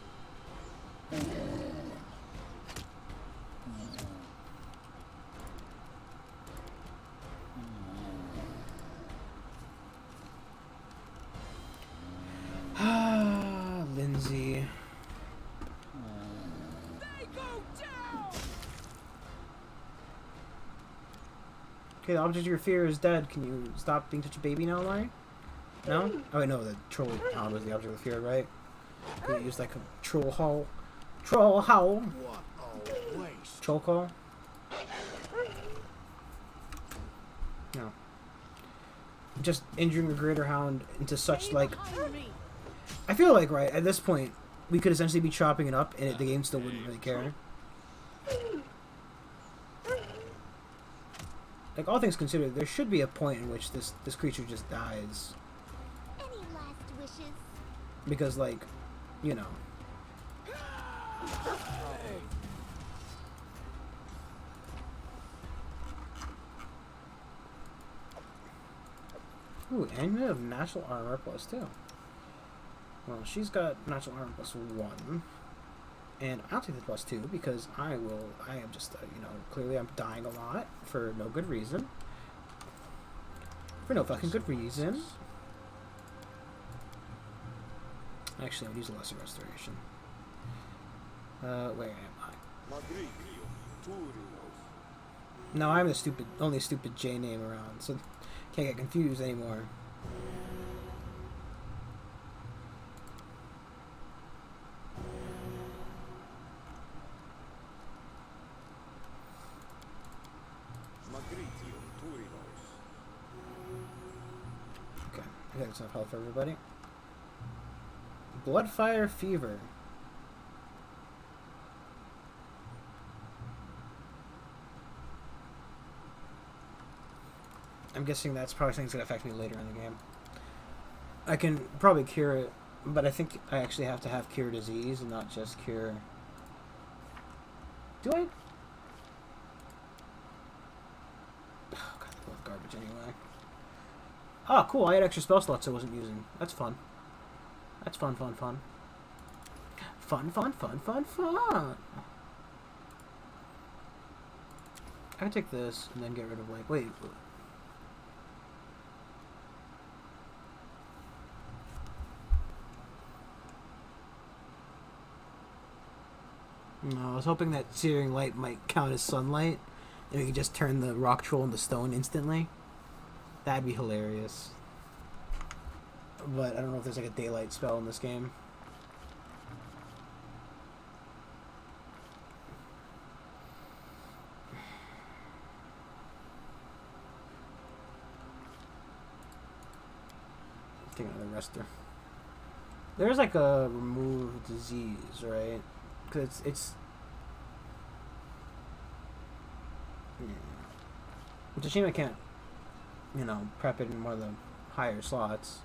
Ah, Lindsay. They go down. Okay, the object of your fear is dead. Can you stop being such a baby now, Larry? No? Oh wait, no, the troll hound was the object of fear, right? Can you use like a troll howl? Troll howl? What a waste. Troll call? No. Just injuring a greater hound into such Stay like... behind me. I feel like, right, at this point, we could essentially be chopping it up and the game still wouldn't really care. Like, all things considered, there should be a point in which this creature just dies. Any last wishes? Because, like, you know. Ooh, and you have natural armor +2. Well, she's got natural armor +1. And I'll take the +2 because I am just, you know, clearly I'm dying a lot for no good reason. For no fucking good reason. Actually, I would use a lesser restoration. Where am I? No, I'm the only stupid J name around, so can't get confused anymore. Okay, I think that's enough health for everybody. Bloodfire Fever. I'm guessing that's probably things that affect me later in the game. I can probably cure it, but I think I actually have to have cure disease and not just cure... Do I? Oh, God, they're both garbage anyway. Oh, cool, I had extra spell slots I wasn't using. That's fun. That's fun, fun, fun. Fun, fun, fun, fun, fun! I can take this and then get rid of, like... Wait... No, I was hoping that searing light might count as sunlight, and we could just turn the rock troll into stone instantly. That'd be hilarious. But I don't know if there's like a daylight spell in this game. Let's take another rester. There's like a remove disease, right? Because it's yeah. It's a shame I can't, you know, prep it in one of the higher slots.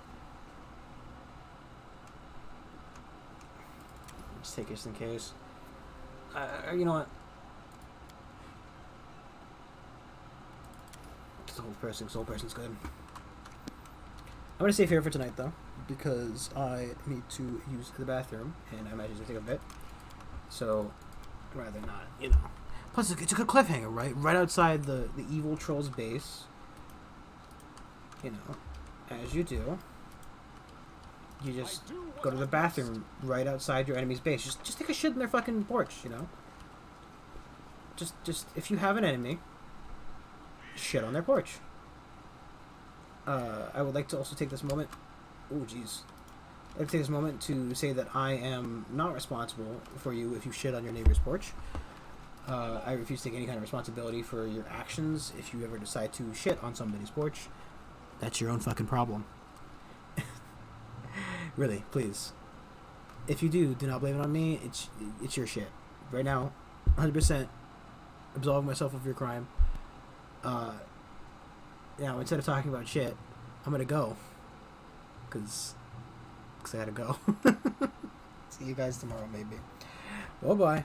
Just take it just in case. You know what? Soul person's good. I'm gonna save here for tonight though, because I need to use the bathroom, and I imagine it's gonna take a bit. So, I'd rather not, you know. Plus, it's a good cliffhanger, right? Right outside the evil troll's base. You know, as you do. You just go to the bathroom right outside your enemy's base. Just take a shit in their fucking porch, you know? Just, if you have an enemy, shit on their porch. I would like to also take this moment... Oh, jeez. I'd like to take this moment to say that I am not responsible for you if you shit on your neighbor's porch. I refuse to take any kind of responsibility for your actions if you ever decide to shit on somebody's porch. That's your own fucking problem. Really, please. If you do not blame it on me. It's your shit. Right now, 100% absolving myself of your crime. Now, instead of talking about shit, I'm gonna go. Because I gotta go. See you guys tomorrow, maybe. Bye-bye.